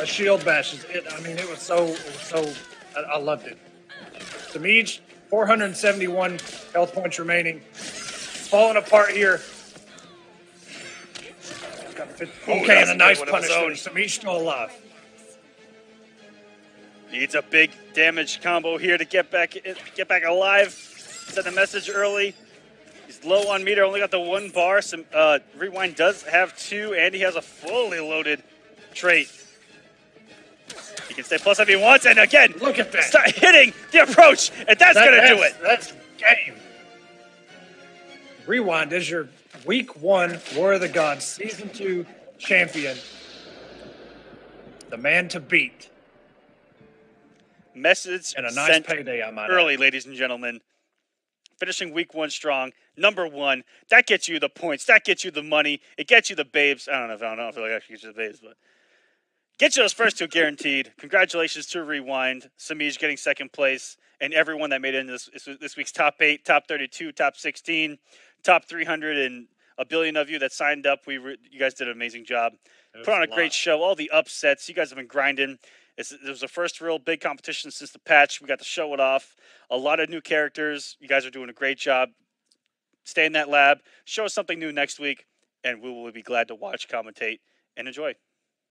shield bashes. It was so I loved it. Semiij, 471 health points remaining. Falling apart here. Okay, and a nice punish finish. Semiij still alive. Needs a big damage combo here to get back alive. Sent the message early. He's low on meter, only got the 1 bar. Some Rewind does have 2, and he has a fully loaded trait. He can stay plus if he wants, and again, look at that. Start hitting the approach, and that's gonna do it. That's game. Rewind is your Week 1 War of the Gods Season 2 champion. The man to beat. Message and a nice sent payday, I might early, add. ladies and gentlemen. Finishing Week 1 strong, number 1. That gets you the points. That gets you the money. It gets you the babes. I don't know if it actually gets you the babes, but get you those first 2 guaranteed. Congratulations to Rewind, Semiij getting 2nd place, and everyone that made it in this week's top 8, top 32, top 16, top 300, and a billion of you that signed up. You guys did an amazing job. Put on a great show. All the upsets. You guys have been grinding. It was the first real big competition since the patch. We got to show it off. A lot of new characters. You guys are doing a great job. Stay in that lab. Show us something new next week, and we will be glad to watch, commentate, and enjoy.